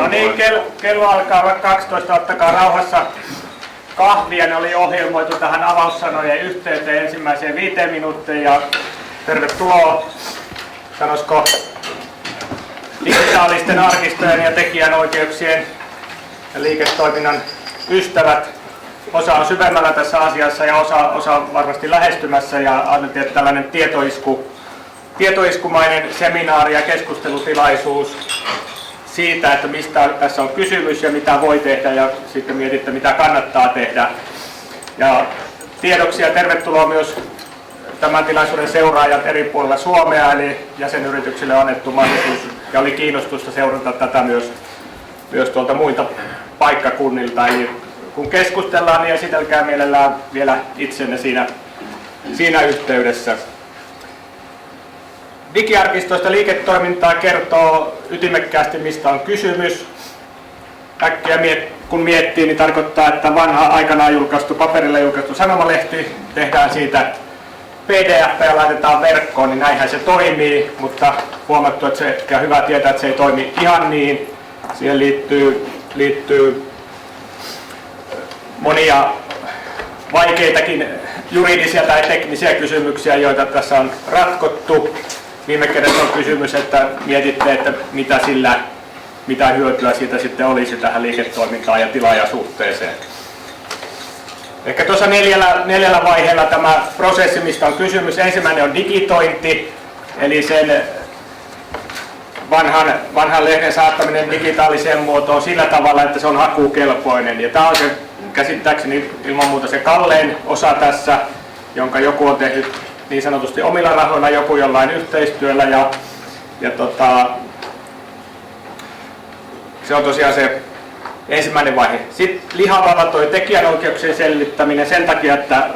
No niin, kello alkaa 12, ottakaa rauhassa kahvia. Ne oli ohjelmoitu tähän avaussanojen yhteyteen ensimmäiseen 5 minuuttiin ja tervetuloa, sanoisiko, digitaalisten arkistojen ja tekijänoikeuksien ja liiketoiminnan ystävät. Osa on syvemmällä tässä asiassa ja osa on varmasti lähestymässä ja annettiin, että tällainen tietoiskumainen seminaari ja keskustelutilaisuus siitä, että mistä tässä on kysymys ja mitä voi tehdä ja sitten mietitte, mitä kannattaa tehdä. Ja tiedoksi ja tervetuloa myös tämän tilaisuuden seuraajat eri puolilla Suomea, eli jäsenyrityksille on annettu mahdollisuus ja oli kiinnostusta seurata tätä myös tuolta muilta paikkakunnilta. Eli kun keskustellaan, niin esitelkää mielellään vielä itsenne siinä yhteydessä. Digiarkistoista liiketoimintaa kertoo ytimekkäästi, mistä on kysymys. Äkkiä kun miettii, niin tarkoittaa, että vanha aikanaan paperilla julkaistu sanomalehti tehdään siitä PDF ja laitetaan verkkoon, niin näinhän se toimii, mutta huomattu, että se hyvä tietää, että se ei toimi ihan niin. Siihen liittyy monia vaikeitakin juridisia tai teknisiä kysymyksiä, joita tässä on ratkottu. Viime kädessä on kysymys, että mietitte, että mitä hyötyä siitä sitten olisi tähän liiketoimintaan ja tilaajasuhteeseen. Ehkä tuossa neljällä vaiheella tämä prosessi, mistä on kysymys. Ensimmäinen on digitointi, eli sen vanhan lehden saattaminen digitaaliseen muotoon sillä tavalla, että se on hakukelpoinen. Ja tämä on se, käsittääkseni ilman muuta se kallein osa tässä, jonka joku on tehnyt niin sanotusti omilla rahoilla, joku jollain yhteistyöllä. Se on tosiaan se ensimmäinen vaihe. Sitten lihavalla tuo tekijänoikeuksien selvittäminen sen takia, että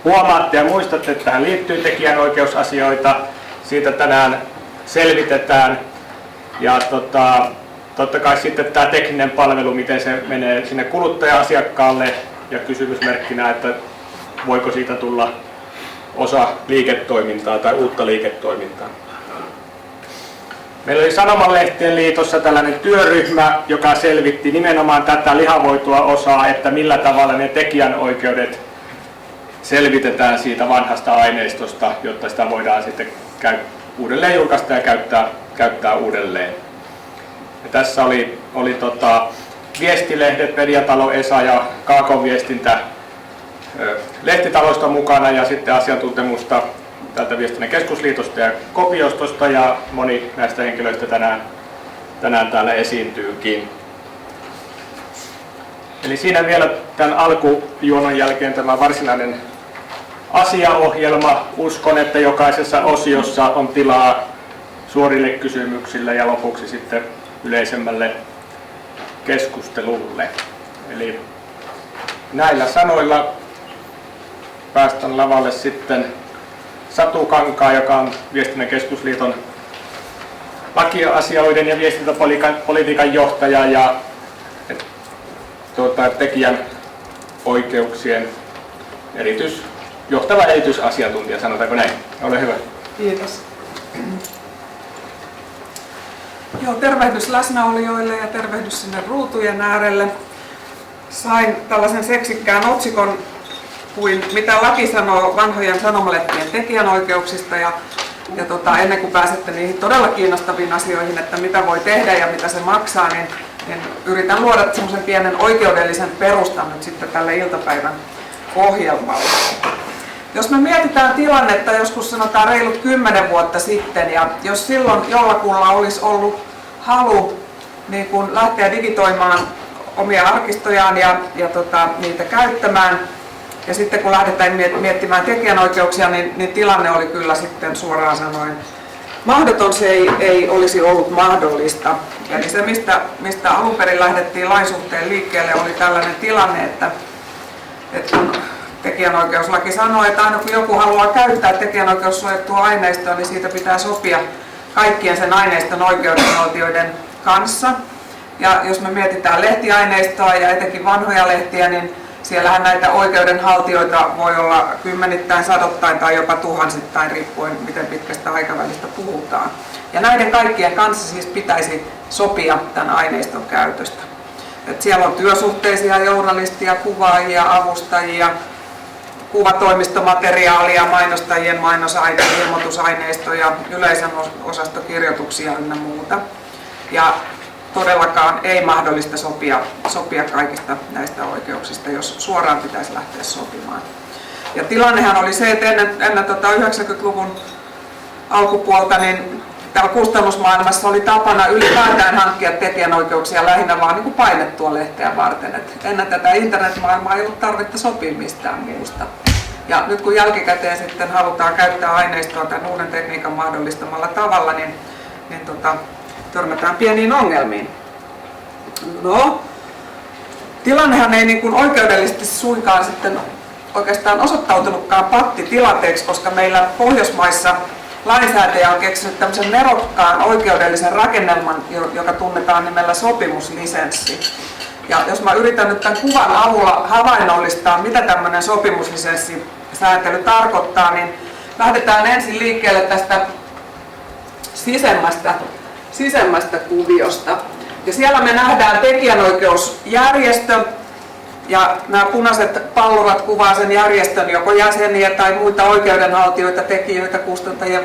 huomaatte ja muistatte, että tähän liittyy tekijänoikeusasioita. Siitä tänään selvitetään. Ja totta kai sitten tämä tekninen palvelu, miten se menee sinne kuluttaja-asiakkaalle ja kysymysmerkkinä, että voiko siitä tulla osa liiketoimintaa tai uutta liiketoimintaa. Meillä oli Sanomalehtien liitossa tällainen työryhmä, joka selvitti nimenomaan tätä lihavoitua osaa, että millä tavalla ne tekijänoikeudet selvitetään siitä vanhasta aineistosta, jotta sitä voidaan sitten uudelleen julkaista ja käyttää uudelleen. Ja tässä oli viestilehdet, Mediatalo, ESA ja Kaakon viestintä lehtitaloista mukana ja sitten asiantuntemusta täältä Viestinnän keskusliitosta ja Kopiostosta ja moni näistä henkilöistä tänään täällä esiintyykin. Eli siinä vielä tämän alkujuonon jälkeen tämä varsinainen asiaohjelma. Uskon, että jokaisessa osiossa on tilaa suorille kysymyksille ja lopuksi sitten yleisemmälle keskustelulle. Eli näillä sanoilla päästän lavalle sitten Satu Kankaa, joka on Viestinnän keskusliiton lakiasioiden ja viestintäpolitiikan johtaja ja tekijän oikeuksien johtava erityisasiantuntija, sanotaanko näin? Ole hyvä. Kiitos. Joo, tervehdys läsnäolijoille ja tervehdys sinne ruutujen äärelle. Sain tällaisen seksikkään otsikon kuin mitä laki sanoo vanhojen sanomalehtien tekijänoikeuksista ja ennen kuin pääsette niihin todella kiinnostaviin asioihin, että mitä voi tehdä ja mitä se maksaa, niin yritän luoda semmoisen pienen oikeudellisen perustan nyt sitten tälle iltapäivän ohjelmalle. Jos me mietitään tilannetta joskus sanotaan reilut 10 vuotta sitten ja jos silloin jollakulla olisi ollut halu niin kun lähteä digitoimaan omia arkistojaan ja niitä käyttämään, ja sitten kun lähdetään miettimään tekijänoikeuksia, niin tilanne oli kyllä sitten suoraan sanoen mahdoton, se ei olisi ollut mahdollista. Eli se, mistä alun perin lähdettiin lain suhteen liikkeelle, oli tällainen tilanne, että kun tekijänoikeuslaki sanoo, että aina kun joku haluaa käyttää tekijänoikeussuojattua aineistoa, niin siitä pitää sopia kaikkien sen aineiston oikeudenhaltijoiden kanssa. Ja jos me mietitään lehtiaineistoa ja etenkin vanhoja lehtiä, niin siellähän näitä oikeudenhaltijoita voi olla kymmenittäin, sadottain tai jopa tuhansittain, riippuen miten pitkästä aikavälistä puhutaan. Ja näiden kaikkien kanssa siis pitäisi sopia tämän aineiston käytöstä. Et siellä on työsuhteisia journalistia, kuvaajia, avustajia, kuvatoimistomateriaalia, mainostajien mainosaineista, ilmoitusaineistoja, yleisön osastokirjoituksia ynnä muuta. Ja todellakaan ei mahdollista sopia kaikista näistä oikeuksista, jos suoraan pitäisi lähteä sopimaan. Ja tilannehan oli se, että ennen 90-luvun alkupuolta niin täällä kustannusmaailmassa oli tapana ylipäätään hankkia tekijänoikeuksia lähinnä vaan niin kuin painettua lehteä varten. Et ennen tätä internetmaailmaa ei ollut tarvetta sopia mistään muusta. Ja nyt kun jälkikäteen sitten halutaan käyttää aineistoa tämän uuden tekniikan mahdollistamalla tavalla, niin törmätään pieniin ongelmiin. No, tilannehan ei niin kuin oikeudellisesti suinkaan sitten oikeastaan osoittautunutkaan pattitilanteeksi, koska meillä Pohjoismaissa lainsäätäjä on keksinyt tämmöisen nerokkaan oikeudellisen rakennelman, joka tunnetaan nimellä sopimuslisenssi. Ja jos mä yritän nyt tämän kuvan avulla havainnollistaa, mitä tämmöinen sopimuslisenssisääntely tarkoittaa, niin lähdetään ensin liikkeelle tästä sisemmästä kuviosta. Ja siellä me nähdään tekijänoikeusjärjestö, ja nämä punaiset pallurat kuvaa sen järjestön joko jäseniä tai muita oikeudenhaltijoita, tekijöitä, kustantajia,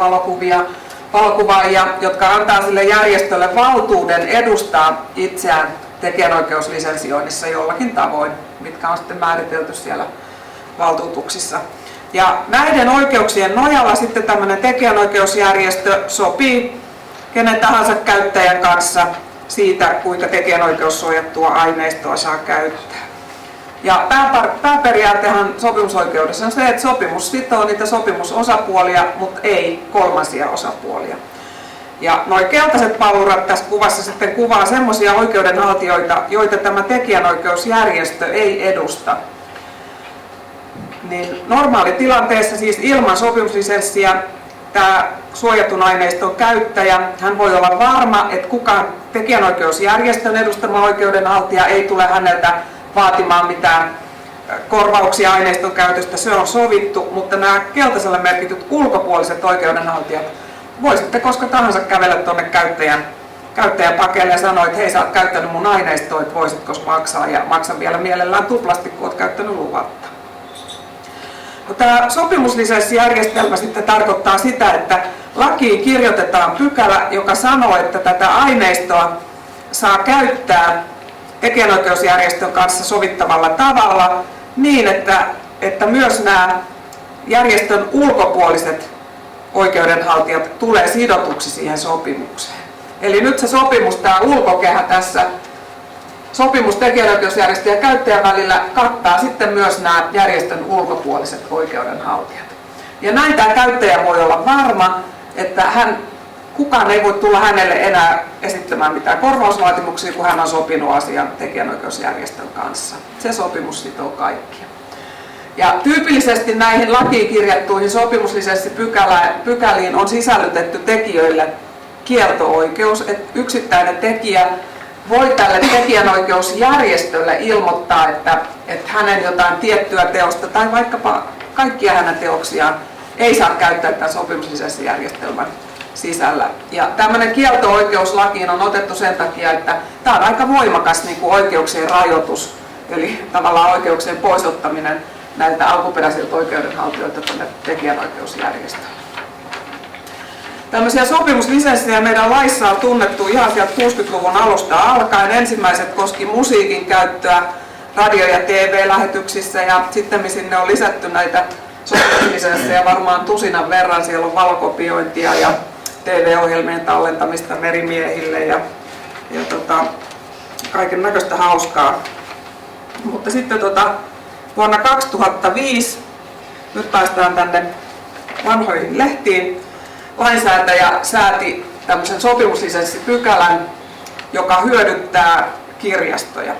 valokuvaajia, jotka antaa sille järjestölle valtuuden edustaa itseään tekijänoikeuslisensioinnissa jollakin tavoin, mitkä on sitten määritelty siellä valtuutuksissa. Ja näiden oikeuksien nojalla sitten tämmöinen tekijänoikeusjärjestö sopii kenen tahansa käyttäjän kanssa siitä, kuinka tekijänoikeussuojattua aineistoa saa käyttää. Ja pääperiaatehan sopimusoikeudessa on se, että sopimus sitoo niitä sopimusosapuolia, mutta ei kolmansia osapuolia. Ja nuo keltaiset pallurat tässä kuvassa sitten kuvaa semmoisia oikeudenhaltijoita, joita tämä tekijänoikeusjärjestö ei edusta. Niin normaalitilanteessa siis ilman sopimuslisenssiä tämä suojatun aineiston käyttäjä, hän voi olla varma, että kukaan tekijänoikeusjärjestön edustama oikeudenhaltija ei tule häneltä vaatimaan mitään korvauksia aineiston käytöstä, se on sovittu, mutta nämä keltaisella merkityt ulkopuoliset oikeudenhaltijat voi sitten koska tahansa kävellä tuonne käyttäjän pakeille ja sanoa, että hei, sä oot käyttänyt mun aineistoa, että voisitko maksaa, ja maksa vielä mielellään tuplasti, kun oot käyttänyt luvatta. Tämä sopimuslisenssijärjestelmä sitten tarkoittaa sitä, että lakiin kirjoitetaan pykälä, joka sanoo, että tätä aineistoa saa käyttää tekijänoikeusjärjestön kanssa sovittavalla tavalla niin, että myös nämä järjestön ulkopuoliset oikeudenhaltijat tulee sidotuksi siihen sopimukseen. Eli nyt se sopimus, tämä ulkokehä tässä, sopimus tekijänoikeusjärjestön ja käyttäjän välillä kattaa sitten myös nämä järjestön ulkopuoliset oikeudenhaltijat. Ja näin tämä käyttäjä voi olla varma, että kukaan ei voi tulla hänelle enää esittämään mitään korvausvaatimuksia, kun hän on sopinut asian tekijänoikeusjärjestön kanssa. Se sopimus sitoo kaikkia. Ja tyypillisesti näihin lakiin kirjattuihin sopimuslisenssipykäliin on sisällytetty tekijöille kielto-oikeus, että yksittäinen tekijä voi tälle tekijänoikeusjärjestölle ilmoittaa, että hänen jotain tiettyä teosta tai vaikkapa kaikkia hänen teoksiaan ei saa käyttää tämän sopimuslisenssijärjestelmän sisällä. Ja tämmöinen kielto-oikeus lakiin on otettu sen takia, että tämä on aika voimakas niin kuin oikeuksien rajoitus, eli tavallaan oikeuksien poisottaminen näiltä alkuperäisiltä oikeudenhaltijoilta tuonne tekijänoikeusjärjestölle. Tämmöisiä sopimuslisenssejä meidän laissa on tunnettu ihan sieltä 60-luvun alusta alkaen. Ensimmäiset koski musiikin käyttöä radio- ja TV-lähetyksissä, ja sitten sinne on lisätty näitä sopimuslisenssejä varmaan tusinan verran. Siellä on valokopiointia ja TV-ohjelmien tallentamista merimiehille ja kaiken näköistä hauskaa. Mutta sitten vuonna 2005, nyt päästään tänne vanhoihin lehtiin, lainsäätäjä sääti tämmöisen sopimuslisenssipykälän, joka hyödyttää kirjastoja.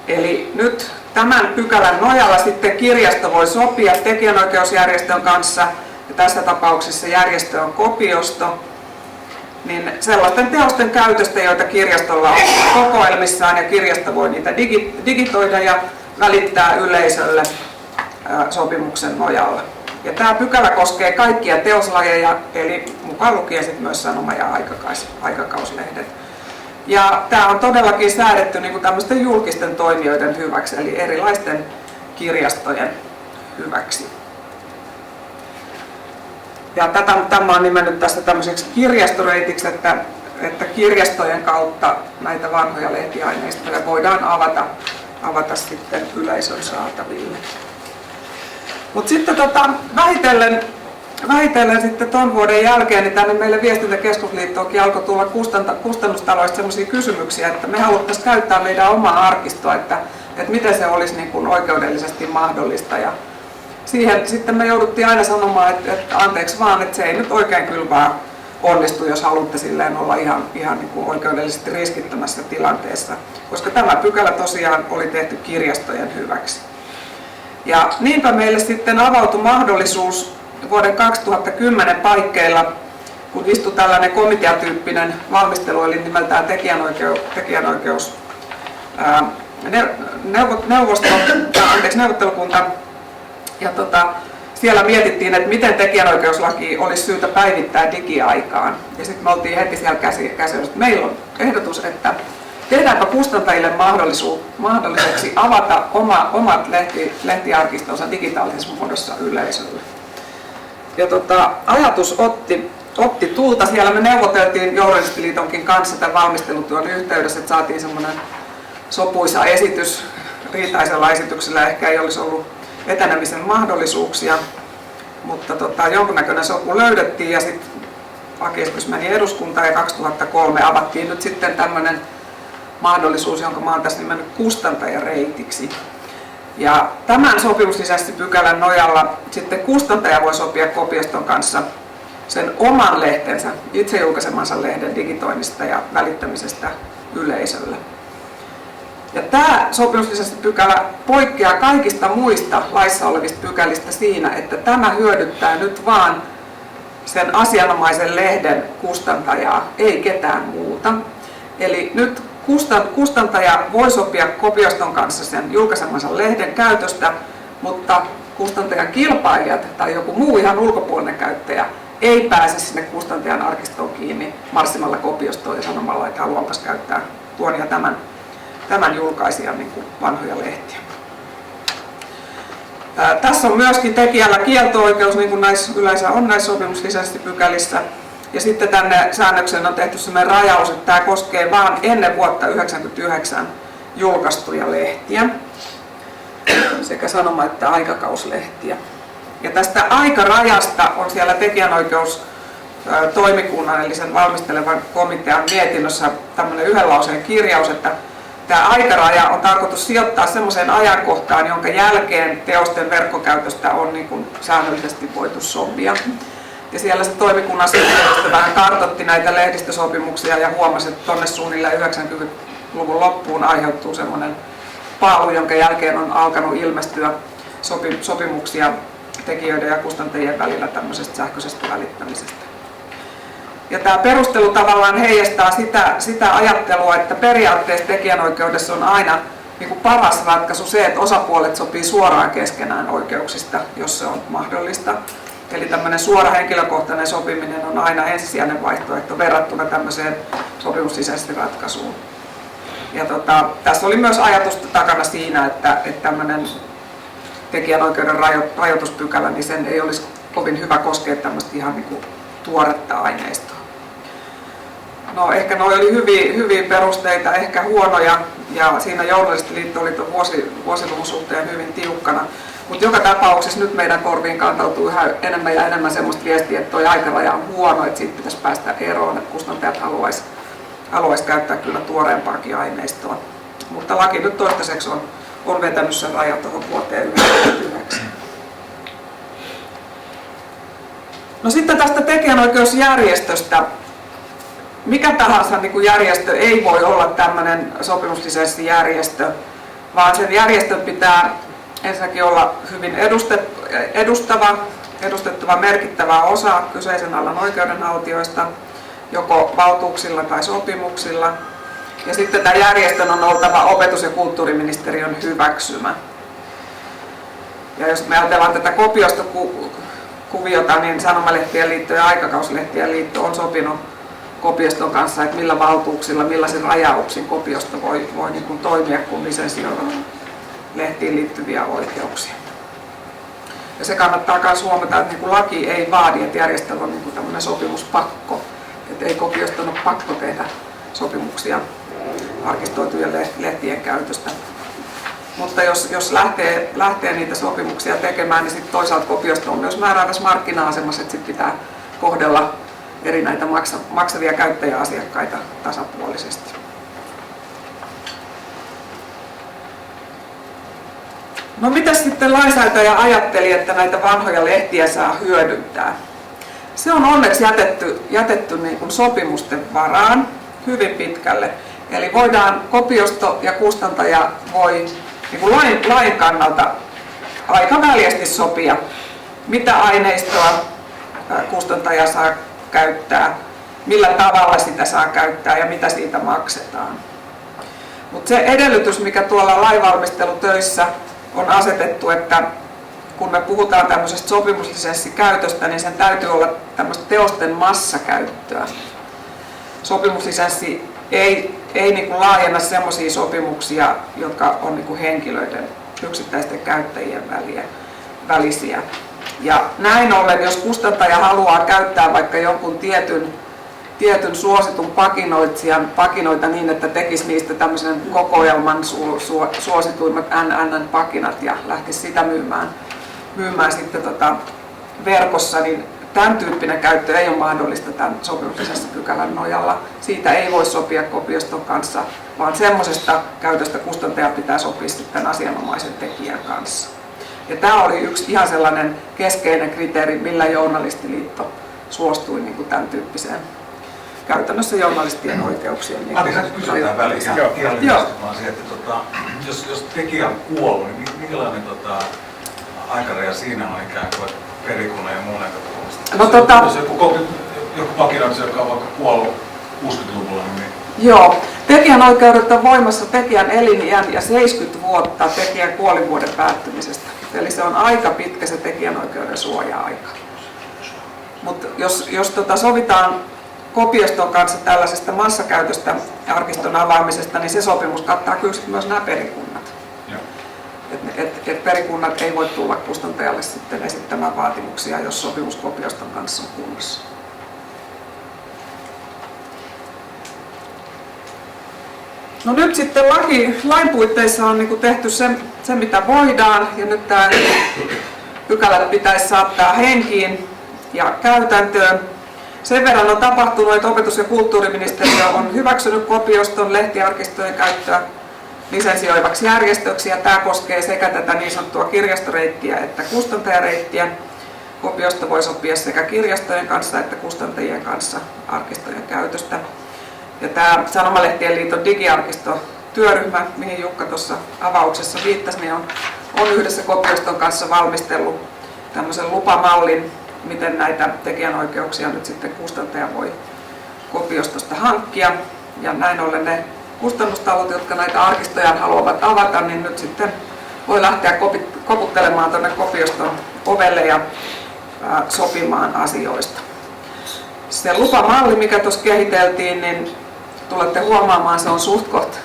Eli nyt tämän pykälän nojalla sitten kirjasto voi sopia tekijänoikeusjärjestön kanssa, ja tässä tapauksessa järjestö on Kopiosto, niin sellaisten teosten käytöstä, joita kirjastolla on kokoelmissaan, ja kirjasto voi niitä digitoida ja välittää yleisölle sopimuksen nojalla. Ja tämä pykälä koskee kaikkia teoslajeja, eli mukaan lukien sit myös sanoma- ja aikakauslehdet. Ja tämä on todellakin säädetty niin kuin tämmöisten julkisten toimijoiden hyväksi, eli erilaisten kirjastojen hyväksi. Ja tämä on nimennyt tästä tämmöiseksi kirjastoreitiksi, että kirjastojen kautta näitä vanhoja lehtiaineistoja voidaan avata sitten yleisön saataville. Mutta sitten vähitellen sitten ton vuoden jälkeen niin tänne meille Viestintäkeskusliittoonkin alkoi tulla kustannustaloista sellaisia kysymyksiä, että me haluttaisiin käyttää meidän omaa arkistoa, että miten se olisi niin kuin oikeudellisesti mahdollista. Ja siihen sitten me jouduttiin aina sanomaan, että anteeksi vaan, että se ei nyt oikein kyllä onnistu, jos haluatte silleen olla ihan niin kuin oikeudellisesti riskittömässä tilanteessa, koska tämä pykälä tosiaan oli tehty kirjastojen hyväksi. Ja niinpä meille sitten avautui mahdollisuus vuoden 2010 paikkeilla, kun istui tällainen komiteatyyppinen valmistelu, eli nimeltään neuvottelukunta. Ja siellä mietittiin, että miten tekijänoikeuslaki olisi syytä päivittää digiaikaan. Ja sitten me oltiin heti siellä käsissä, että meillä on ehdotus, että tehdäänpä kustantajille mahdolliseksi avata omat lehtiarkistonsa digitaalisessa muodossa yleisölle. Ja ajatus otti tulta. Siellä me neuvoteltiin Journalistiliitonkin kanssa tämän valmistelutyön yhteydessä, että saatiin semmoinen sopuisa esitys. Riitaisella esityksellä ehkä ei olisi ollut etenemisen mahdollisuuksia, mutta jonkunnäköinen sopu löydettiin ja sitten lakiesitys meni eduskuntaan ja 2003 avattiin nyt sitten tämmöinen mahdollisuus, jonka mä oon tässä nimennyt kustantajareitiksi. Ja tämän sopimuslisenssipykälän nojalla sitten kustantaja voi sopia kopioston kanssa sen oman lehtensä, itse julkaisemansa lehden digitoinnista ja välittämisestä yleisölle. Ja tämä sopimuslisenssipykälä poikkeaa kaikista muista laissa olevista pykälistä siinä, että tämä hyödyttää nyt vaan sen asianomaisen lehden kustantajaa, ei ketään muuta. Eli nyt kustantaja voi sopia kopioston kanssa sen julkaisemansa lehden käytöstä, mutta kustantajan kilpailijat tai joku muu ihan ulkopuolinen käyttäjä ei pääse sinne kustantajan arkistoon kiinni marssimalla kopiostoon ja sanomalla, että haluanpas käyttää tuon ja tämän julkaisijan niin kuin vanhoja lehtiä. Tässä on myöskin tekijällä kielto-oikeus, niin kuin yleensä on näissä sopimuslisenssipykälissä. Ja sitten tänne säännökseen on tehty sellainen rajaus, että tämä koskee vain ennen vuotta 1999 julkaistuja lehtiä sekä sanoma- että aikakauslehtiä. Ja tästä aikarajasta on siellä tekijänoikeustoimikunnan eli sen valmistelevan komitean mietinnössä tämmöinen yhden lauseen kirjaus, että tämä aikaraja on tarkoitus sijoittaa semmoiseen ajankohtaan, jonka jälkeen teosten verkkokäytöstä on niin kuin säännöllisesti voitu sopia. Ja siellä se toimikunnan sihteeristö vähän kartoitti näitä lehdistösopimuksia ja huomasi, että tuonne suunnilleen 90-luvun loppuun aiheutuu semmoinen paalu, jonka jälkeen on alkanut ilmestyä sopimuksia tekijöiden ja kustantajien välillä tämmöisestä sähköisestä välittämisestä. Ja tämä perustelu tavallaan heijastaa sitä ajattelua, että periaatteessa tekijänoikeudessa on aina niin kuin paras ratkaisu se, että osapuolet sopii suoraan keskenään oikeuksista, jos se on mahdollista. Eli tämmöinen suora henkilökohtainen sopiminen on aina ensisijainen vaihtoehto verrattuna tämmöiseen sopimuslisenssiratkaisuun. Ja tässä oli myös ajatusta takana siinä, että tämmöinen tekijänoikeuden rajoituspykälä, niin sen ei olisi kovin hyvä koskea tämmöistä ihan niin kuin tuoretta aineistoa. No ehkä noi oli hyviä perusteita, ehkä huonoja, ja siinä Journalistiliitto oli tuon vuosiluvun suhteen hyvin tiukkana. Mutta joka tapauksessa nyt meidän korviin kantautuu yhä enemmän ja enemmän semmoista viestiä, että tuo aikaraja on huono, että siitä pitäisi päästä eroon, että kustantajat haluaisi käyttää kyllä tuoreempaakin aineistoa. Mutta laki nyt toistaiseksi on vetänyt sen rajan tuohon vuoteen 1999. No sitten tästä tekijänoikeusjärjestöstä. Mikä tahansa niin kuin järjestö ei voi olla tämmöinen sopimuslisenssijärjestö, vaan sen järjestön pitää ensinnäkin olla hyvin edustettava merkittävä osa kyseisen alan oikeudenhaltijoista, joko valtuuksilla tai sopimuksilla. Ja sitten tämä järjestön on oltava opetus- ja kulttuuriministeriön hyväksymä. Ja jos me ajatellaan tätä kuviota, niin Sanomalehtien liitto ja Aikakauslehtien liitto on sopinut kopioston kanssa, että millä valtuuksilla, millaisin rajauksin kopiosto voi niin kuin toimia, kun lisensioida lehtiin liittyviä oikeuksia. Ja se kannattaa myös huomata, että niin kuin laki ei vaadi, että järjestelmä on niin kuin tämmöinen sopimuspakko. Että ei kopioston ole pakko tehdä sopimuksia arkistoitujen lehtien käytöstä. Mutta jos lähtee niitä sopimuksia tekemään, niin sitten toisaalta kopiosto on myös määräävässä markkina-asemassa, että sitten pitää kohdella eri näitä maksavia käyttäjäasiakkaita tasapuolisesti. No mitäs sitten lainsäätäjä ajatteli, että näitä vanhoja lehtiä saa hyödyntää? Se on onneksi jätetty niin kuin sopimusten varaan hyvin pitkälle. Eli voidaan kopiosto ja kustantaja voi niin kuin lain kannalta aika väljästi sopia, mitä aineistoa kustantaja saa käyttää, millä tavalla sitä saa käyttää ja mitä siitä maksetaan. Mutta se edellytys, mikä tuolla lainvalmistelutöissä on asetettu, että kun me puhutaan tämmöisestä sopimuslisenssikäytöstä, niin sen täytyy olla tämmöistä teosten massakäyttöä. Sopimuslisenssi ei niin kuin laajenna semmoisia sopimuksia, jotka on niin kuin henkilöiden, yksittäisten käyttäjien välisiä. Ja näin ollen, jos kustantaja haluaa käyttää vaikka jonkun tietyn suositun pakinoitsijan pakinoita niin, että tekisi niistä tämmöisen kokoelman suosituimmat NNN-pakinat ja lähtisi sitä myymään sitten verkossa, niin tämän tyyppinen käyttö ei ole mahdollista tämän sopimuksessa pykälän nojalla. Siitä ei voi sopia kopioston kanssa, vaan semmoisesta käytöstä kustantaja pitää sopia sitten asianomaisen tekijän kanssa. Ja tämä oli yksi ihan sellainen keskeinen kriteeri, millä Journalistiliitto suostui niin kuin tämän tyyppiseen käytännössä journalistien oikeuksien. Anteeksi, kysytään tähän väliin ihan lyhyesti vaan se, että jos tekijä on kuollut, niin minkälainen aikaraja siinä on ikään kuin perikunnan ja muun näkökulmasta? No, jos joku pakinoitsija, joka on vaikka kuollut 60-luvulla, niin... Joo. Tekijänoikeudet on voimassa tekijän eliniän ja 70 vuotta tekijän kuolinvuoden päättymisestä. Eli se on aika pitkä se tekijänoikeuden suoja-aika. Mutta jos sovitaan kopioston kanssa tällaisesta massakäytöstä ja arkiston avaamisesta, niin se sopimus kattaa kyllä myös nämä perikunnat. Et perikunnat ei voi tulla kustantajalle sitten esittämään vaatimuksia, jos sopimus kopioston kanssa on kunnossa. No nyt sitten lain puitteissa on niin tehty se, mitä voidaan, ja nyt tämä pykälät pitäisi saattaa henkiin ja käytäntöön. Sen verran on tapahtunut, että opetus- ja kulttuuriministeriö on hyväksynyt kopioston lehtiarkistojen käyttöä lisensioivaksi järjestöksi, ja tämä koskee sekä tätä niin sanottua kirjastoreittiä että kustantajareittiä. Kopiosto voi sopia sekä kirjastojen kanssa että kustantajien kanssa arkistojen käytöstä. Ja tämä Sanomalehtien liiton digiarkistotyöryhmä, mihin Jukka tuossa avauksessa viittasi, niin on yhdessä kopioston kanssa valmistellut tämmöisen lupamallin, miten näitä tekijänoikeuksia nyt sitten kustantaja voi kopiostosta hankkia. Ja näin ollen ne kustannustalot, jotka näitä arkistoja haluavat avata, niin nyt sitten voi lähteä koputtelemaan tuonne kopioston ovelle ja sopimaan asioista. Se lupamalli, mikä tuossa kehiteltiin, niin tulette huomaamaan, se on suht koht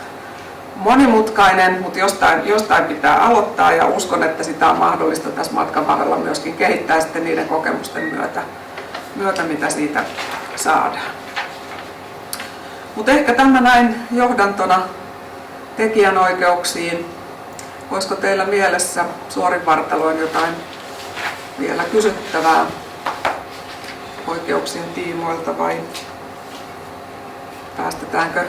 monimutkainen, mutta jostain pitää aloittaa, ja uskon, että sitä on mahdollista tässä matkan varrella myöskin kehittää sitten niiden kokemusten myötä mitä siitä saadaan. Mutta ehkä tämä näin johdantona tekijänoikeuksiin. Voisiko teillä mielessä suorinvartaloin jotain vielä kysyttävää oikeuksien tiimoilta, vai päästetäänkö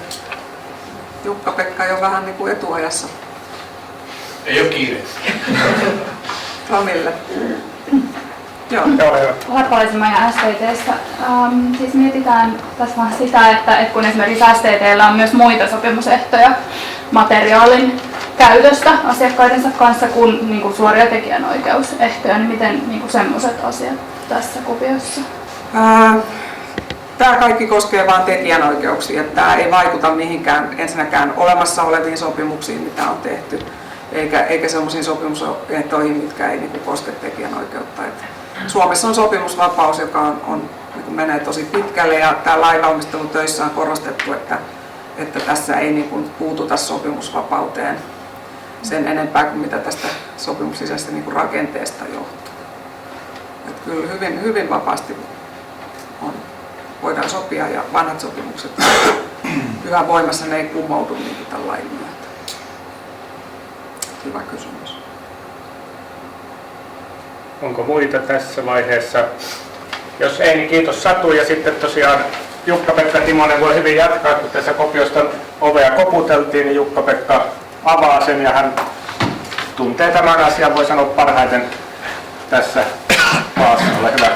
Jukka-Pekka jo vähän niin kuin etuajassa? Ei ole kiire. Framille. Joo. Harpalaisen ja STT:stä. Siis mietitään tässä vaan sitä, että kun esimerkiksi STT:llä on myös muita sopimusehtoja materiaalin käytöstä asiakkaidensa kanssa kuin niinku suoria tekijänoikeusehtoja, niin miten niinku semmoiset asiat tässä kuviossa? Tämä kaikki koskee vain tekijänoikeuksia. Tämä ei vaikuta mihinkään ensinnäkään olemassa oleviin sopimuksiin, mitä on tehty, eikä sellaisiin sopimusehtoihin, mitkä ei koske tekijänoikeutta. Suomessa on sopimusvapaus, joka on niin kuin menee tosi pitkälle, ja tämä lainvalmistelutöissä on korostettu, että tässä ei niin kuin puututa sopimusvapauteen sen enempää kuin mitä tästä sopimussisäisestä niin kuin rakenteesta johtuu. Että kyllä hyvin vapaasti voidaan sopia, ja vanhat sopimukset yhä voimassa, ne ei kumoudu niin kuin tämän lain myötä. Hyvä kysymys. Onko muita tässä vaiheessa? Jos ei, niin kiitos Satu, ja sitten tosiaan Jukka-Pekka Timonen voi hyvin jatkaa, kun tässä Kopioston ovea koputeltiin, niin Jukka-Pekka avaa sen, ja hän tuntee tämän asian, voi sanoa parhaiten tässä maassa. Ole hyvä.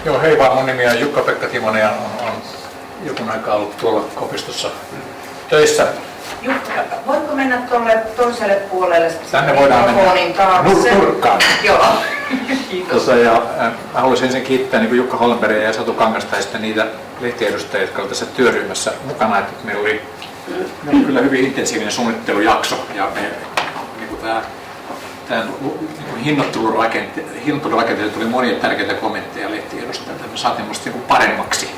Joo, hei vaan, mun nimi on Jukka-Pekka Timonen ja on jonkun aikaa ollut tuolla Kopistossa töissä. Jukka, voitko mennä tuolle toiselle puolelle? Tänne voidaan mennä nurkkaan. Joo, kiitos. Mä haluaisin ensin kiittää niin Jukka Holmbergia ja Satu Kangasta ja sitten niitä lehtiedustajia, jotka olivat tässä työryhmässä mukana. Että meillä oli kyllä hyvin intensiivinen suunnittelujakso ja tämä hinnoittelurakenteelle tuli monia tärkeitä kommentteja lehtiedustajilta, että me saatiin musta paremmaksi.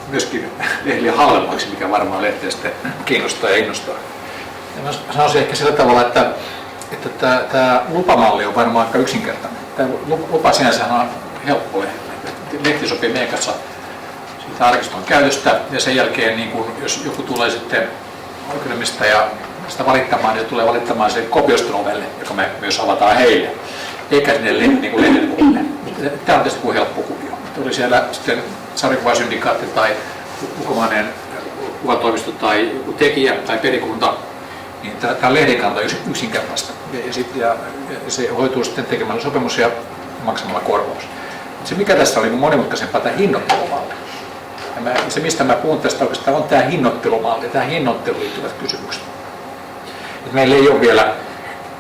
Myöskin lehtiä halvemmaksi, mikä varmaan lehtiä sitten kiinnostaa ja innostaa. Ja mä sanoisin ehkä sillä tavalla, että tämä lupamalli on varmaan aika yksinkertainen. Tämä lupa sinänsä on helppo. Lehti sopii meidän kanssa siitä arkiston käytöstä ja sen jälkeen, niin kun, jos joku tulee sitten oikeudellista ja sitä valittamaan, niin tulee valittamaan sen Kopioston ovelle, joka me myös avataan heille, eikä sinne niin kuin lehden ovelle. Tämä on tietysti helppo kuvio. Oli siellä sitten sarjakuvasyndikaatti tai ulkomainen kuvatoimisto tai tekijä tai perikunta, niin tämä on lehden kannalta yksinkertaista. Ja se hoituu sitten tekemällä sopimus ja maksamalla korvaus. Se mikä tässä oli monimutkaisempaa, tämä hinnoittelumalli. Se mistä mä puhun tästä oikeastaan on tämä hinnoittelumalli, tämä hinnoitteluun liittyvät kysymykset. Et meillä ei ole vielä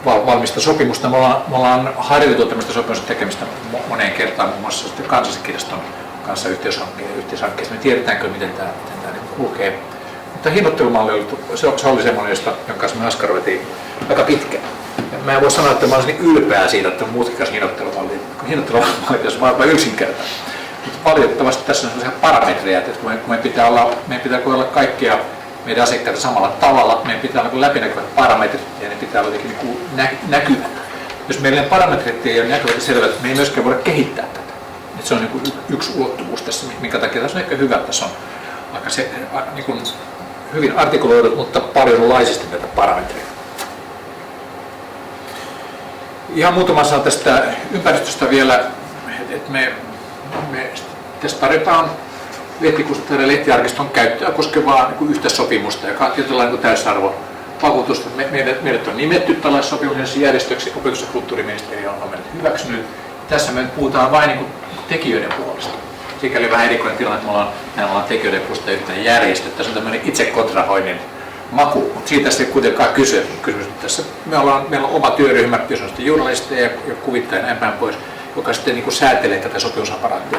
valmista sopimusta. Me ollaan harjoitettu tämmöistä sopimusten tekemistä moneen kertaan, muun muassa sitten Kansalliskirjaston kanssa yhteishankkeessa. Me tiedetään kyllä, miten tämä kulkee. Mutta hinnoittelumalli oli semmoinen, jonka kanssa me askaroitiin aika pitkään. Ja mä en voi sanoa, että mä olisin ylpeä siitä, että on muutkin hinnoittelumalli. Hinnoittelumalli on vaan yksinkertainen. Mutta valitettavasti tässä on sellaisia parametreja, että kun meidän pitää olla kaikkia meidän asiakkaita samalla tavalla, meidän pitää olla läpinäkyvät parametrit ja ne pitää olla jotenkin näkyvät. Jos meillä parametrit ei ole näkyvät ja selvät, me ei myöskään voida kehittää tätä. Et se on yksi ulottuvuus tässä, minkä takia tässä on ehkä hyvä, että tässä on aika hyvin artikuloidut, mutta paljon laisesti näitä parametreja. Ihan muutama sana tästä ympäristöstä vielä, että me tässä tarjotaan lehtikustantajan ja lehtiarkiston käyttöä koskevaa yhtä sopimusta, joka on tietynlainen täysarvovakuutus. Meidät on nimetty tällaisen sopimuksen järjestöksi, opetus- ja kulttuuriministeriö on meidät hyväksynyt. Tässä me puhutaan vain tekijöiden puolesta. Sikäli vähän erikoinen tilanne, että me ollaan tekijöiden puolesta yhteinen järjestö. Tässä on tämmöinen itsekontrahoinnin maku, mutta siitä ei kuitenkaan kysymys. Tässä meillä on oma työryhmä, jossa on journalisteja ja kuvittajia ja näin päin pois, joka sitten säätelee tätä sopimusaparaattia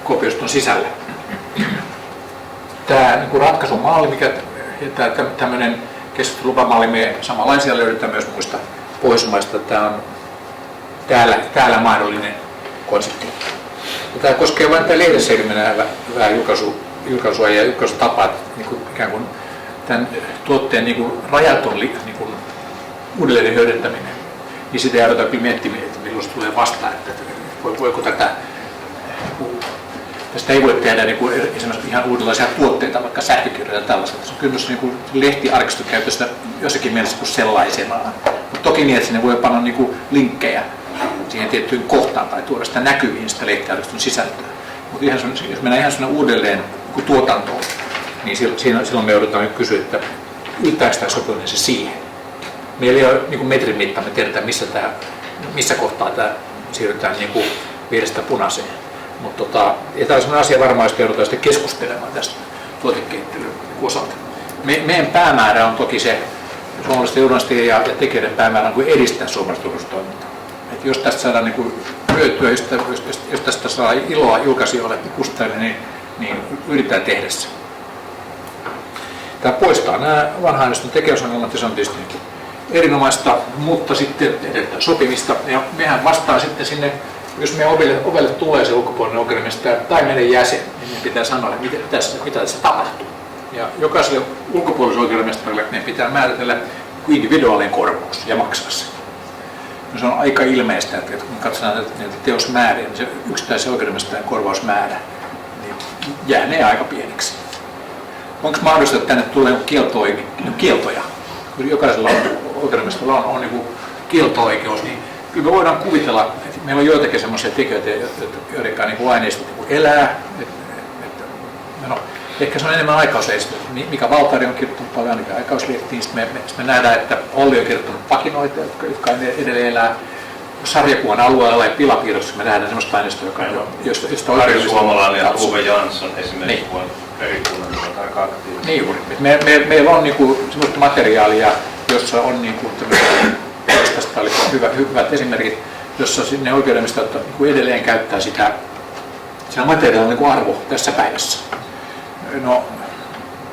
Kopioston sisällä. Tämä ratkaisumalli, mikä tämmöinen keskustelulupamalli, me samanlaisia löydetään myös muista Pohjoismaista. Tämä on täällä mahdollinen konsepti. Tämä koskee vain lehdessä ilmenevää julkaisua ja julkaisutapaa, ikään kuin tämän tuotteen rajaton uudelleen hyödyntäminen. Niin sitä joudutaan kyllä miettimään, että milloin se tulee vastaan, että voiko tästä ei voi tehdä esimerkiksi ihan uudenlaisia tuotteita, vaikka sähkökirjoja ja tällaista. Se on kyllä lehtiarkistokäytöstä jossakin mielessä kuin sellaisenaan. Mutta toki niin, että sinne voi panna linkkejä siihen tiettyyn kohtaan tai tuoda sitä näkyviin sitä lehtiarkiston sisältöä. Mutta jos mennään ihan sellainen uudelleen tuotantoon, niin silloin me joudutaan nyt kysyä, että yltääkö tämä sopiminen se siihen. Meillä ei ole metrin mittaa, me tiedetään missä kohtaa tämä siirrytään vihreästä punaiseen. Mutta tämä on sellainen asia varmaan, josta joudutaan sitten keskustelemaan tästä tuotekehittelyn osalta. Meidän päämäärä on toki se, suomalaisten journalistien ja tekijöiden päämäärä on edistää suomalaista julkaisutoimintaa. Et jos tästä saadaan hyötyä, jos tästä saa iloa julkaisijoille ja kustantajille, niin yritetään tehdä se. Tämä poistaa nämä vanhan aineiston tekijäysongelmat ja se on tietysti niin erinomaista, mutta sitten edellyttää sopimista. Ja mehän vastaa sitten sinne, jos meidän ovelle tulee se ulkopuolinen oikeudenmestari tai meidän jäsen, niin meidän pitää sanoa, että mitä tässä tapahtuu. Ja jokaiselle ulkopuoliselle oikeudenmestarille meidän pitää määritellä individuaalinen korvaus ja maksaa se. No se on aika ilmeistä, että kun katsotaan näitä teosmääriä, niin se yksittäisen oikeudenmestarin korvausmäärä niin jäänee aika pieneksi. Onko mahdollista, että tänne tulee kieltoja? Kun jokaisella oikeudenmestarilla on niin kielto-oikeus, niin kyllä me voidaan kuvitella, että meillä on joitakin sellaisia tekijöitä, joiden niin aineistot elää. Ehkä se on enemmän aikauslehtiä. Mikä Valtari on kirjoittanut paljon ainakin aikauslehtiin. Sitten me nähdään, että Olli on kirjoittanut pakinoita, jotka edelleen elää sarjakuvan alueella ja pilapiirrossa. Me nähdään sellaista aineistoa, josta Harri Suomalainen ja Uwe Jansson esimerkiksi niin. Perikunnan aika aktiivinen. Niin juuri. Meillä on sellaista materiaalia, jossa on tästä oli hyvät esimerkit, jossa ne oikeudenmestarit edelleen käyttää sitä materiaalin arvo tässä päivässä. No,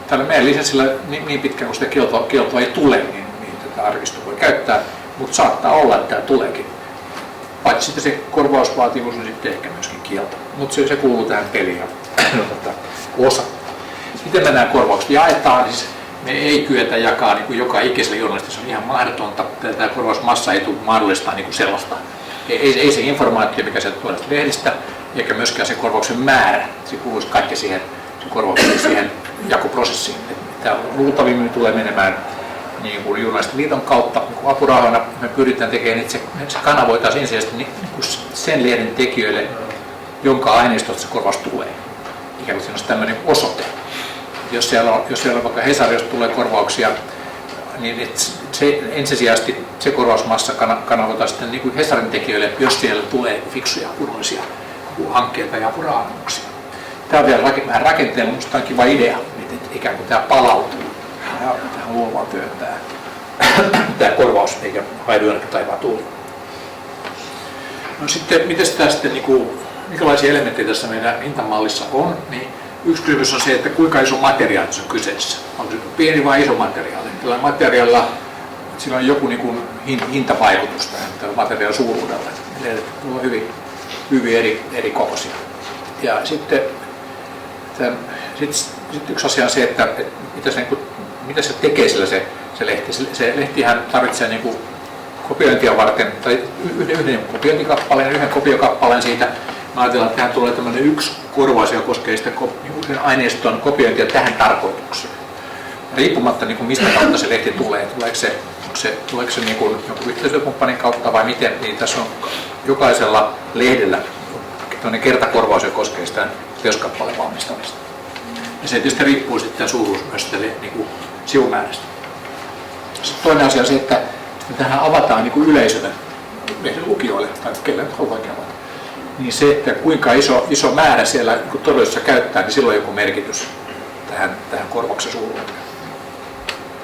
tällä meidän lisenssillä niin pitkään, kun sitä kieltoa ei tule, niin tätä arkistoa voi käyttää, mutta saattaa olla, että tämä tuleekin. Paitsi sitten se korvausvaatimus on sitten ehkä myöskin kielto, mutta se kuuluu tähän peliin osa. Miten me nämä korvaukset jaetaan? Siis me ei kyetä jakaa joka ikiselle journalistille, se on ihan mahdotonta. Tämä korvausmassa ei tule mahdollistaa sellaista. Ei se informaatio, mikä sieltä tulee lehdistä, eikä myöskään se korvauksen määrä. Se kuuluisi kaikki siihen korvauksen jakoprosessiin. Tämä luultavimmin tulee menemään niin kuin Journalistiliiton kautta niin apurahoina. Me pyritään tekemään, että se kanavoitaisiin ensisijaisesti sen lehden tekijöille, jonka aineistosta se korvaus tulee. Ikään kuin siinä olisi tämmöinen osoite. Jos siellä on vaikka Hesarista tulee korvauksia, niin se ensisijaisesti se korvausmassa kanavoitaan sitten niin kuin Hesarin tekijöille, jos siellä tulee fiksuja kunnollisia hankkeita ja apurahoituksia. Tämä on vielä vähän rakenteella, minusta on kiva idea, että ikään kuin tämä palautuu tähän luovaan työhön tämä korvaus, eikä haidu jonnekin taivaan tuuli. No sitten, miten tämä sitten, minkälaisia elementtejä tässä meidän hintamallissa on, niin yksi kysymys on se, että kuinka iso materiaali on kyseessä. Onko se pieni vai iso materiaali? Tällä materiaalilla sillä on joku hintavaikutus tällä materiaalin suuruudella. Eli on hyvin eri kokoisia. Ja sitten yksi asia on se, että mitä se tekee sillä se lehti. Se lehtihän tarvitsee kopiointia varten, tai yhden kopiointikappaleen, yhden kopiokappaleen siitä. Mä ajatellaan, että tähän tulee tämmöinen yksi korvaus, joka koskee sitä sen aineiston kopiointia tähän tarkoitukseen. Riippumatta mistä kautta se lehti tulee, tuleeko se jonkun yhteistyökumppanin kautta vai miten, niin tässä on jokaisella lehdellä tämmöinen kertakorvaus, joka koskee sitä teoskappaleen valmistamista. Ja se tietysti riippuu sitten suuruus myös sivumäärästä. Sitten toinen asia on se, että tähän avataan yleisölle, lukijoille tai kelle haluakin avata. Niin se, että kuinka iso määrä siellä todellisuudessa käyttää, niin sillä on joku merkitys tähän korvauksen suuruuteen.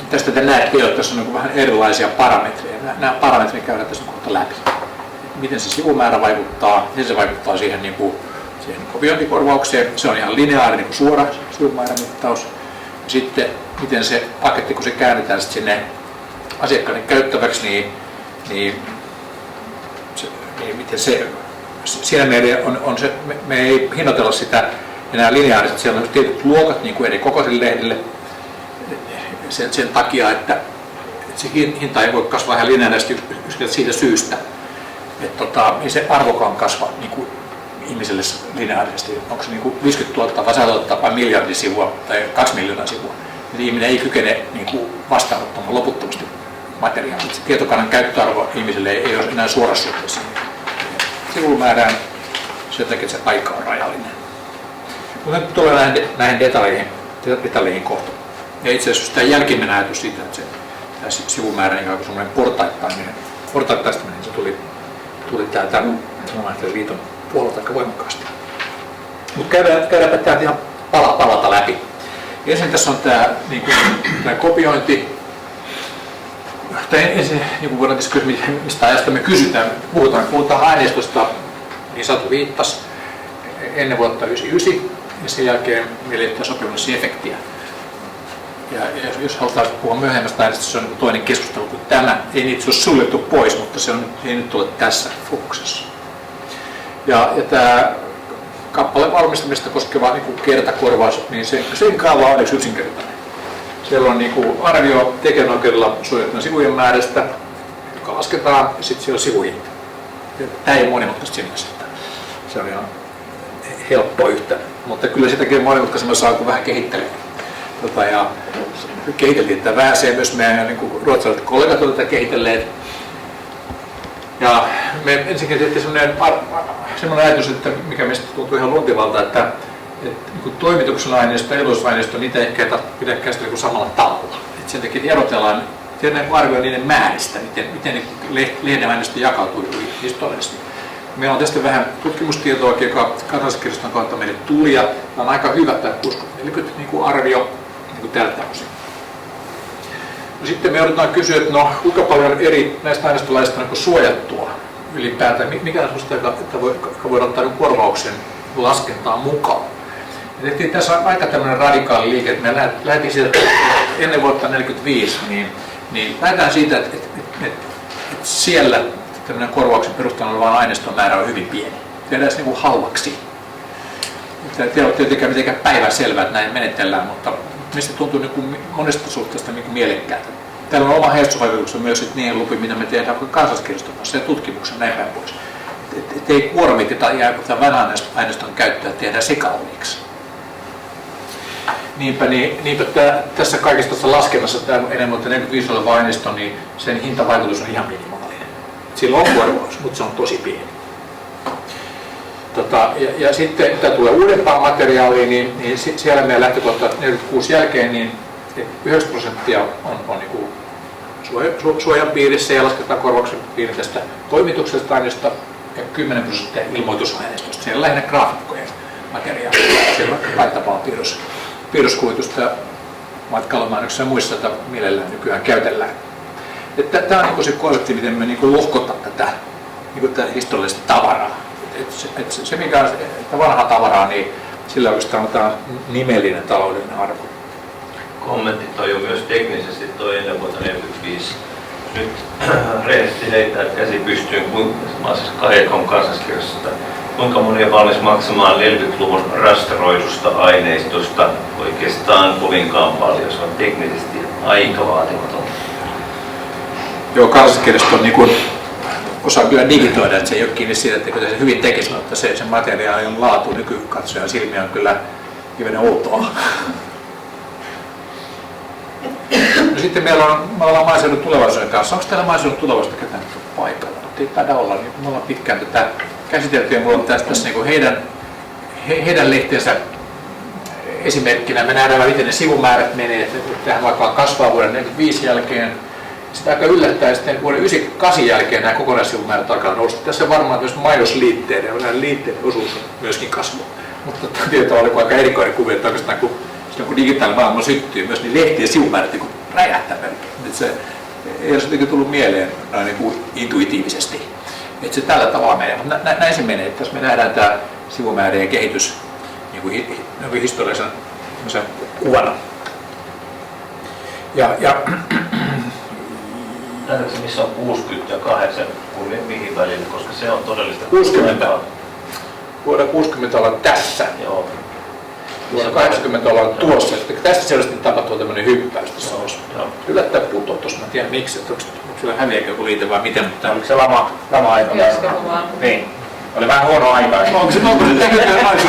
Tästä te näette jo, että tässä on vähän erilaisia parametreja. Nämä parametrit käydään tässä kohta läpi. Miten se sivumäärä vaikuttaa, miten se vaikuttaa siihen kopiointikorvaukseen. Se on ihan lineaarinen suora sivumäärämittaus. Sitten miten se paketti, kun se käännetään sinne asiakkaiden käyttäväksi, niin miten se siinä me ei hinnoitella sitä enää lineaarisesti. Siellä on tietyt luokat niin kuin eri kokoisille lehdille sen takia, että se hinta ei voi kasvaa ihan lineaarisesti siitä syystä, että ei se arvokaan kasva niin kuin ihmiselle lineaarisesti. Onko se niin kuin 50 000 vai 100 000 vai miljardia sivua tai 2 miljoonaa sivua. Eli ihminen ei kykene niin vastaanottamaan loputtomasti materiaalia. Se tietokannan käyttöarvo ihmiselle ei ole enää suorassa suhteessa sivumäärään, sen takia se aika on rajallinen. Mutta nyt tulee näihin detaljeihin kohta. Ja itse asiassa tämä jälkimmäinen ajatus siitä, että tämä sivumäärä on semmoinen portaittaistaminen, se tuli täältä Suomalaisten liiton puolelta aika voimakkaasti. Mutta käydäänpä täältä ihan palalta läpi. Ensin tässä on tämä kopiointi. Ensin voidaan kysyä, mistä ajasta me kysytään. Puhutaan aineistosta, niin Satu viittasi ennen vuotta 1999, ja sen jälkeen meillä ei ole sopimusefektiä. Ja jos halutaan puhua myöhemmästä äänestä, se on niin toinen keskustelu kuin tämä. Ei niitä ole suljettu pois, mutta se ei nyt ole tässä fokuksessa. Ja tämä kappaleen valmistamista koskeva niin kertakorvaus, niin sen kaava on yksi yksinkertainen. Siellä on niin arvio tekijänoikeudella suojattujen sivujen määrästä, joka lasketaan, ja sitten siellä on sivuhinta. Tämä ei ole monimutkaista sinänsä. Se on ihan helppo yhtä, mutta kyllä sitäkin monimutkaisemmin saa, kun vähän kehittelee. Ja kehiteltiin tätä vähän, se myös meidän niin ruotsalaiset kollegat ovat tätä kehitelleet. Ja me ensinnäkin tehtiin sellainen ajatus, että mikä meistä tuntuu ihan luontevalta, että niin toimituksen aineisto ja elosuusaineisto, niitä ei ehkä pidä käsitellä kuin samalla tavalla. Et sen takia erotellaan, arvioidaan niiden määristä, miten lehden aineisto jakautuu historiallisesti. Meillä on tästä vähän tutkimustietoa, joka Kansalliskirjaston kautta meille tuli, ja on aika hyvä tämä 60-40 niin arvio niin tältä osin. No sitten me joudutaan kysyä, että no, kuinka paljon eri näistä aineistolaisista on suojattua ylipäätään, mikä on sellaista, että voi ottaa korvauksen laskentaan mukaan. Me tehtiin tässä aika tämmöinen radikaali liike, että me lähdettiin siitä, että ennen vuotta 1945, niin lähdetään siitä, että siellä tämmöinen korvauksen perusteella oleva aineiston määrä on hyvin pieni. Tehdään se niin halvaksi. Te olette tietenkään mitenkään päivänselvää, että näin menetellään, mutta mistä tuntuu niin monesta suhteesta niin mielekkäältä. Täällä on oma heijastusvaikutuksensa myös niihin lupiin, mitä me tehdään Kansalliskirjaston kanssa ja tutkimuksen näin päin pois. Ei kuormiteta ja vanhan aineiston käyttöä tehdään sekalliiksi. Niinpä tässä kaikessa tuossa laskennassa tämä enemmän 45 oleva aineisto, niin sen hintavaikutus on ihan minimaalinen. Sillä on korvaus, mutta se on tosi pieni. Ja sitten mitä tulee uudempaan materiaaliin, niin siellä meidän lähtökohta 46 jälkeen niin 9% on niin suojan piirissä ja lasketaan korvauksen piirin tästä toimituksesta aineistosta ja 10% ilmoitusaineistosta. Siellä on lähinnä graafikkojen materiaalia. Siellä on laittavaa piirroskuvitusta ja matkailumainoksissa ja muissa, joita mielellään nykyään käytellään. Tämä on niin se konsepti, miten me niin lohkotaan tätä historiallista tavaraa. Se mikä on vanha tavaraa, niin sillä oikeastaan on nimellinen taloudellinen arvo. Kommentti toi on myös teknisesti toi ennen vuotta 1945. Nyt rehellisesti heittää käsi pystyyn, siis Kahekon Kansalliskirjastosta. Kuinka moni on valmis maksamaan 40-luvun rastroidusta aineistosta? Oikeastaan kovinkaan paljon, se on teknisesti aika vaatimaton. Joo, Kansalliskirjasto on niin osaa kyllä digitoida, että se ei ole kiinni siitä, että se hyvin tekisi, mutta se materiaalin laatu nykykatsojan silmiä on kyllä hivenen outoa. No sitten me ollaan maaseudun tulevaisuuden kanssa. Onko täällä maaseudun tulevaisuudesta ketään paikalla? Ei taida olla, niin me ollaan pitkään tätä käsitelty ja mulla on tässä niin heidän lehteensä esimerkkinä. Me nähdään, miten ne sivumäärät menee, että tähän vaikka kasvaa vuoden 1945 jälkeen. Sitä aika yllättäen sitten vuoden 1998 jälkeen nämä kokonaissivumäärät alkaa nousta. Tässä on varmaan myös mainosliitteiden ja nämä liitteiden osuus myöskin kasvaa. Mutta tämä tieto oli aika erikoinen kuvio, että oikeastaan kun digitaalinen maailma syttyy, myös niin lehtien sivumäärät niin räjähtää melkein. Se ei olisi jotenkin tullut mieleen noin niin kuin intuitiivisesti. Että se tällä tavalla menee, mutta näin se menee. Että jos me nähdään tämä sivumäärien kehitys niin historiallisen kuvana. Nähdäänkö missä on 60 ja 8, mihin välillä, koska se on todellista 60. Vuonna 60 ollaan tässä. Joo. Vuonna 80 ollaan tuossa. Tästä selvästi tapahtuu tämmöinen hyppäys tässä osa. Yllättäen putoaa tuossa, mä en tiedä miksi. Onko siellä häviääkö joku liite vai miten? Mutta Oliko se lama-aika? Niin. Oli vähän huono aika.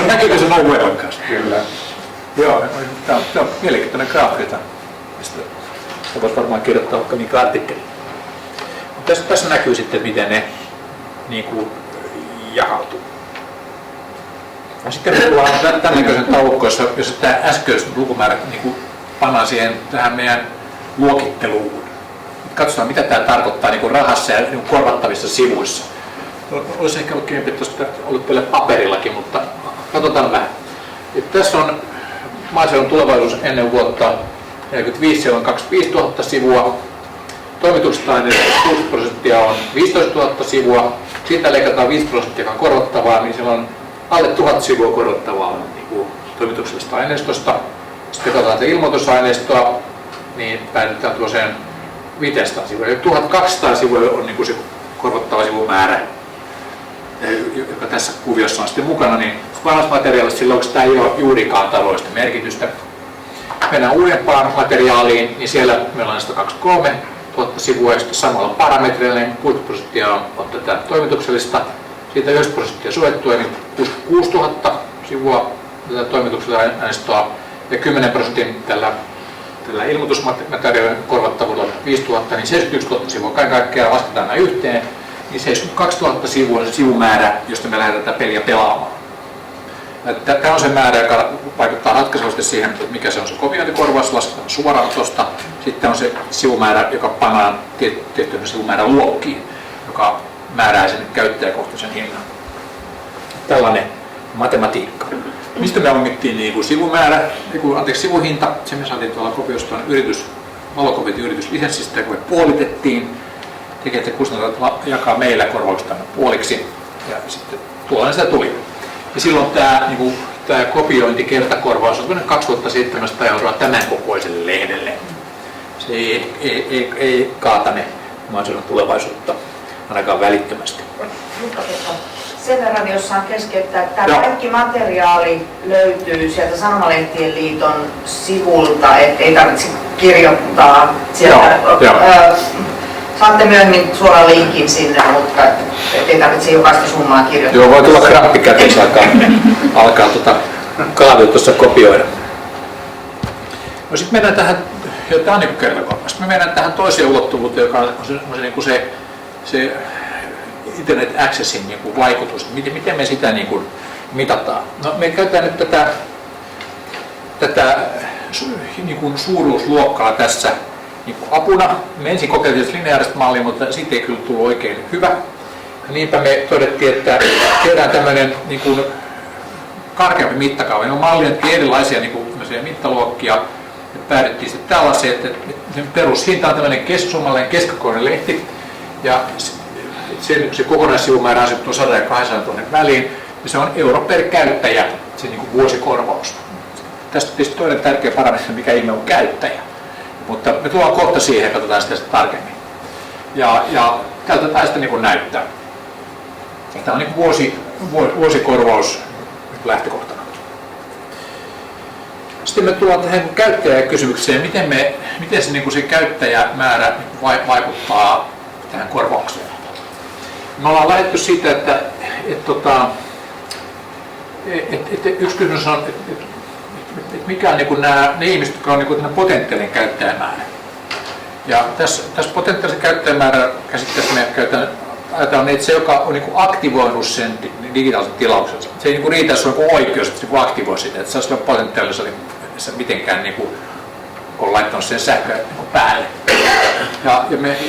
Näkyykö se noin voimakkaasti? Kyllä. Joo, tämä on mielenkiintoinen graafika. Sä voit varmaan kirjoittaa vaikka mikä artikkeli. Tässä näkyy sitten, miten ne niin kuin jakautuu. Ja sitten me tullaan tämän näköisen taulukko, jos tämä äskeiset lukumäärät niin pannaan siihen tähän meidän luokitteluun. Katsotaan, mitä tämä tarkoittaa niin rahassa ja niin korvattavissa sivuissa. Olisi ehkä oikein, että olisi ollut teille paperillakin, mutta katsotaan vähän. Tässä on maaseudun tulevaisuus ennen vuotta 45, siellä on 25 000 sivua. Toimituksesta 60% on 15 000 sivua. Siitä leikataan 5%, joka on korvattavaa, niin siellä on alle 1000 sivua korvattavaa niin toimituksellista aineistosta. Sitten katsotaan ilmoitusaineistoa. niin päädytään tuollaiseen 500 sivua. 1200 sivua on niin kuin se korvattava sivumäärä, joka tässä kuviossa on sitten mukana, niin vanhasta materiaalista silloin, tämä ei ole juurikaan taloudellista merkitystä. Mennään uudempaan materiaaliin, niin siellä meillä on 123 000 sivua, ja sitten samalla parametreilla, niin 60% on tätä toimituksellista, siitä 90% suojattua, niin 66 000 sivua tätä toimituksellista aineistoa, ja 10% tällä ilmoitusmateriaalin korvattavuudella 5 000, niin 71 000 sivua. Kaiken kaikkiaan lasketaan nämä yhteen, niin 72 000 sivua on se sivumäärä, josta me lähdetään tätä peliä pelaamaan. Tämä on se määrä, joka vaikuttaa ratkaisevasti siihen, mikä se on se kopiointikorvaus, lasketaan suoraan tuosta. Sitten on se sivumäärä, joka pannaan tiettyyn sivumäärän luokkiin, joka määrää sen käyttäjäkohtaisen hinnan. Tällainen matematiikka. Mistä me omittiin niin sivuhinta? Se me saatiin tuolla kopiosta valokopiointi yrityslisenssistä, kun me puolitettiin. Tekijät ja kustannukset jakaa meillä korvauksesta puoliksi, ja sitten tuollainen sitä tuli. Ja silloin tämä kopiointikertakorvaus on 2700 € tämän kokoiselle lehdelle. Se ei kaatane mahdollisuuden tulevaisuutta ainakaan välittömästi. Sen verran, jos saan keskeyttää, että tämä kaikki materiaali löytyy sieltä Sanomalehtien liiton sivulta, ei tarvitse kirjoittaa sieltä. Saatte myöhemmin suoraan linkin sinne, mutta ei tarvitse jokaista summaa kirjoittaa. Joo, voi tulla krappi käteen, alkaa kaavio tuossa kopioida. No sitten mennään tähän, ja tämä on niin kertakorvaus. Sitten me mennään tähän toiseen ulottuvuuteen, joka on se internet accessin niin vaikutus. Miten me sitä niin mitataan? No, me käytetään nyt tätä niin suuruusluokkaa tässä niin apuna. Me ensin kokeiltiin lineaarista mallia, mutta siitä ei kyllä tullut oikein hyvä. Niinpä me todettiin, että tehdään tämmöinen niin kuin karkeampi mittakaava. No, malli on erilaisia niin kuin mittaluokkia. Ja päädyttiin sitten tällaiseen, että perushinta on tämmöinen suomalainen keskikokoinen lehti. Ja se kokonaissivumäärä on asettu 100 ja 200 000 väliin. Ja se on euro per käyttäjä, se niin kuin vuosikorvaus. Tästä tietysti toinen tärkeä parametri, mikä ihme on käyttäjä. Mutta me tullaan kohta siihen ja katsotaan sitä tarkemmin. Ja tältä sitä niin näyttää. Tämä on niin vuosikorvaus lähtökohtana. Sitten me tullaan tähän käyttäjäkysymykseen, miten se, niin se käyttäjämäärä vaikuttaa tähän korvaukseen. Me ollaan lähdetty siitä, että yksi kysymys on, että mikä on niin ne ihmiset, jotka on niin potentiaalinen käyttäjämäärä. Ja tässä potentiaalisen käyttäjämäärän käsitteessä me ajatellaan, että se, joka on niin aktivoinut sen digitaalisen tilauksen, se ei niin riitä, jos on oikeus, että se aktivoi sitä, että se olisi potentiaalisen mitenkään niin on laittanut sen sähköä niin päälle.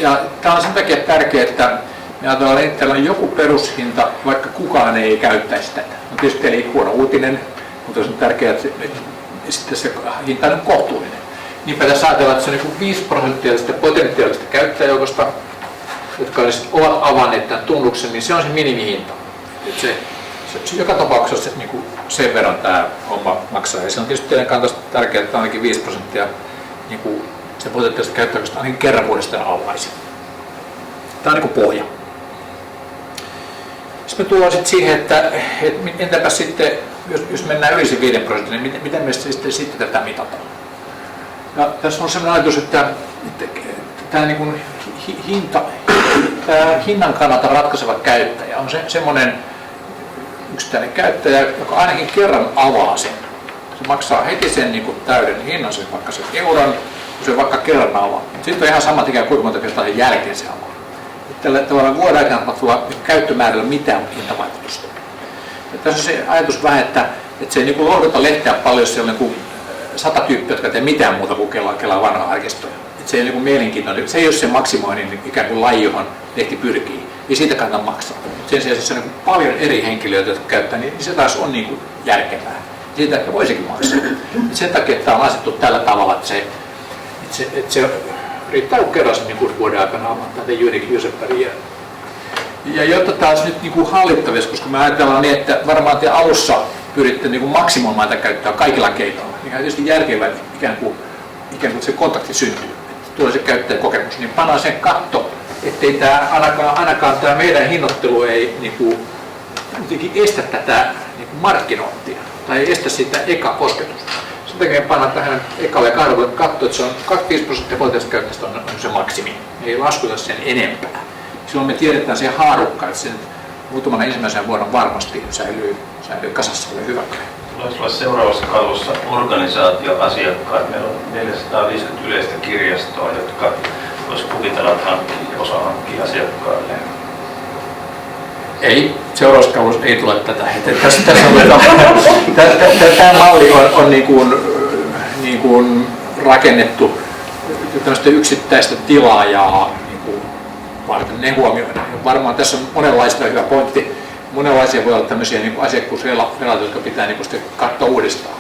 Ja tämä on sen takia tärkeää, että me ajatellaan, että täällä on joku perushinta, vaikka kukaan ei käyttäisi tätä. No tietysti ei huono uutinen, mutta on tärkeää, että sitten se hinta on kohtuullinen. Niinpä tässä ajatellaan, että se on 5% sitä potentiaalista käyttäjäjoukosta, jotka ovat avanneet tämän tunnuksen, niin se on se minimihinta. Se joka tapauksessa se, sen verran tämä homma maksaa. Ja se on tietysti teidän kannalta tärkeää, että ainakin 5% se potentiaalista käyttäjäjoukosta ainakin kerran vuodesta avaisi. Tämä on pohja. Sitten me tullaan siihen, että entäpä sitten, jos mennään yli se 5%, niin miten me sitten tätä mitataan? Ja tässä on sellainen ajatus, että tämä hinnan kannalta ratkaiseva käyttäjä on semmoinen yksittäinen käyttäjä, joka ainakin kerran avaa sen. Se maksaa heti sen täyden hinnan, se vaikka sen euron, kun se vaikka kerran avaa. Sitten on ihan sama ikään kuin monta kertaa sen jälkeen se avaa. Tällä tavalla vuoden aikana tulla käyttömäärällä mitään hintavaikutusta. Ja tässä on se ajatus vähän, että se ei lohduta lehteä paljon, jos siellä on 100 tyyppiä, jotka ei mitään muuta kuin kelaa vanhaa arkistoja. Se ei ole mielenkiintoinen. Se ei ole se maksimoinnin ikään kuin laji, johon lehti pyrkii. Ei siitä kannata maksaa. Sen sijaan, jos on paljon eri henkilöitä, jotka käyttää, niin se taas on järkevää. Siitä ehkä voisikin maksaa. Sen takia, että tämä on asettu tällä tavalla, että se riittää kerran sen vuoden aikana avata unique user per year. Ja jotta tämä olisi nyt hallittavissa, koska me ajatellaan niin, että varmaan te alussa pyritte maksimoimaan tätä käyttöä kaikilla keinoilla, niin on tietysti järkevää ikään kuin ikään kuin se kontakti syntyy, tulee se käyttäjäkokemus, niin pannaan sen katto, ettei tämä ainakaan tämä meidän hinnoittelu ei niin kuin, estä tätä niin kuin markkinointia tai ei estä sitä eka-kosketusta. Sen takia pannaan tähän ekalle ja kahden katto, että se on 25% potentiaalista käyttäjistä on se maksimi. Me ei laskuta sen enempää. Silloin me tiedetään se haarukka, että sen muutaman ensimmäisen vuoden varmasti säilyy kasassa hyvä. Voisi olla seuraavassa kalvossa organisaatioasiakkaat. Meillä on 450 yleistä kirjastoa, jotka voisi kuvitella, että osa hankkii asiakkaille. Ei, seuraavassa kalvossa ei tule tätä. Tämä malli on niin kuin rakennettu tämmöistä yksittäistä tilaajaa niin kuin varten. Ne huomioidaan. Varmaan tässä on monenlaista hyvä pointti. Monenlaisia voi olla tämmöisiä niin asiakkuusrelaatioita, jotka pitää niin sitten katsoa uudestaan.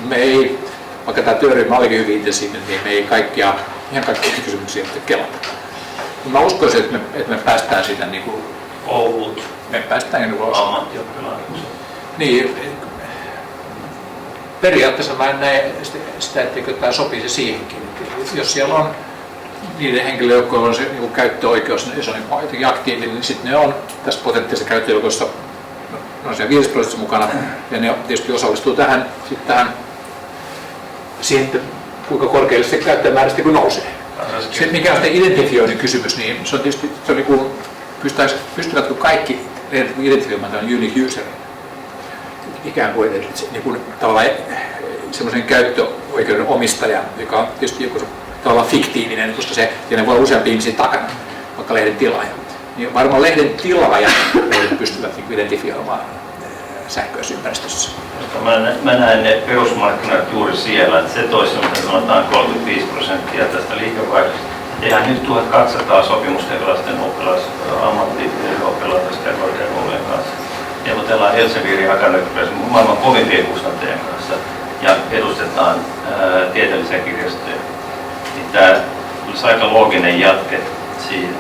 Me ei, vaikka tämä työryhmä olikin hyvin intensiivinen, niin me ei ihan kaikkia kysymyksiä kelata. Mä uskoisin, että me päästään siitä niin kuin Oulut, me päästään niin kuin ammattioppilaitokset. Niin, periaatteessa mä en näe sitä, etteikö tämä sopisi siihenkin. Jos siellä on niiden henkilöiden, joilla on se niin käyttöoikeus, jos on niin jotenkin aktiivinen, niin sitten ne on tässä potentiaalisessa käyttöoikeussa no, siellä 5% mukana, ja ne tietysti osallistuu siihen, että kuinka korkealle se käyttäjämäärä sitten nousee. Se, mikä on sitten identifioinnin kysymys, niin se on tietysti, se on niin kuin, pystyvätkö kaikki identifioimaan tämän unique userin? Ikään kuin, niin kuin tavallaan semmoisen käyttöoikeuden omistajan, joka on tietysti joku tavallaan fiktiivinen, koska siinä voi olla useampi ihmisiä takana, vaikka lehden tilaaja. Niin varmaan lehden tilaajat pystyvät identifioimaan sähköisessä ympäristössä. Mä näen ne perusmarkkinat juuri siellä, että se toisi, mitä sanotaan 35% tästä liikevaihdosta. Tehdään nyt 1200 sopimusta erilaisten ammattioppilaitosten ja korkeakoulujen kanssa. Neuvotellaan Elsevierin Akademian maailman kovimpien kustantajien kanssa ja edustetaan tieteellisiä kirjastoja. Niin tämä olisi aika looginen jatke siihen.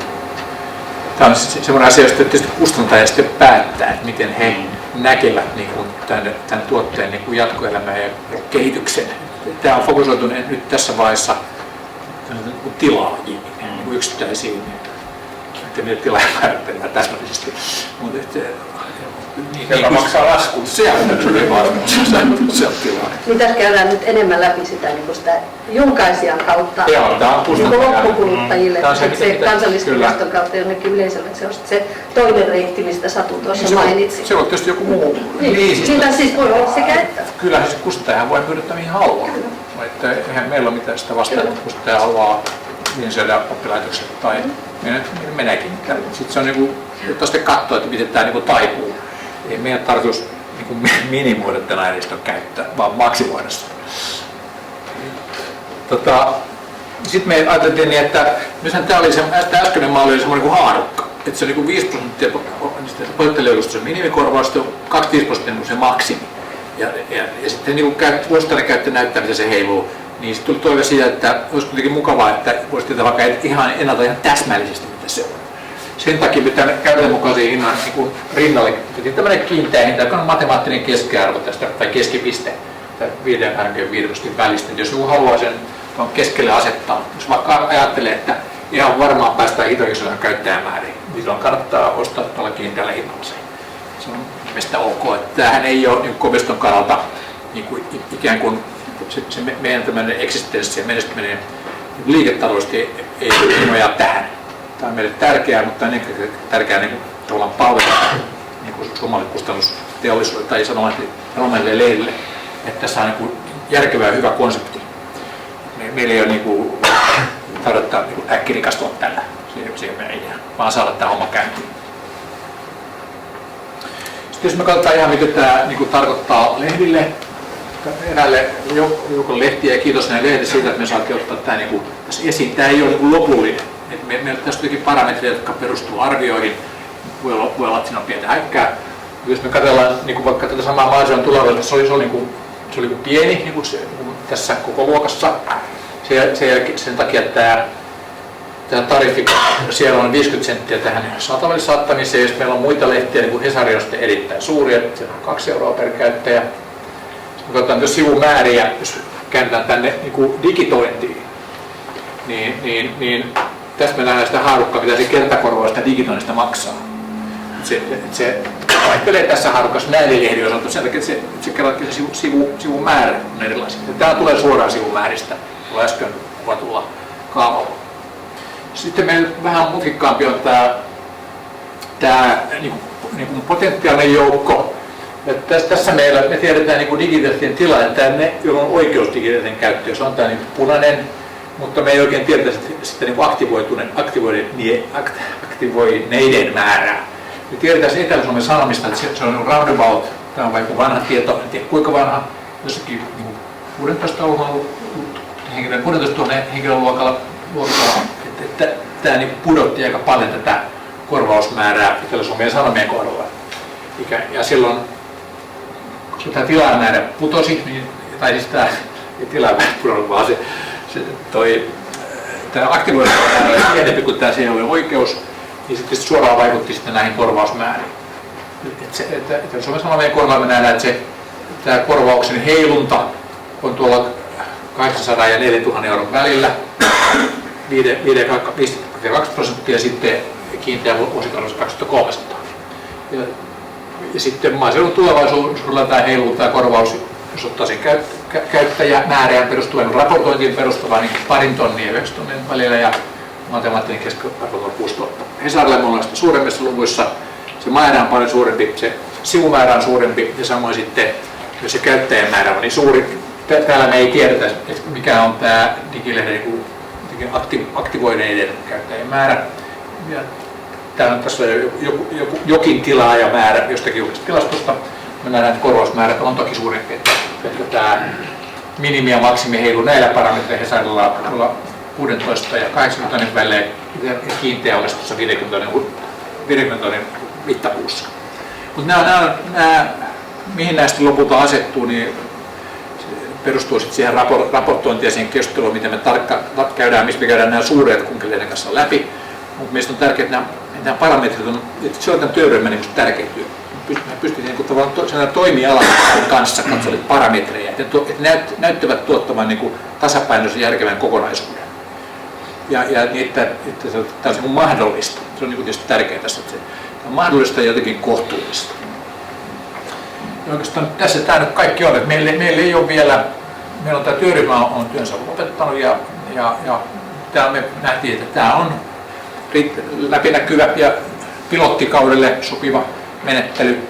Tämä on sellainen asia, josta tietysti kustantaja sitten päättää, että miten he näkevät niin kuin tämän tuotteen niin kuin jatkoelämän ja kehityksen. Tämä on fokusoitu nyt tässä vaiheessa tilaajiin, niin yksittäisiin, että niitä tilaajia määritellään täsmällisesti. Joka maksaa laskun. Se on tilaaja. Niin tässä käydään nyt enemmän läpi sitä, niin sitä julkaisijan kautta niin loppukuluttajille, että se Kansalliskirjaston kautta jonnekin yleisölle, se on se toinen reitti, mistä Satu tuossa mainitsi. Se on tietysti joku muu. Siitä siis voi olla sekä että. Kyllähän se kustantajahan voi pyydä mihin haluaa. Että eihän meillä ole mitään sitä vastaan, että kustantaja haluaa syödä oppilaitokset tai meneekin. Sitten se on niin kuin sitten katsoa, että miten tämä niin taipuu. Ei meidän tarkoitus niin minimoida tämän aineiston käyttöä, vaan maksimoida se. Sitten me ajateltiin niin, että nythän tämä äskeinen malli oli semmoinen kuin haarukka. Että se on niin 5% potentiaalista minimikorvaus, 25% se maksimi. Ja sitten niin vuosittainen käyttö näyttää, mitä se heiluu. Niin sitten tuli toive siitä, että olisi kuitenkin mukavaa, että voisi tietää vaikka ihan täsmällisesti, mitä se on. Sen takia me tämän käytönmukaisen hinnan niin rinnalle otettiin tämmöinen kiinteä hinta, joka on matemaattinen keskiarvo tästä, tai keskipiste 5-25% välistä. Jos joku haluaa sen keskelle asettaa, jos vaikka ajattelee, että ihan varmaan päästään hitoisoon käyttäjämääriin, niin silloin kannattaa ostaa tällä kiinteällä hinnalla se. Se on mielestäni ok. Että tämähän ei ole niin Coviston kannalta niin kuin ikään kuin se meidän tämmöinen eksistenssi ja menestyminen liiketaloudellisesti ei nojaa tähän. Tämä on meille tärkeää, mutta ennen kaikkea tärkeää niin tavallaan palvella niin suomalaiselle kustannusteollisuudelle tai sanomaiselle lehdille, että tässä on niin järkevä ja hyvä konsepti. Meillä ei ole niin tarvittaa niin äkkirikastua tällä, se ei ole meidän idea, vaan saada tämä homma käyntiin. Sitten jos me katsotaan ihan mitä tämä niin tarkoittaa lehdille, eräälle joukon lehtiä ja kiitos näille lehdille siitä, että me saatiin ottaa tämä niin tässä esiin. Tämä ei ole niin lopullinen. Meillä on tässä jotenkin parametreja, jotka perustuu arvioihin. Voi olla, että siinä on pientä häkkää. Jos me katsellaan niin vaikka tätä samaa maaseudun tulevaisuudessa, se oli pieni niin tässä koko luokassa. Sen takia, että tämä tariffi, siellä on 50 senttiä tähän saataville saattamiseen. Jos meillä on muita lehtiä, niin kuin Hesari on sitten erittäin suuri, että siellä on 2 euroa per käyttäjä. Me katsotaan myös sivumääriä, jos käännetään tänne niin digitointiin. niin tässä me nähdään sitä haarukkaa, mitä se kertakorvausta digitoinnista maksaa. Se vaihtelee tässä haarukassa näiden lehdien osalta sen takia, että se sivumäärä on erilaisia. Tämä tulee suoraan sivumääristä, tuolla äsken kuvatulla kaavalla. Sitten meillä vähän mutkikkaampi on tämä niin potentiaalinen joukko. Tässä me tiedetään niin digitaalisen tila, että ne, joilla on oikeus digitaalisen käyttöön, se on tämä niin punainen, mutta me ei oikein tiedetä sitten niin aktivoineiden määrää. Me tiedetään se Etelä-Suomen Sanomista, että se on roundabout, tämä on vaikka vanha tieto, en tiedä kuinka vanha, jossakin 16 000 henkilön luokalla, että tämä niin pudotti aika paljon tätä korvausmäärää Etelä-Suomen Sanomien kohdalla. Ja silloin, kun tämä tilaamäärä putosi, niin, tai siis tämä tilaamäärä pudonnut, vaan tämä aktivointi oli pienempi kuin tämä siihen oli oikeus, niin sitten suoraan vaikutti sitten näihin korvausmääriin. Suomen Sanomien kohdalla me nähdään, että tämä korvauksen heilunta on tuolla 800 ja 4000 euron välillä, 5,2% ja sitten kiinteä vuosikorvaus 2300. Ja sitten maaseudun tulevaisuudella tämä heiluu tämä korvaus, jos ottaa sen käyttäjämäärään perustuvan raportointiin perustuvan niin 2 tonnia ja 9 tonnin välillä ja matemaattinen keskiarvo on 6 000. Hesarille me ollaan sitten suuremmissa luvuissa, se määrä on paljon suurempi, se sivumäärä on suurempi ja samoin sitten, jos se käyttäjämäärä on niin suuri. Täällä me ei tiedetä, mikä on tämä digilehden aktivoineiden käyttäjien määrä. Ja täällä on tässä jokin tilaajamäärä jostakin julkisesta tilastosta. Me nähdään, että korvausmäärät on toki suurempi. Että tämä minimi- ja maksimi heilu näillä parametreilla Hesarilla 16 ja 80 tonnin välillä ja kiinteä olisi tuossa 50 tonnin mittapuussa. Mutta nämä, mihin näistä lopulta asettuu, niin perustuu sitten siihen raportointiin ja siihen keskusteluun, miten me käydään, missä me käydään nämä suuret kunkelien kanssa läpi. Mutta meistä on tärkeää, että nämä parametrit on, että se on tämän työryhmän niin tärkeä työ. Me pystyttiin niin tavallaan toimialan kanssa katsoa parametreja, että ne näyttävät tuottavan niin tasapainoisen järkevän kokonaisuuden. Ja niin, että tämä on niin mahdollista. Se on niin tietysti tärkeää tässä, että se on mahdollista ja jotenkin kohtuullista. Ja oikeastaan tässä tämä nyt kaikki on, että meillä ei ole vielä, meillä on tämä työryhmä on työnsä lopettanut ja täällä me nähtiin, että tämä on läpinäkyvä ja pilottikaudelle sopiva menettely.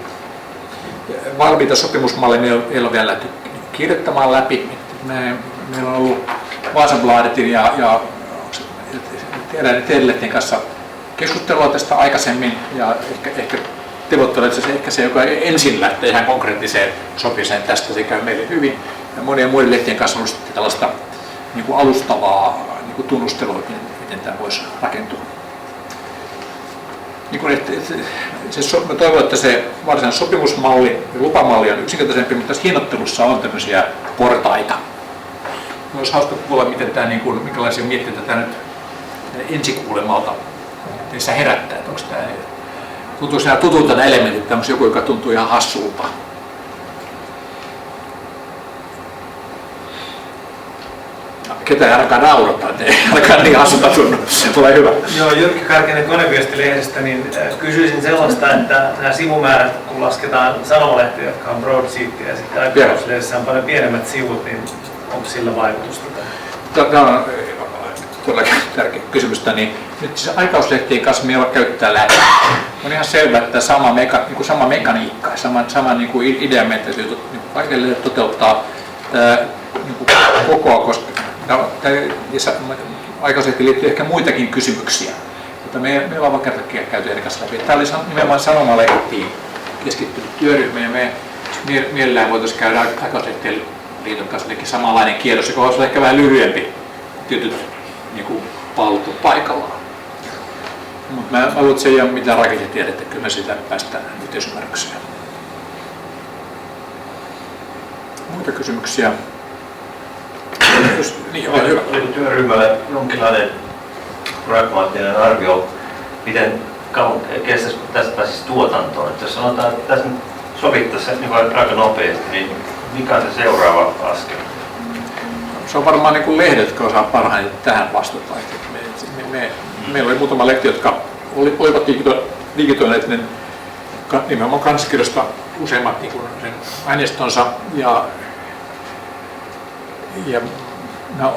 Valmiita sopimusmalleja meillä on vielä lähty kirjoittamaan läpi. Meillä on ollut Vasabladetin ja eräiden kanssa keskustelua tästä aikaisemmin ja ehkä tavoittelee, että ehkä se, joka ensin lähtee ihan konkreettiseen sopiseen tästä, se käy meille hyvin. Ja monien muiden lehtien kanssa on ollut tällaista niin kuin alustavaa niin kuin tunnustelua, miten tämä voisi rakentua. Niin kuin, mä toivon, että se varsinainen sopimusmalli ja lupamalli on yksinkertaisempi, mutta tässä hinnoittelussa on tämmöisiä portaita. Olisi hauska kuulla, miten tämä, niin kuin, minkälaisia mietteitä tämä nyt ensikuulemalta teissä herättää. Onko tämä, tuntuuko nämä tutulta nämä elementit, tämmöisiä joku, joka tuntuu ihan hassulta? Ketä ei ainakaan naurata, ei ainakaan niin hassulta tunnu. Ole hyvä. Joo, Jyrki Karkinen Koneviestilehdestä, niin kysyisin sellaista, että nämä sivumäärät, kun lasketaan sanomalehtiä, jotka on broadsheetia, ja sitten aikakauslehdessä on paljon pienemmät sivut, niin onko sillä vaikutusta tähän? Tämä on todellakin tärkeä kysymys. Niin nyt siis aikauslehtien kanssa me ei ole käyttää läpi. On ihan selvä, että sama mekaniikka, sama niin kuin ideametri niin kaikille toteuttaa niin kokoa, koska aikauslehtiin liittyy ehkä muitakin kysymyksiä, joita me ollaan vaan kertakin käyty eri kanssa läpi. Tämä oli nimenomaan sanomalehtiin keskittynyt työryhmä ja me mielellään voitaisiin käydä Aikauslehtien liiton kanssa samanlainen kierros, joka olisi ehkä vähän lyhyempi, tietyt niin palvelut paikallaan. Mutta mä luulen, että se ei ole mitään rakettitiedettä, kyllä me siitä päästään yhteisymmärrykseen. Muita kysymyksiä? Niin, ole hyvä. Oliko työryhmälle jonkinlainen pragmaattinen arvio, miten kauan kestäisi tästä pääsisi tuotantoon? Että jos sanotaan, että tässä sovittaisiin niin aika nopeasti, niin mikä on se seuraava askel? se on varmaan niin kuin lehdet, jotka osaa parhaiten tähän vastata. Meillä oli muutama lehti, jotka olivat digitoineet nimenomaan kansaskirjasta useimmat niin kuin sen aineistonsa ja mä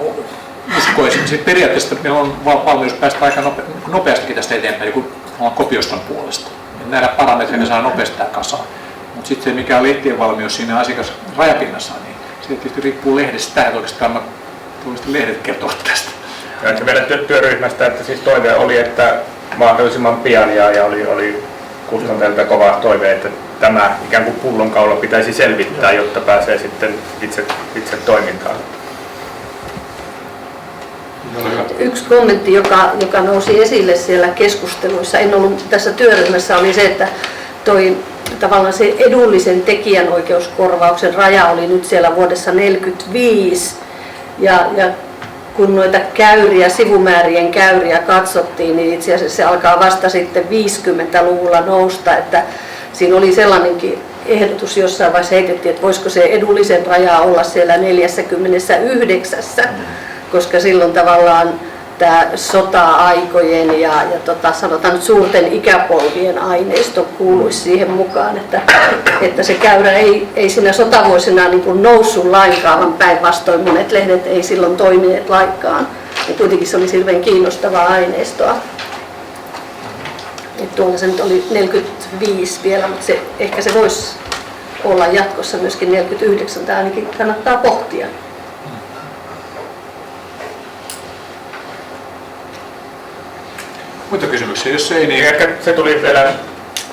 uskoisin, että periaatteessa meillä on valmius päästä aika nopeastikin tästä eteenpäin, kun ollaan kopioston puolesta. Näillä parametreilla saa nopeasti tämä kasaan. Mutta sitten se, mikä on lehtien valmius siinä asiakasrajapinnassa, niin se tietysti riippuu lehdestä, että oikeastaan lehdet kertovat tästä. Ja meidän työryhmästä, että siis toive oli, että mahdollisimman pian ja oli kustantajalta kova toive, että tämä ikään kuin pullonkaula pitäisi selvittää, jotta pääsee sitten itse toimintaan. Yksi kommentti, joka nousi esille siellä keskusteluissa, en ollut tässä työryhmässä, oli se, että tavallaan se edullisen tekijänoikeuskorvauksen raja oli nyt siellä vuodessa 1945 ja kun noita sivumäärien käyriä katsottiin, niin itse asiassa se alkaa vasta sitten 50-luvulla nousta, että siinä oli sellainenkin ehdotus jossain vaiheessa heitettiin, että voisiko se edullisen raja olla siellä 49, koska silloin tavallaan tämä sota-aikojen ja sanotaan nyt suurten ikäpolvien aineisto kuuluisi siihen mukaan, että se käyrä ei siinä sotavuosina niin kuin noussut lainkaan, vaan päinvastoin monet lehdet ei silloin toimineet lainkaan. Ja kuitenkin se oli hirveän kiinnostavaa aineistoa. Et tuolla se nyt oli 45 vielä, mutta ehkä se voisi olla jatkossa myöskin 49, tämä ainakin kannattaa pohtia. Muita kysymyksiä, jos ei niin... Ehkä se tuli vielä,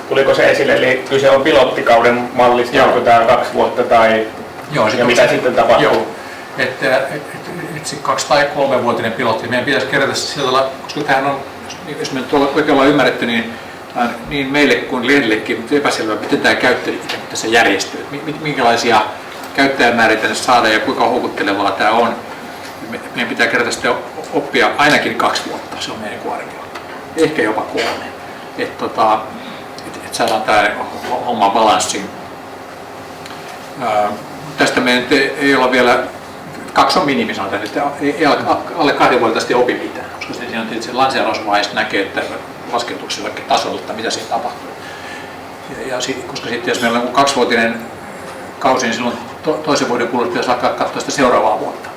tuliko se esille, eli kyse on pilottikauden mallista, onko tämä 2 vuotta tai ja mitä sitten tapahtuu? Joo, että 2 tai 3 vuotinen pilotti. Meidän pitäisi kerätä sillä tavalla, koska tämähän on, jos me nyt oikein ollaan ymmärretty, niin meille kuin lehdillekin epäselvää, miten tämä käyttö tässä järjestyy, minkälaisia käyttäjämääriä tänne saadaan ja kuinka houkuttelevaa tämä on. Meidän pitää kerätä sitten oppia ainakin 2 vuotta, se on meidän arvio. Ehkä jopa 3. Että saadaan tämä homma balanssiin. Tästä me ei olla vielä, 2 on minimi, sanotaan, että ei alle 2 vuotta sitten opi mitään, koska siinä on tietysti lanseerausvaiheessa näkee, että laskeutuuko se vaikka tasolla, että mitä siinä tapahtuu. Koska sitten jos meillä on 2-vuotinen kausi, niin silloin toisen vuoden kuluessa pitäisi alkaa katsoa sitä seuraavaa vuotta.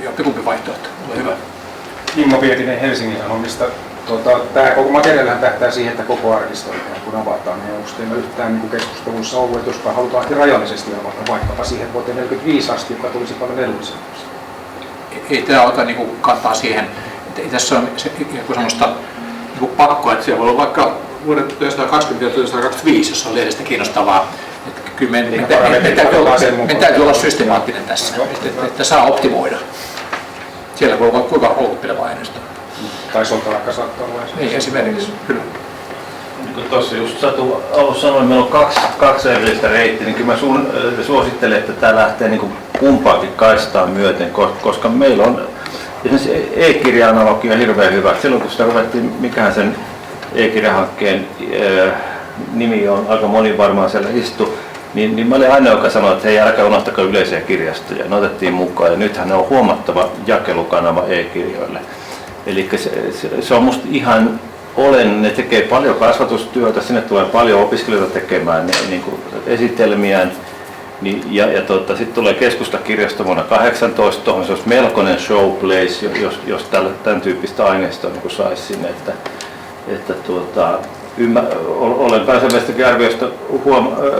Jompikumpi vaihtoehto, ole hyvä. Kimmo Pietinen Helsingin Sanomista. Tämä koko materiaalihan tähtää siihen, että koko arkisto kun avataan, niin onko teillä yhtään niin keskustelussa ollut, että jospa halutaan rajallisesti avata vaikkapa siihen vuoteen 1945 asti, joka tulisi paljon edullisemmaksi? Ei tämä ota niin kantaa siihen, että ei tässä ole semmoista niin pakkoa, että siellä voi olla vaikka vuodet 1920 ja 1925, jos on lehdestä kiinnostavaa. Että kyllä meidän täytyy olla systemaattinen tässä, että saa optimoida. Siellä voi olla kuinka houkutteleva aineistoa. Tai soltavakka saattaa olla. Niin, esimerkiksi. Kyllä. Niin kuin tuossa just Satu alussa sanoi, että meillä on kaksi erillistä reittiä, niin kyllä mä suosittelen, että tämä lähtee niin kuin kumpaakin kaistaan myöten, koska meillä on esimerkiksi e-kirja-analogia on hirveän hyvä. Silloin kun sitä ruvettiin, mikähän sen e-kirjahankkeen nimi on, aika moni varmaan siellä istui, niin mä olin aina, joka sanoi, että hei, älkää unohtakaa yleisiä kirjastoja. Ne otettiin mukaan ja nythän ne on huomattava jakelukanava e-kirjoille. Eli se on musta ihan olennainen, ne tekee paljon kasvatustyötä, sinne tulee paljon opiskelijoita tekemään niin kuin esitelmiään. Sitten tulee keskustakirjasto vuonna 2018, tuohon se olisi melkoinen showplace, jos tämän tyyppistä aineistoa niin saisi sinne. Olen kansainvälistäkin arvioista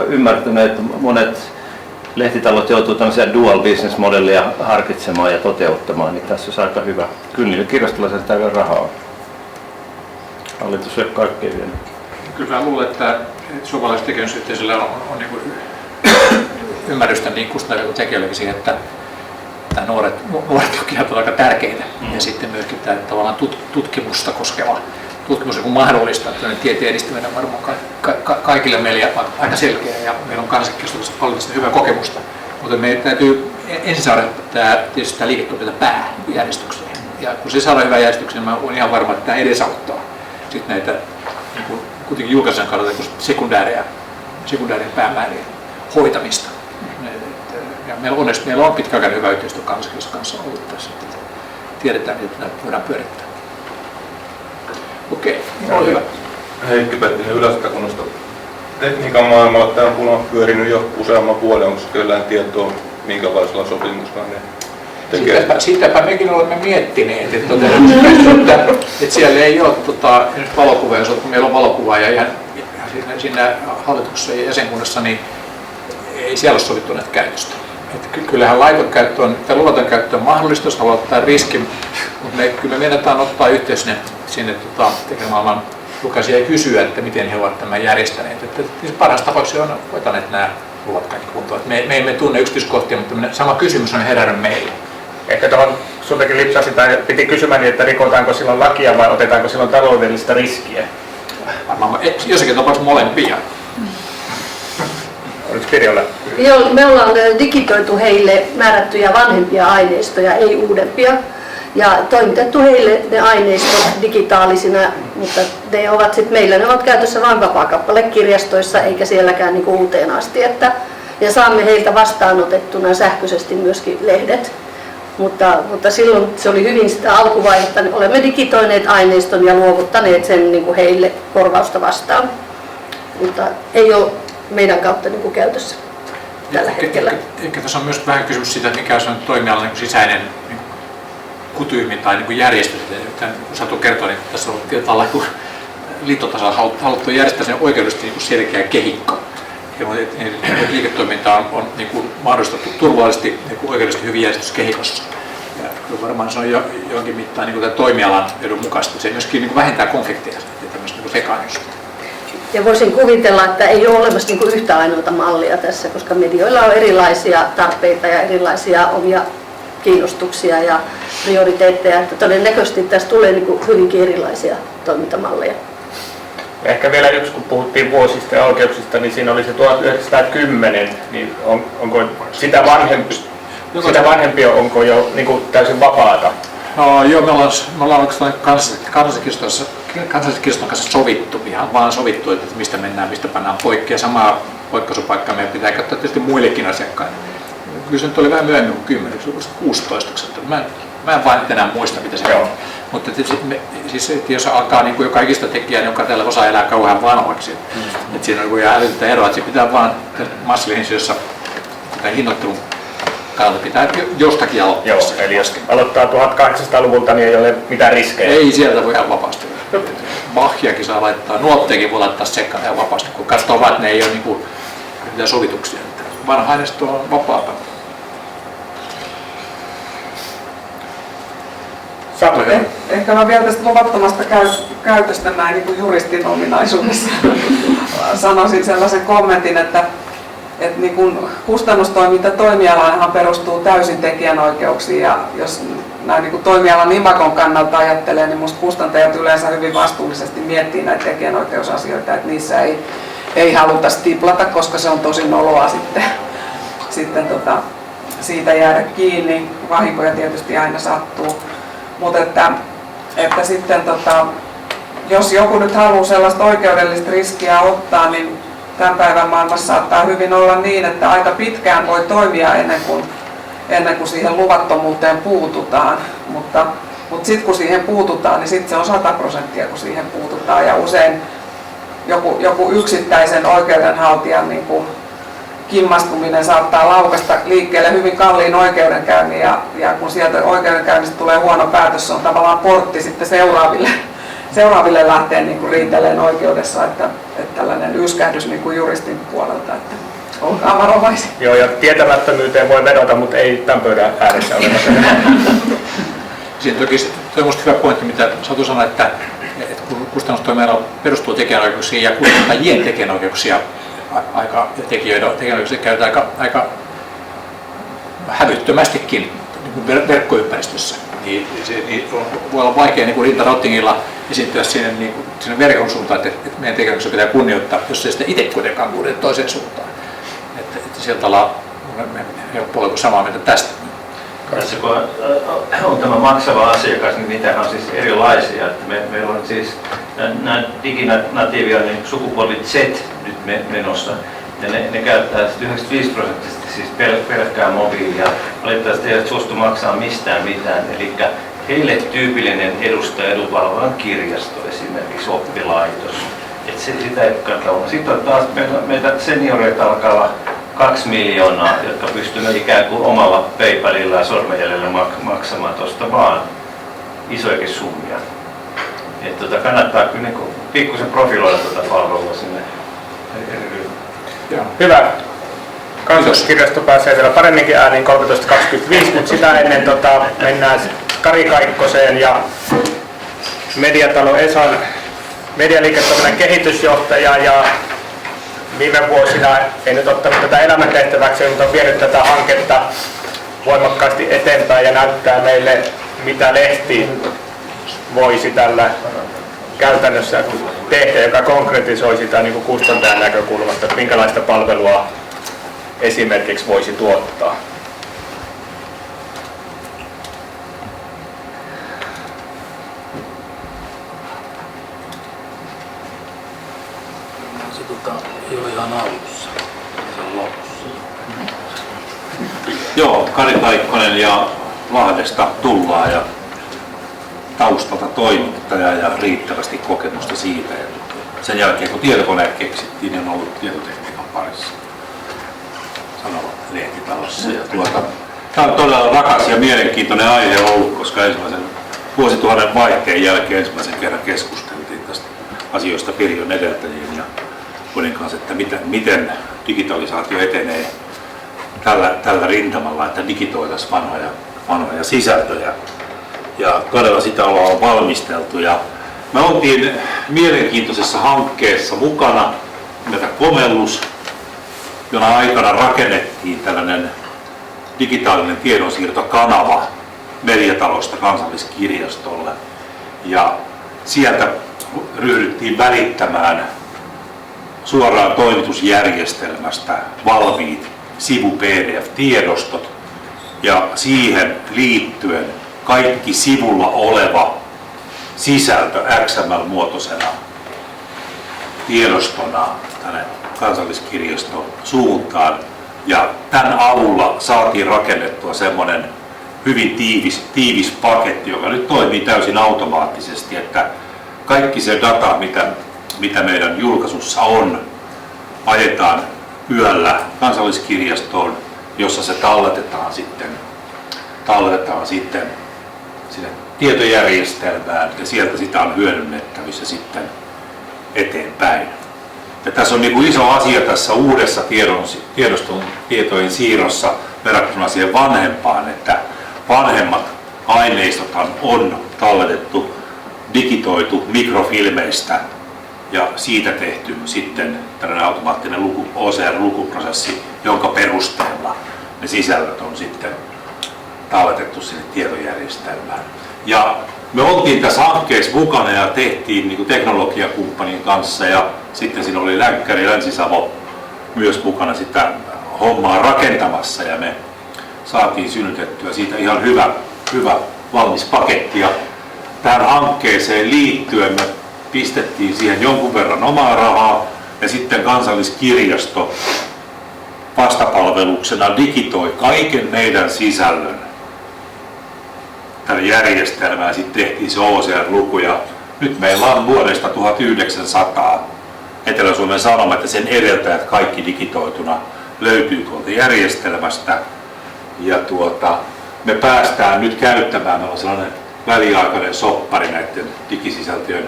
ymmärtänyt, että monet lehtitalot joutuu tämmöisiä dual business modellia harkitsemaan ja toteuttamaan, niin tässä olisi aika hyvä. Kyllä niillä kirjastolla sen täyden rahaa on. Hallitus ei ole kaikkein vienyt. Kyllä mä luulen, että suomalaisella tekijöisyhteisöllä on niin kuin ymmärrystä niin kustantajille kuin tekijöillekin siihen, että nuoret lukijat ovat aika tärkeitä. Ja sitten myöskin tämä tavallaan tutkimusta koskeva tutkimus on mahdollista, että tieteen edistäminen on varmaan kaikille meille aika selkeä ja meillä on kansankirjastossa paljon hyvää kokemusta. Mutta meidän täytyy ensin saada tämä liiketoiminta pääjärjestykseen. Ja kun se saadaan hyvän järjestyksen, niin mä olen ihan varma, että tämä edesauttaa sitten näitä niin kuitenkin julkaisijan kannalta sekundäärien päämäärien hoitamista. Ja meillä on pitkäaikainen hyvä yhteistyö Kansaskirjaston kanssa ollut tässä. Tiedetään, että näitä voidaan pyörittää. Okei, ole hyvä. Heikki Pettinen Ylä-Satakunnasta. Tekniikan maailmalla tämä on pyörinyt jo useamman vuoden. Onko kellään tietoa, minkälaisella sopimuksella ne tekee? Siitäpä mekin olemme miettineet, että siellä ei ole valokuvaa, jos meillä on valokuvaaja ja siinä hallituksessa ja jäsenkunnassa, niin ei siellä ole sovittu näitä käytöstä. Että kyllähän laiton käyttö on, tai luvaton käyttö on mahdollista, jos haluaa ottaa riskin, mutta kyllä me meinataan ottaa yhteys sinne tekemään lukaisia ja kysyä, että miten he ovat tämän järjestäneet. Että parhaassa tapauksessa on hoitaneet nämä luvat kaikki kuntoon. Me emme tunne yksityiskohtia, mutta sama kysymys on herännyt meille. Ehkä tuohon sultakin lipsasi tai piti kysymään, että rikotaanko silloin lakia vai otetaanko silloin taloudellista riskiä? Varmaan jossakin tapauksessa molempia. Oliko Pirjolla? Joo, me ollaan digitoitu heille määrättyjä vanhempia aineistoja, ei uudempia. Ja toimitettu heille ne aineistot digitaalisina, mutta ne ovat sitten meillä, ne ovat käytössä vain vapaakappalekirjastoissa eikä sielläkään niin kuin uuteen asti. Ja saamme heiltä vastaanotettuna sähköisesti myöskin lehdet. Mutta silloin se oli hyvin sitä alkuvaihetta, olemme digitoineet aineiston ja luovuttaneet sen niin kuin heille korvausta vastaan. Mutta ei ole meidän kautta niin kuin käytössä tällä hetkellä. Ehkä tässä on myös vähän kysymys siitä, mikä on toimialan niin sisäinen niin kutyymi tai niin järjestö. Kun Satu kertoi, niin tässä on tietyllä liittotasolla haluttu järjestää sen oikeudellisesti niin selkeä kehikko. Liiketoiminta on niin kuin mahdollistettu turvallisesti niin oikeudellisesti hyvin järjestössä kehikossa. Ja varmaan se on jonkin mittaan niin toimialan edun mukaista. Se myöskin niin vähentää konflikteja ja tämmöistä niin sekaannusta. Ja voisin kuvitella, että ei ole olemassa niin kuin yhtä ainoata mallia tässä, koska medioilla on erilaisia tarpeita ja erilaisia omia kiinnostuksia ja prioriteetteja. Että todennäköisesti tässä tulee niin kuin hyvinkin erilaisia toimintamalleja. Ehkä vielä yksi, kun puhuttiin vuosista ja oikeuksista, niin siinä oli se 1910, niin onko sitä vanhempi onko jo niin kuin täysin vapaata? No, joo, me ollaan oikeastaan Kansalliskirjaston kanssa sovittu, ihan vaan sovittu, että mistä mennään, mistä pannaan poikki. Ja samaa poikkaisupaikkaa meidän pitää käyttää tietysti muillekin asiakkaille. Kyllä se nyt oli vähän myöhemmin kuin 10, se oli 16. Mä en vain enää muista, mitä se on. Mutta siis, jos alkaa niin kuin joka ikistä tekijää, niin joka tällä osaa elää kauhean vanhoiksi. Että siinä on ihan älytöntä eroa, että se pitää vaan massilinsiossa hinnoittelun kannalta pitää jostakin aloittaa. Joo, eli jos aloittaa 1800-luvulta, niin ei ole mitään riskejä. Ei sieltä voi ihan vapaasti. Bachiakin saa laittaa, nuotteekin voi laittaa sekkaan ihan vapaasti, kun katsoo vaan, että ne ei ole niin mitään sovituksia. Vanha aineisto on vapaata. Ehkä mä vielä tästä luvattomasta käytöstä näin niin kuin juristin ominaisuudessa sanoisin sellaisen kommentin, että niin kuin kustannustoiminta toimialahan perustuu täysin tekijänoikeuksiin ja jos näin niin kuin toimialan imagon kannalta ajattelee, niin musta kustantajat yleensä hyvin vastuullisesti miettii näitä tekijänoikeusasioita, että niissä ei haluta stiplata, koska se on tosi noloa sitten siitä jäädä kiinni. Vahinkoja tietysti aina sattuu. Mutta että sitten jos joku nyt haluaa sellaista oikeudellista riskiä ottaa, niin tämän päivän maailmassa saattaa hyvin olla niin, että aika pitkään voi toimia ennen kuin siihen luvattomuuteen puututaan. Mutta sitten kun siihen puututaan, niin sitten se on 100%, kun siihen puututaan. Ja usein joku yksittäisen oikeudenhaltijan niin kuin kimmastuminen saattaa laukasta liikkeelle hyvin kalliin oikeudenkäynnin ja kun sieltä oikeudenkäynnistä tulee huono päätös, se on tavallaan portti sitten seuraaville lähteä niin kuin riiteleen oikeudessa, että tällainen yskähdys niin kuin juristin puolelta, että olkaa varovaisia. Joo, ja tietämättömyyteen voi vedota, mutta ei tämän pöydän ääressä ole. Siinä toki on minusta hyvä pointti, mitä Satu sanoi, että kun kustannustoimiala perustuu tekijänoikeuksiin ja kustantajien tekijänoikeuksia, tekijänoikeuksia käytetään aika hävyttömästikin niin verkkoympäristössä. Niin voi olla vaikea niin Rinta Rottingilla esiintyä sinne verkon suuntaan, että meidän tekijänoikeuksia pitää kunnioittaa, jos ei sitä itse kuitenkaan kuunnella toiseen suuntaan. Että sieltä ollaan helppo olla samaa mieltä tästä. Tässä kun on tämä maksava asiakas, niin niitä on siis erilaisia. Meillä on siis nämä diginatiivia niin sukupolvi Z nyt menossa. Ja ne käyttää 95% siis pelkkää mobiilia. Valitettavasti eivät suostu maksaa mistään mitään. Eli heille tyypillinen edunvalvojan kirjasto, esimerkiksi oppilaitos. Et sitä ei kannata. Sitten on taas meitä senioreita alkaa olla 2 miljoonaa, jotka pystymme ikään kuin omalla PayPalilla ja sormenjäljellä maksamaan tuosta vaan isoikin summia. Kannattaa kyllä niin pikkusen profiloida tuota palvelua sinne eri ryhmään. Hyvä. Kansalliskirjasto pääsee vielä paremminkin ääniin 13.25, mutta sitä ennen mennään Kari Kaikkoseen ja Mediatalo Esan medialiiketoiminnan kehitysjohtaja ja viime vuosina ei nyt ottanut tätä elämäntehtäväksi, mutta on vienyt tätä hanketta voimakkaasti eteenpäin ja näyttää meille, mitä lehti voisi tällä käytännössä tehdä, joka konkretisoi sitä niin kuin kustantajan näkökulmasta, että minkälaista palvelua esimerkiksi voisi tuottaa. Jo ihan alussa. Joo, Kari Kaikkonen ja Lahdesta tullaan ja taustalta toimittaja ja riittävästi kokemusta siitä. Ja sen jälkeen kun tietokoneet keksittiin, niin on ollut tietotekniikan parissa Sanoma-lehtitalossa. Tämä on todella rakas ja mielenkiintoinen aihe ollut, koska ensimmäisen vuosituhannen vaihteen jälkeen ensimmäisen kerran keskusteltiin tästä asioista Pirjon edeltäjien ja Konin kanssa, että miten digitalisaatio etenee tällä rintamalla, että digitoitaisiin vanhoja sisältöjä. Ja todella sitä ollaan valmisteltu. Ja me oltiin mielenkiintoisessa hankkeessa mukana, nimeltä Komellus, jona aikana rakennettiin tällainen digitaalinen tiedonsiirtokanava Mediatalosta Kansalliskirjastolle. Ja sieltä ryhdyttiin välittämään suoraan toimitusjärjestelmästä valmiit sivu-PDF-tiedostot ja siihen liittyen kaikki sivulla oleva sisältö XML-muotoisena tiedostona tänne Kansalliskirjaston suuntaan. Ja tämän avulla saatiin rakennettua semmoinen hyvin tiivis paketti, joka nyt toimii täysin automaattisesti, että kaikki se data, mitä meidän julkaisussa on, ajetaan yöllä Kansalliskirjastoon, jossa se talletetaan sitten sinne tietojärjestelmään ja sieltä sitä on hyödynnettävissä sitten eteenpäin. Ja tässä on niin kuin iso asia tässä uudessa tiedoston tietojen siirrossa verrattuna siihen vanhempaan, että vanhemmat aineistothan on talletettu, digitoitu mikrofilmeistä ja siitä tehty sitten tällainen automaattinen OCR-lukuprosessi, jonka perusteella ne sisällöt on sitten talletettu sinne tietojärjestelmään. Ja me oltiin tässä hankkeessa mukana ja tehtiin niin kuin teknologiakumppanin kanssa ja sitten siinä oli Länkkäri Länsi-Savo myös mukana sitä hommaa rakentamassa ja me saatiin synnytettyä siitä ihan hyvä valmis paketti. Ja tähän hankkeeseen liittyen me pistettiin siihen jonkun verran omaa rahaa ja sitten Kansalliskirjasto vastapalveluksena digitoi kaiken meidän sisällön tähän järjestelmään. Sitten tehtiin se OCR-luku ja nyt meillä on vuodesta 1900 Etelä-Suomen Sanomat ja sen edeltäjät kaikki digitoituna löytyy tuolta järjestelmästä. Ja me päästään nyt käyttämään, meillä on sellainen väliaikainen soppari näiden digisisältöjen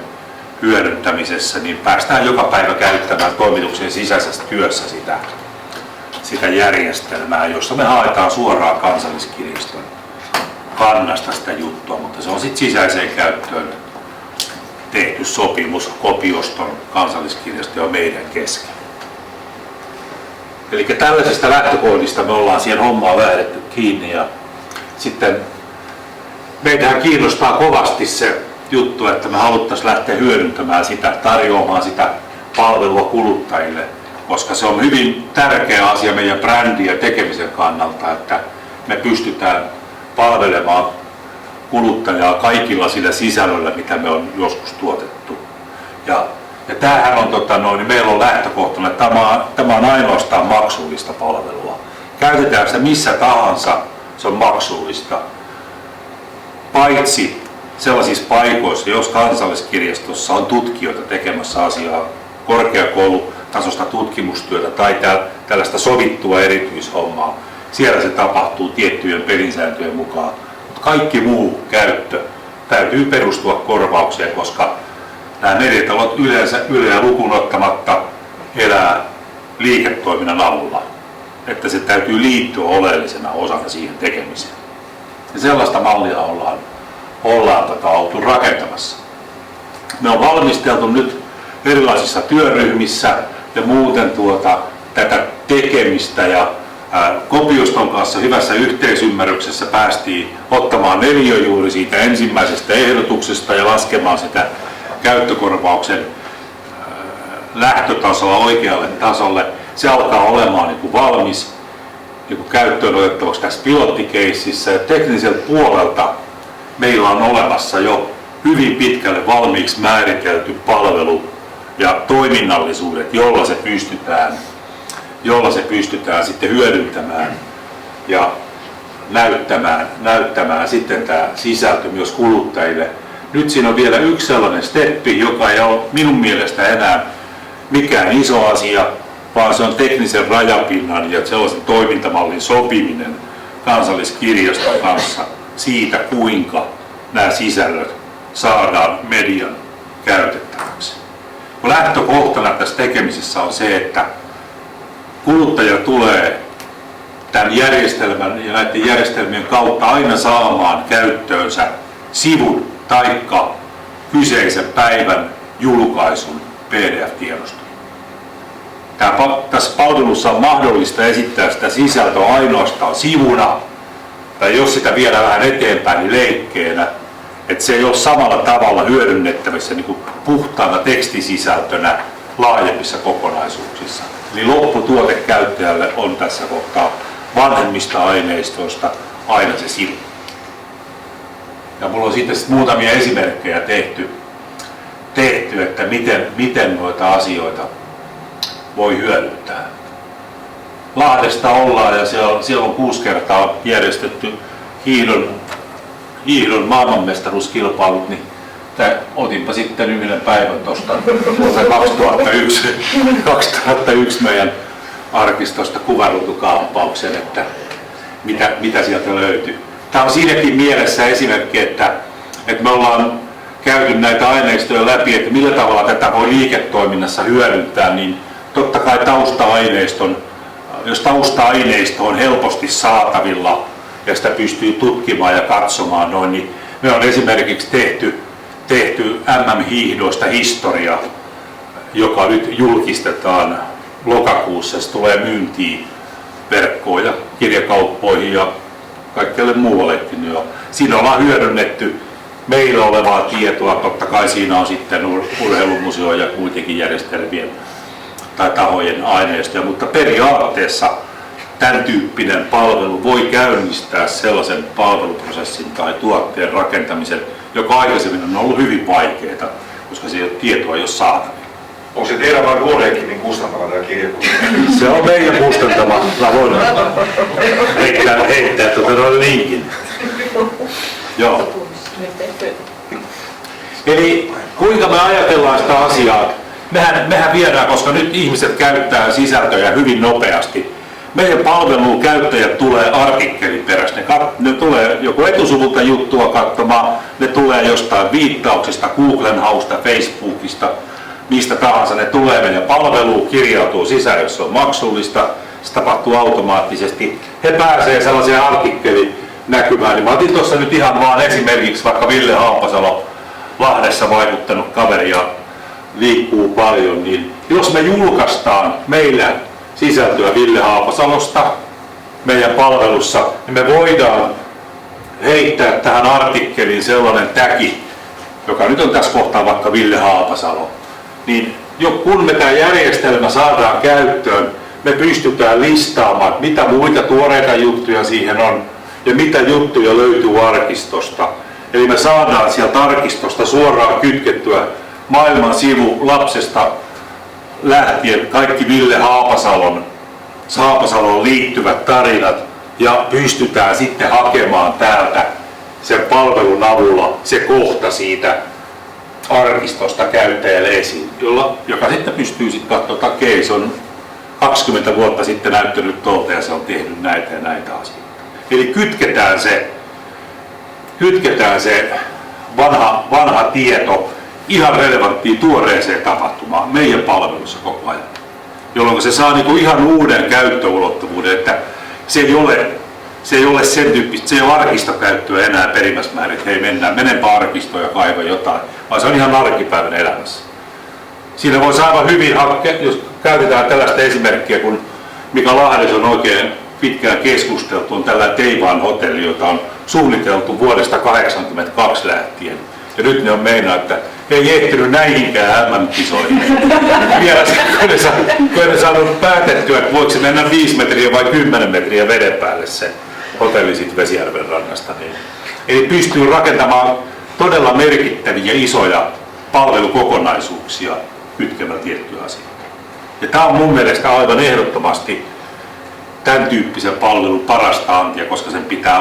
hyödyntämisessä, niin päästään joka päivä käyttämään toimituksen sisäisessä työssä sitä järjestelmää, jossa me haetaan suoraan Kansalliskirjaston kannasta sitä juttua, mutta se on sitten sisäiseen käyttöön tehty sopimus Kopioston Kansalliskirjaston ja meidän kesken. Eli tällaisista lähtökohdista me ollaan siihen hommaan lähdetty kiinni ja sitten meitähän kiinnostaa kovasti se juttu, että me haluttaisiin lähteä hyödyntämään sitä, tarjoamaan sitä palvelua kuluttajille, koska se on hyvin tärkeä asia meidän brändin ja tekemisen kannalta, että me pystytään palvelemaan kuluttajaa kaikilla sillä sisällöllä, mitä me on joskus tuotettu. Ja Ja tämähän on, meillä on lähtökohtana, että tämä on ainoastaan maksullista palvelua. Käytetään sitä missä tahansa, se on maksullista. Paitsi sellaisissa paikoissa, jos Kansalliskirjastossa on tutkijoita tekemässä asiaa, korkeakoulutasosta tutkimustyötä tai tällaista sovittua erityishommaa, siellä se tapahtuu tiettyjen pelisääntöjen mukaan. Mutta kaikki muu käyttö täytyy perustua korvaukseen, koska nämä mediatalot yleensä Yleä lukuun ottamatta elää liiketoiminnan avulla. Että se täytyy liittyä oleellisena osana siihen tekemiseen. Ja sellaista mallia ollaan oltu rakentamassa. Me on valmisteltu nyt erilaisissa työryhmissä ja muuten tätä tekemistä ja Kopioston kanssa hyvässä yhteisymmärryksessä päästiin ottamaan neliö juuri siitä ensimmäisestä ehdotuksesta ja laskemaan sitä käyttökorvauksen lähtötasoa oikealle tasolle. Se alkaa olemaan valmis käyttöön otettavaksi tässä pilottikeississä ja tekniseltä puolelta meillä on olemassa jo hyvin pitkälle valmiiksi määritelty palvelu ja toiminnallisuudet, jolla se pystytään sitten hyödyntämään ja näyttämään sitten tämä sisältö myös kuluttajille. Nyt siinä on vielä yksi sellainen steppi, joka ei ole minun mielestä enää mikään iso asia, vaan se on teknisen rajapinnan ja sellaisen toimintamallin sopiminen Kansalliskirjaston kanssa siitä, kuinka nämä sisällöt saadaan median käytettäväksi. Lähtökohtana tässä tekemisessä on se, että kuluttaja tulee tämän järjestelmän ja näiden järjestelmien kautta aina saamaan käyttöönsä sivun taikka kyseisen päivän julkaisun PDF-tiedoston. Tässä palvelussa on mahdollista esittää sitä sisältöä ainoastaan sivuna, tai jos sitä vielä vähän eteenpäin, niin leikkeenä, että se ei ole samalla tavalla hyödynnettävissä niin kuin puhtaana tekstisisältönä laajemmissa kokonaisuuksissa. Eli lopputuote käyttäjälle on tässä kohtaa vanhemmista aineistoista aina se sivu. Ja mulla on sitten muutamia esimerkkejä tehty että miten noita asioita voi hyödyntää. Lahdesta ollaan ja siellä on 6 kertaa järjestetty hiihdon maailmanmestaruuskilpailut, niin otinpa sitten yhden päivän tuosta 2001 meidän arkistosta kuvaruutukaappauksen, että mitä sieltä löytyy. Tämä on siinäkin mielessä esimerkki, että me ollaan käyty näitä aineistoja läpi, että millä tavalla tätä voi liiketoiminnassa hyödyntää, niin totta kai jos tausta-aineisto on helposti saatavilla ja sitä pystyy tutkimaan ja katsomaan niin me on esimerkiksi tehty MM-hiihdoista historia, joka nyt julkistetaan lokakuussa. Se tulee myyntiin verkkoon ja kirjakauppoihin ja kaikkialle muuallekin. Siinä ollaan hyödynnetty meillä olevaa tietoa. Totta kai siinä on sitten urheilumuseo ja kuitenkin järjestelmien tai tahojen aineistoja, mutta periaatteessa tämän tyyppinen palvelu voi käynnistää sellaisen palveluprosessin tai tuotteen rakentamisen, joka aikaisemmin on ollut hyvin vaikeaa, koska se tietoa ei ole saatavilla. Onko se teidän vai Vuodenkin kustantama tämä kirjakunta? Se on meidän kustantama. Mä voin heittää linkin. Joo. Eli kuinka me ajatellaan sitä asiaa? Mehän viedään, koska nyt ihmiset käyttää sisältöjä hyvin nopeasti. Meidän palveluun käyttäjät tulee artikkeliperäisesti. Ne tulee joko etusivulta juttua katsomaan, ne tulee jostain viittauksista, Googlen hausta, Facebookista, mistä tahansa. Ne tulee meidän palveluun, kirjautuu sisään, jos se on maksullista, se tapahtuu automaattisesti. He pääsee sellaiseen artikkelinäkymään. Niin mä otin tuossa nyt ihan vaan esimerkiksi vaikka Ville Haapasalo, Lahdessa vaikuttanut kaveri ja liikkuu paljon, niin jos me julkaistaan meillä sisältöä Ville Haapasalosta meidän palvelussa, niin me voidaan heittää tähän artikkeliin sellainen täki, joka nyt on tässä kohtaa vaikka Ville Haapasalo. Niin kun me tämä järjestelmä saadaan käyttöön, me pystytään listaamaan, mitä muita tuoreita juttuja siihen on ja mitä juttuja löytyy arkistosta. Eli me saadaan sieltä arkistosta suoraan kytkettyä maailman sivu lapsesta lähtien, kaikki Ville Haapasaloon liittyvät tarinat, ja pystytään sitten hakemaan täältä sen palvelun avulla se kohta siitä arkistosta käyttäjälle esiin, joka sitten pystyy sitten katsomaan, että okei, se on 20 vuotta sitten näyttänyt tuolta ja se on tehnyt näitä ja näitä asioita. Eli kytketään se vanha tieto ihan relevanttiin tuoreeseen tapahtumaan meidän palvelussa koko ajan, jolloin se saa niinku ihan uuden käyttöulottuvuuden, että se ei ole sen tyyppistä, se ei ole arkistokäyttöä enää perimmässä määrin, että hei menenpä arkistoon ja kaiva jotain, vaan se on ihan arkipäivän elämässä. Siinä voisi aivan hyvin, jos käytetään tällaista esimerkkiä, kun Mika Lahdessa on oikein pitkään keskusteltu, on tällainen Teivan hotelli, jota on suunniteltu vuodesta 1982 lähtien. Ja nyt ne on meinaa, että ei ehtinyt näihinkään MM-kisoihin. Vielä kun ei saanut päätettyä, että voiko se mennä 5 metriä vai 10 metriä veden päälle se hotelli sit Vesijärven rannasta. Eli pystyy rakentamaan todella merkittäviä isoja palvelukokonaisuuksia kytkemällä tiettyjä asioita. Ja tämä on mun mielestä aivan ehdottomasti tämän tyyppisen palvelun parasta antia, koska sen pitää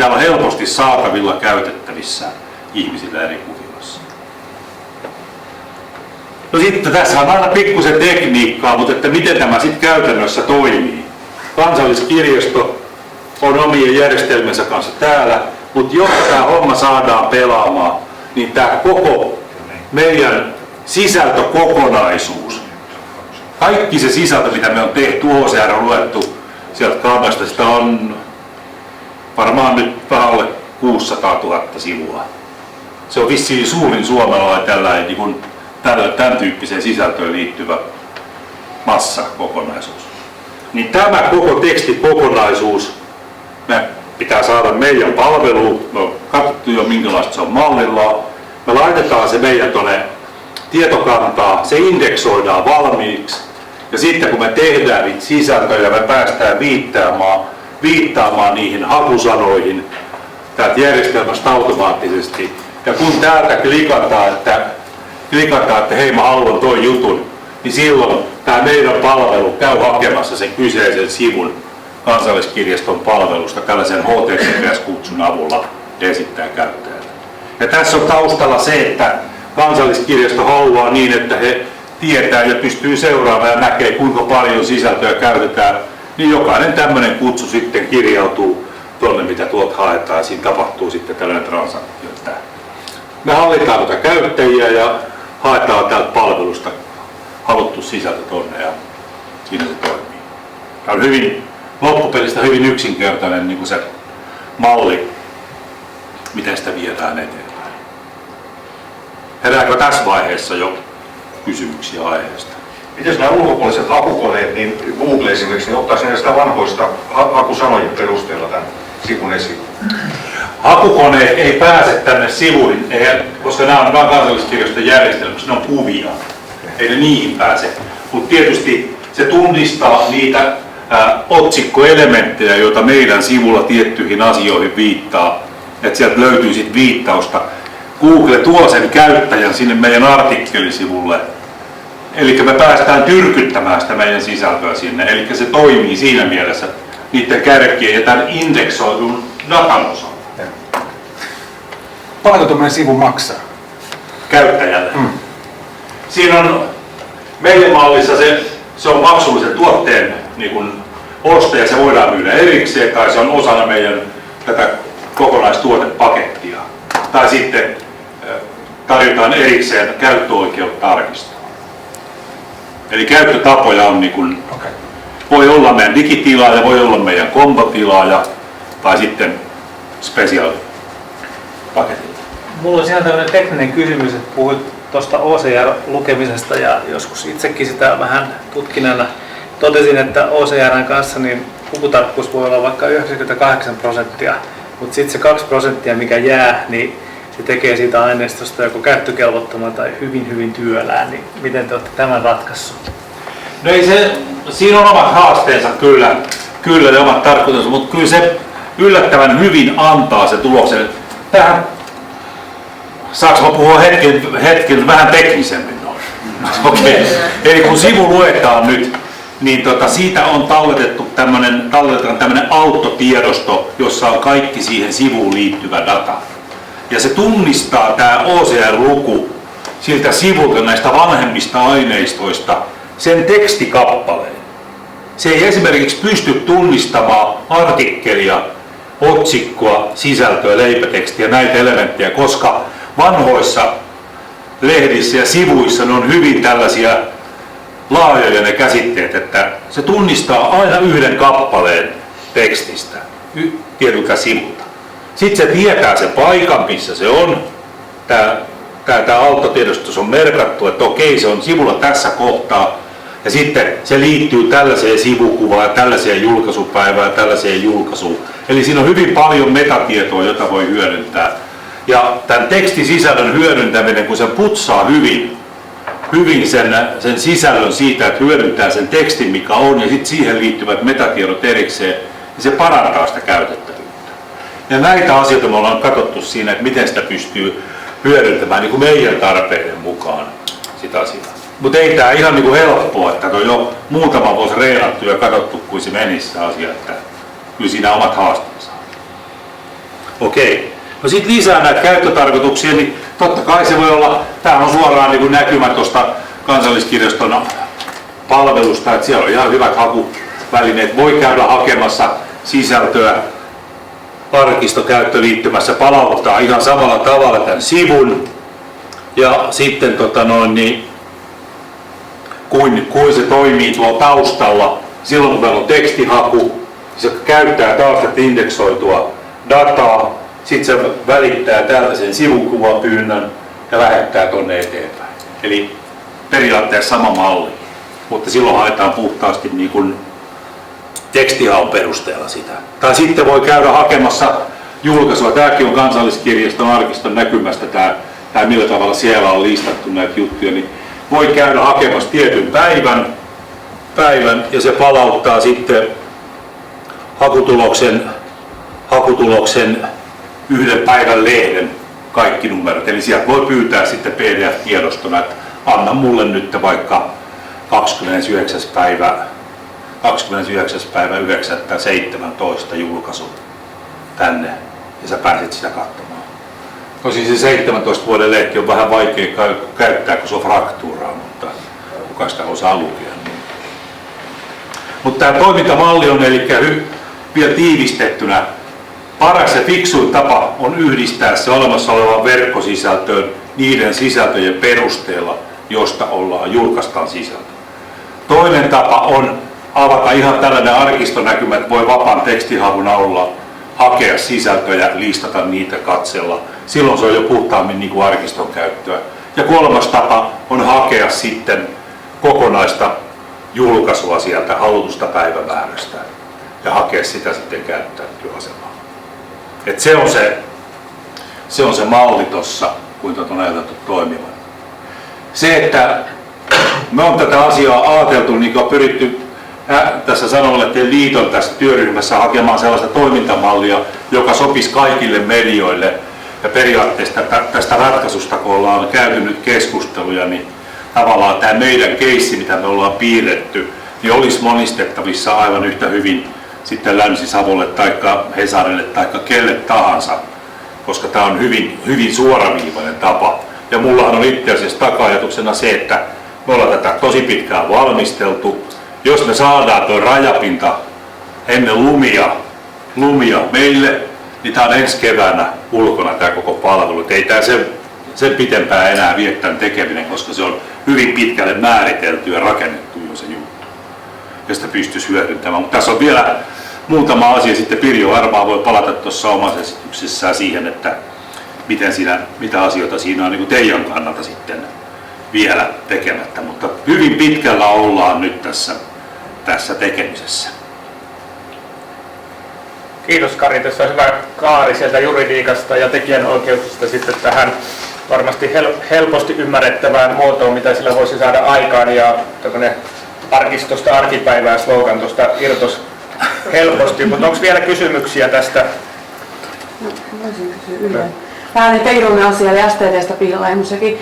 olla helposti saatavilla käytettävissä ihmisillä eri kuvioissa. No sitten tässä on aina pikkusen tekniikkaa, mutta että miten tämä sitten käytännössä toimii. Kansalliskirjasto on omien järjestelmänsä kanssa täällä, mutta jotta tämä homma saadaan pelaamaan, niin tämä koko meidän sisältökokonaisuus, kaikki se sisältö, mitä me on tehty, OCR on luettu sieltä kannasta, sitä on varmaan nyt vähän alle 600 000 sivua. Se on vissiin suurin suomalainen tällainen niin tämän tyyppiseen sisältöön liittyvä massakokonaisuus. Niin tämä koko tekstikokonaisuus me pitää saada meidän palveluun. Me on katsottu jo minkälaista se on mallilla. Me laitetaan se meidän tuonne tietokantaa, se indeksoidaan valmiiksi. Ja sitten kun me tehdään niitä sisältöjä, me päästään viittaamaan niihin hakusanoihin täältä järjestelmästä automaattisesti. Ja kun täältä klikataan, että hei mä haluan toi jutun, niin silloin tämä meidän palvelu käy hakemassa sen kyseisen sivun Kansalliskirjaston palvelusta tällaisen HTTPS-kutsun avulla ja esittää käyttäjälle. Ja tässä on taustalla se, että Kansalliskirjasto haluaa niin, että he tietää ja pystyy seuraamaan ja näkee kuinka paljon sisältöä käytetään, niin jokainen tämmöinen kutsu sitten kirjautuu tuonne, mitä tuolta haetaan, ja siinä tapahtuu sitten tällainen transaktio. Me hallitaan noita käyttäjiä ja haetaan täältä palvelusta haluttu sisältö tonne ja siinä se toimii. Tämä on loppupelistä hyvin yksinkertainen niin kuin se malli, miten sitä viedään eteenpäin. Herääkö tässä vaiheessa jo kysymyksiä aiheesta? Miten nämä ulkopuoliset hakukoneet, niin Google esimerkiksi, niin ottaisi ne sitä vanhoista hakusanojen perusteella tämän sivun esiin? Hakukoneet ei pääse tänne sivuihin, koska nämä on vain Kansalliskirjaston järjestelmässä, ne on kuvia. Ei ne niihin pääse. Mutta tietysti se tunnistaa niitä otsikkoelementtejä, joita meidän sivulla tiettyihin asioihin viittaa. Että sieltä löytyy sitten viittausta. Google tuo sen käyttäjän sinne meidän artikkelisivulle. Eli me päästään tyrkyttämään sitä meidän sisältöä sinne. Eli se toimii siinä mielessä niiden kärkien ja tämän indeksoidun datan osalta. Paljonko tuommoinen sivu maksaa? Käyttäjälle. Siinä on meidän mallissa se on maksullisen tuotteen niin kun ostaja, se voidaan myydä erikseen tai se on osana meidän tätä kokonaistuotepakettia. Tai sitten tarjotaan erikseen käyttöoikeutta arkistoon. Eli käyttötapoja on niin kun, voi olla meidän digitilaaja, voi olla meidän kombotilaaja tai sitten special paketilla. Mulla on ihan tämmöinen tekninen kysymys, että puhuit tuosta OCR-lukemisesta ja joskus itsekin sitä vähän tutkineena totesin, että OCR:n kanssa niin lukutarkkuus voi olla vaikka 98%, mutta sitten se 2%, mikä jää, niin se tekee siitä aineistosta joko käyttökelvottoman tai hyvin työlään. Niin miten te olette tämän ratkaissut? No ei siinä on omat haasteensa kyllä ne omat tarkoituksensa, mutta kyllä se yllättävän hyvin antaa se tuloksen. Tähän Saanko mä puhua hetken vähän teknisemmin noin? Okei. Eli kun sivu luetaan nyt, niin siitä on talletetaan tämmöinen auttotiedosto, jossa on kaikki siihen sivuun liittyvä data. Ja se tunnistaa tämä OCR-luku siltä sivulta näistä vanhemmista aineistoista sen tekstikappaleen. Se ei esimerkiksi pysty tunnistamaan artikkelia, otsikkoa, sisältöä, leipätekstiä, näitä elementtejä, koska vanhoissa lehdissä ja sivuissa ne on hyvin tällaisia laajoja ne käsitteet, että se tunnistaa aina yhden kappaleen tekstistä tietyltä sivulta. Sitten se tietää sen paikan, missä se on. Tämä auttotiedosto on merkattu, että okei, se on sivulla tässä kohtaa. Ja sitten se liittyy tällaiseen sivukuvaan, tällaiseen julkaisupäivään, tällaiseen julkaisuun. Eli siinä on hyvin paljon metatietoa, jota voi hyödyntää. Ja tämän tekstisisällön hyödyntäminen, kun se putsaa hyvin sen sisällön siitä, että hyödyntää sen tekstin, mikä on, ja sitten siihen liittyvät metatiedot erikseen, niin se parantaa sitä käytettävyyttä. Ja näitä asioita me ollaan katsottu siinä, että miten sitä pystyy hyödyntämään niin kuin meidän tarpeiden mukaan sitä asiaa. Mutta ei tämä ihan niin kuin helppoa, että on jo muutama vuosi reenattu ja katsottu, kuin se menisi se asia, että kyllä siinä omat haasteensa. Okei. No sitten lisää näitä käyttötarkoituksia, niin totta kai se voi olla, tämä on suoraan niin kuin näkymä tuosta Kansalliskirjaston palvelusta, että siellä on ihan hyvät hakuvälineet, voi käydä hakemassa sisältöä arkistokäyttöliittymässä, palauttaa ihan samalla tavalla tämän sivun ja sitten kuin se toimii tuolla taustalla, silloin kun meillä on tekstihaku, se käyttää taas tätä indeksoitua dataa, sitten se välittää tällaisen sivukuvapyynnön ja lähettää tuonne eteenpäin. Eli periaatteessa sama malli, mutta silloin haetaan puhtaasti niin kuin tekstihaun perusteella sitä. Tai sitten voi käydä hakemassa julkaisua. Tämäkin on Kansalliskirjaston arkiston näkymästä, tämä millä tavalla siellä on listattu näitä juttuja. Niin voi käydä hakemassa tietyn päivän ja se palauttaa sitten hakutuloksen yhden päivän lehden kaikki numerot. Eli sieltä voi pyytää sitten PDF-tiedostona, että anna mulle nyt vaikka 29. päivä 9.17 julkaisu tänne ja sä pääset sitä katsomaan. Tosin se 17 vuoden lehti on vähän vaikea käyttää, kun se on fraktuuraa, mutta kuka sitä osaa lukea. Mutta tämä toimintamalli on eli vielä tiivistettynä. Paras ja fiksuin tapa on yhdistää se olemassa olevaan verkkosisältöön niiden sisältöjen perusteella, josta julkaistaan sisältö. Toinen tapa on avata ihan tällainen arkistonäkymä, että voi vapaan tekstihavun avulla hakea sisältöjä, listata niitä, katsella. Silloin se on jo puhtaammin niin kuin arkiston käyttöä. Ja kolmas tapa on hakea sitten kokonaista julkaisua sieltä halutusta päivämäärästä ja hakea sitä sitten käyttöasemaan. Et se on se malli tuossa, kuinka on ajateltu toimivan. Se, että me on tätä asiaa ajateltu, niin on pyritty tässä Sanomalehtien liiton tässä työryhmässä hakemaan sellaista toimintamallia, joka sopisi kaikille medioille. Ja periaatteessa tästä ratkaisusta, kun ollaan käyty nyt keskusteluja, niin tavallaan tämä meidän keissi, mitä me ollaan piirretty, niin olisi monistettavissa aivan yhtä hyvin sitten Länsi-Savolle tai Hesarille tai kelle tahansa, koska tämä on hyvin suoraviivainen tapa. Ja mullahan on itse asiassa taka-ajatuksena se, että me ollaan tätä tosi pitkään valmisteltu. Jos me saadaan tuo rajapinta ennen lumia meille, niin tämä on ensi keväänä ulkona tämä koko palvelu. Et ei tämä sen pitempään enää vie tämän tekeminen, koska se on hyvin pitkälle määritelty ja rakennettu jo se juttu. Ja sitä pystyisi hyödyntämään. Mutta tässä on vielä muutama asia. Sitten Pirjo varmaan voi palata tuossa omassa esityksessään siihen, että mitä asioita siinä on niin kuin teidän kannalta sitten vielä tekemättä. Mutta hyvin pitkällä ollaan nyt tässä tekemisessä. Kiitos Kari, tässä on hyvä kaari sieltä juridiikasta ja tekijänoikeuksista sitten tähän varmasti helposti ymmärrettävään muotoon, mitä sillä voisi saada aikaan, ja arkistosta arkipäivää slogan tuosta irtos helposti, mutta onko vielä kysymyksiä tästä? Voisin kysyä Yle. Vähän ehkä ironinen asia, eli STT:stä piilaajemmussakin.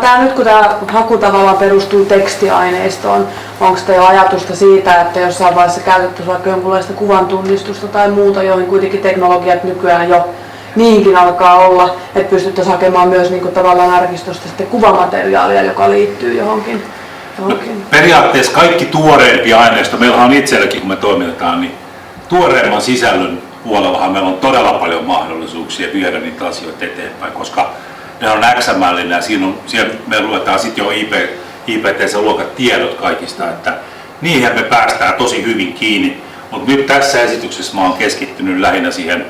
Tää nyt kun tämä haku tavallaan perustuu tekstiaineistoon, onko teillä ajatusta siitä, että jossain vaiheessa käytettäisiin vaikka jonkunlaista kuvantunnistusta tai muuta, joihin kuitenkin teknologiat nykyään jo niinkin alkaa olla, että pystyttäisiin hakemaan myös niin kuin tavallaan arkistosta sitten kuvamateriaalia, joka liittyy johonkin. No, periaatteessa kaikki tuoreempi aineisto, meillä on itselläkin kun me toimitetaan, niin tuoreemman sisällön puolellahan meillä on todella paljon mahdollisuuksia viedä niitä asioita eteenpäin, koska ne on XML ja siellä me luetaan sitten jo IPTC-luokat tiedot kaikista, että niihin me päästään tosi hyvin kiinni, mutta nyt tässä esityksessä mä oon keskittynyt lähinnä siihen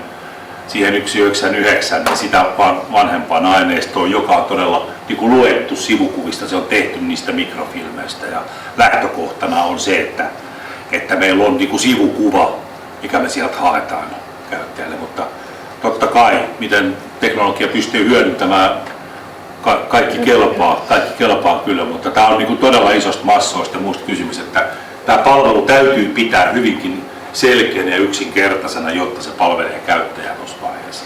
199 ja sitä vanhempaan aineistoon, joka on todella niin kuin luettu sivukuvista, se on tehty niistä mikrofilmeistä ja lähtökohtana on se, että meillä on niin kuin sivukuva, mikä me sieltä haetaan käyttäjälle, mutta totta kai miten teknologia pystyy hyödyntämään, kaikki kelpaa kyllä, mutta tämä on niin kuin todella isosta massoista muista kysymys, että tämä palvelu täytyy pitää hyvinkin selkeänä ja yksinkertaisena, jotta se palvelee käyttäjää tuossa vaiheessa.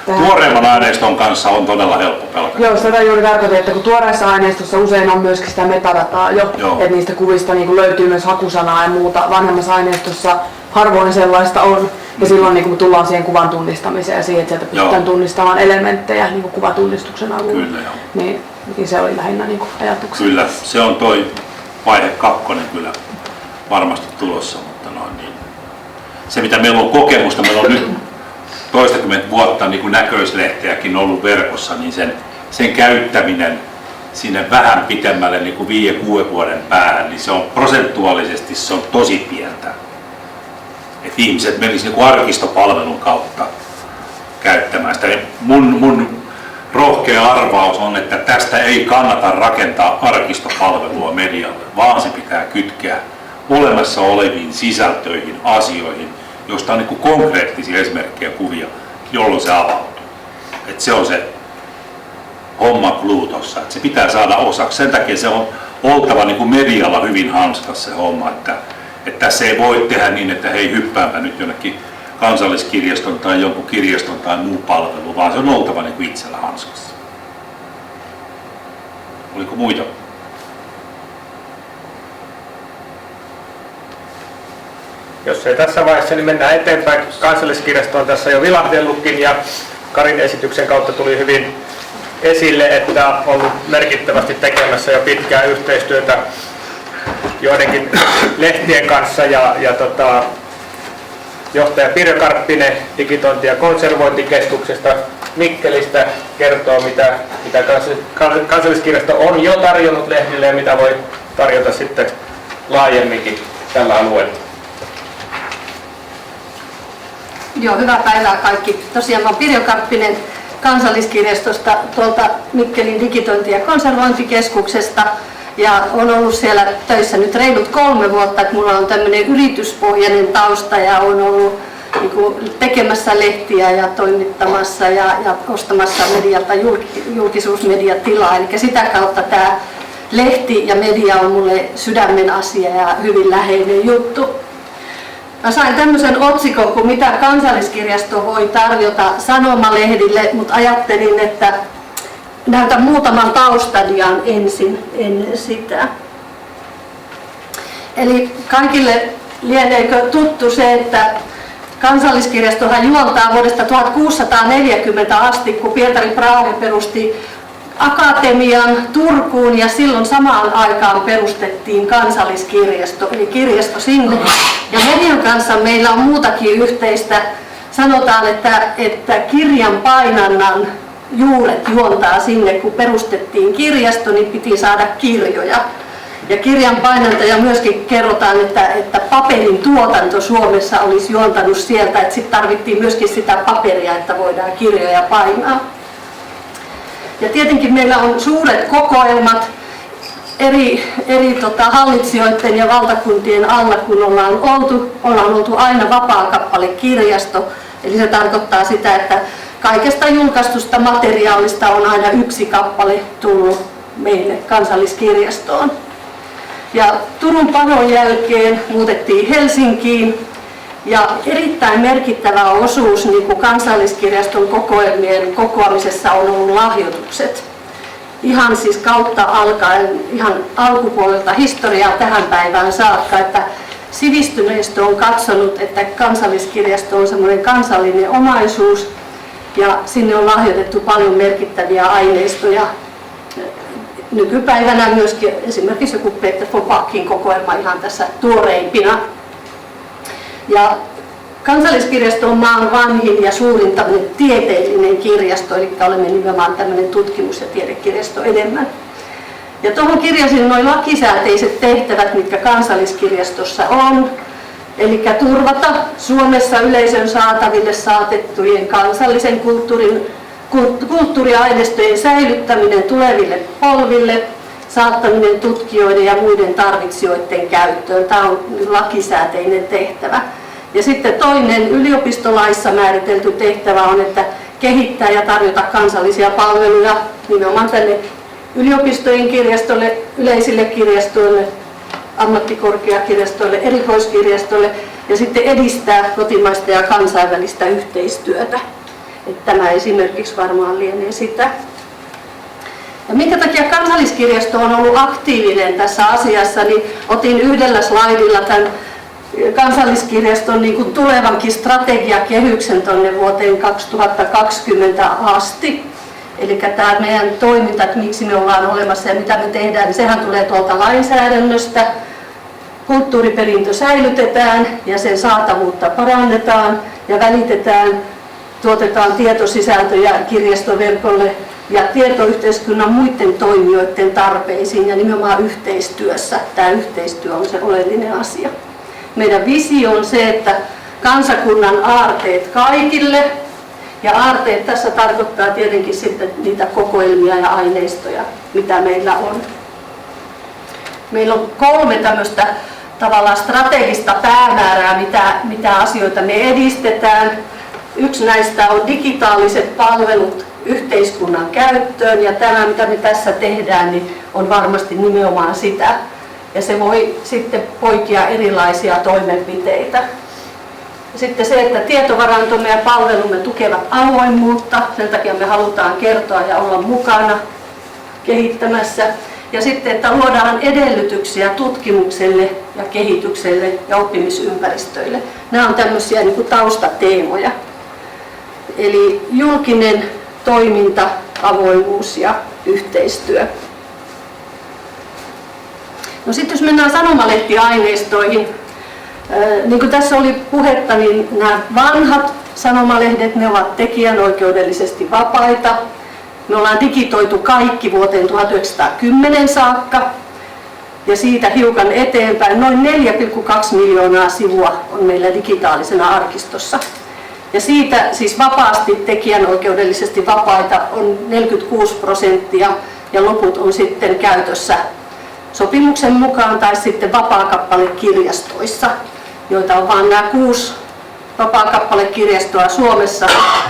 Tuoreemman aineiston kanssa on todella helppo pelata. Joo, sitä juuri tarkoitin, että kun tuoreessa aineistossa usein on myöskin sitä metadataa jo, että niistä kuvista niin löytyy myös hakusanaa ja muuta. Vanhemmassa aineistossa harvoin sellaista on, ja silloin niin kun tullaan siihen kuvan tunnistamiseen ja siihen, että sieltä pystytään tunnistamaan elementtejä niin kuvatunnistuksen avulla. Kyllä, joo. Niin se oli lähinnä niin ajatuksena. Kyllä, se on toi vaihe 2 kyllä varmasti tulossa, mutta niin. Se mitä meillä on kokemusta, meillä on nyt toistakymmentä vuotta niin kuin näköislehteäkin ollut verkossa, niin sen käyttäminen sinne vähän pitemmälle niin kuin 5-6 vuoden päähän, niin se on prosentuaalisesti se on tosi pientä. Et ihmiset menisivät niin arkistopalvelun kautta käyttämään sitä. Mun rohkea arvaus on, että tästä ei kannata rakentaa arkistopalvelua medialle, vaan se pitää kytkeä olemassa oleviin sisältöihin, asioihin, joista on niin kuin konkreettisia esimerkkejä kuvia, jolloin se avautuu. Et se on se homma clue tossa, että se pitää saada osaksi. Sen takia se on oltava niin kuin medialla hyvin hanskassa se homma, että tässä ei voi tehdä niin, että hei hyppääpä nyt jonnekin Kansalliskirjaston tai jonkun kirjaston tai muu palvelu, vaan se on oltava niin kuin itsellä hanskassa. Oliko muita? Jos ei tässä vaiheessa, niin mennään eteenpäin. Kansalliskirjasto on tässä jo vilahdellutkin ja Karin esityksen kautta tuli hyvin esille, että on ollut merkittävästi tekemässä jo pitkää yhteistyötä joidenkin lehtien kanssa ja johtaja Pirjo Karppinen Digitointi- ja konservointikeskuksesta Mikkelistä kertoo, mitä Kansalliskirjasto on jo tarjonnut lehdille ja mitä voi tarjota sitten laajemminkin tällä alueella. Joo, hyvää päivää kaikki. Tosiaan mä oon Pirjo Karppinen Kansalliskirjastosta tuolta Mikkelin digitointi- ja konservointikeskuksesta. Ja olen ollut siellä töissä nyt reilut 3 vuotta, että mulla on tämmöinen yrityspohjainen tausta ja olen ollut niin kuin tekemässä lehtiä ja toimittamassa ja ostamassa medialta julkisuusmediatilaa. Eli sitä kautta tämä lehti ja media on mulle sydämen asia ja hyvin läheinen juttu. Mä sain tämmöisen otsikon kuin mitä Kansalliskirjasto voi tarjota sanomalehdille, mutta ajattelin, että näytän muutaman taustadian ensin ennen sitä. Eli kaikille lieneekö tuttu se, että Kansalliskirjastohan juontaa vuodesta 1640 asti, kun Pietari Brahe perusti Akatemian Turkuun ja silloin samaan aikaan perustettiin Kansalliskirjasto, eli kirjasto sinne. Ja median kanssa meillä on muutakin yhteistä. Sanotaan, että kirjan painannan juuret juontaa sinne, kun perustettiin kirjasto, niin piti saada kirjoja. Ja kirjan painantaja myöskin kerrotaan, että paperin tuotanto Suomessa olisi juontanut sieltä, että sitten tarvittiin myöskin sitä paperia, että voidaan kirjoja painaa. Ja tietenkin meillä on suuret kokoelmat eri hallitsijoiden ja valtakuntien alla, kun ollaan oltu aina vapaakappalekirjasto. Eli se tarkoittaa sitä, että kaikesta julkaistusta materiaalista on aina 1 kappale tullut meille Kansalliskirjastoon. Ja Turun padon jälkeen muutettiin Helsinkiin Ja erittäin merkittävä osuus niin kuin Kansalliskirjaston kokoelmien kokoamisessa on ollut lahjoitukset. Ihan siis kautta alkaen, ihan alkupuolelta historiaa tähän päivään saakka, että sivistyneistö on katsonut, että Kansalliskirjasto on semmoinen kansallinen omaisuus ja sinne on lahjoitettu paljon merkittäviä aineistoja. Nykypäivänä myöskin esimerkiksi joku Peter von Bachin kokoelma ihan tässä tuoreimpina. Ja Kansalliskirjasto on maan vanhin ja suurin tieteellinen kirjasto, eli olemme nimenomaan tämmöinen tutkimus- ja tiedekirjasto enemmän. Ja tuohon kirjasin nuo lakisääteiset tehtävät, mitkä Kansalliskirjastossa on. Eli turvata Suomessa yleisön saataville saatettujen kansallisen kulttuuriaineistojen säilyttäminen tuleville polville, saattaminen tutkijoiden ja muiden tarvitsijoiden käyttöön. Tämä on lakisääteinen tehtävä. Ja sitten toinen yliopistolaissa määritelty tehtävä on, että kehittää ja tarjota kansallisia palveluja nimenomaan tänne yliopistojen kirjastolle, yleisille kirjastoille, ammattikorkeakirjastoille, erikoiskirjastoille ja sitten edistää kotimaista ja kansainvälistä yhteistyötä. Että tämä esimerkiksi varmaan lienee sitä. Ja minkä takia Kansalliskirjasto on ollut aktiivinen tässä asiassa, niin otin yhdellä slaidilla tämän Kansalliskirjaston niin kuin tulevankin strategiakehyksen tuonne vuoteen 2020 asti. Eli tämä meidän toiminta, että miksi me ollaan olemassa ja mitä me tehdään, niin sehän tulee tuolta lainsäädännöstä. Kulttuuriperintö säilytetään ja sen saatavuutta parannetaan ja välitetään, tuotetaan tietosisältöjä kirjastoverkolle ja tietoyhteiskunnan muiden toimijoiden tarpeisiin ja nimenomaan yhteistyössä. Tämä yhteistyö on se oleellinen asia. Meidän visio on se, että kansakunnan aarteet kaikille, ja aarteet tässä tarkoittaa tietenkin sitten niitä kokoelmia ja aineistoja, mitä meillä on. Meillä on 3 tämmöistä tavallaan strategista päämäärää, mitä asioita me edistetään. Yksi näistä on digitaaliset palvelut yhteiskunnan käyttöön, ja tämä mitä me tässä tehdään niin on varmasti nimenomaan sitä. Ja se voi sitten poikia erilaisia toimenpiteitä. Sitten se, että tietovarantomme ja palvelumme tukevat avoimuutta, sen takia me halutaan kertoa ja olla mukana kehittämässä. Ja sitten, että luodaan edellytyksiä tutkimukselle ja kehitykselle ja oppimisympäristöille. Nämä on tämmöisiä niin kuin taustateemoja. Eli julkinen toiminta, avoimuus ja yhteistyö. No sitten jos mennään sanomalehtiaineistoihin, niin kuin tässä oli puhetta, niin nämä vanhat sanomalehdet, ne ovat tekijänoikeudellisesti vapaita. Me ollaan digitoitu kaikki vuoteen 1910 saakka ja siitä hiukan eteenpäin. Noin 4,2 miljoonaa sivua on meillä digitaalisena arkistossa. Ja siitä siis vapaasti tekijänoikeudellisesti vapaita on 46% ja loput on sitten käytössä sopimuksen mukaan tai sitten vapaakappalekirjastoissa, joita on vain nämä 6 vapaakappalekirjastoa Suomessa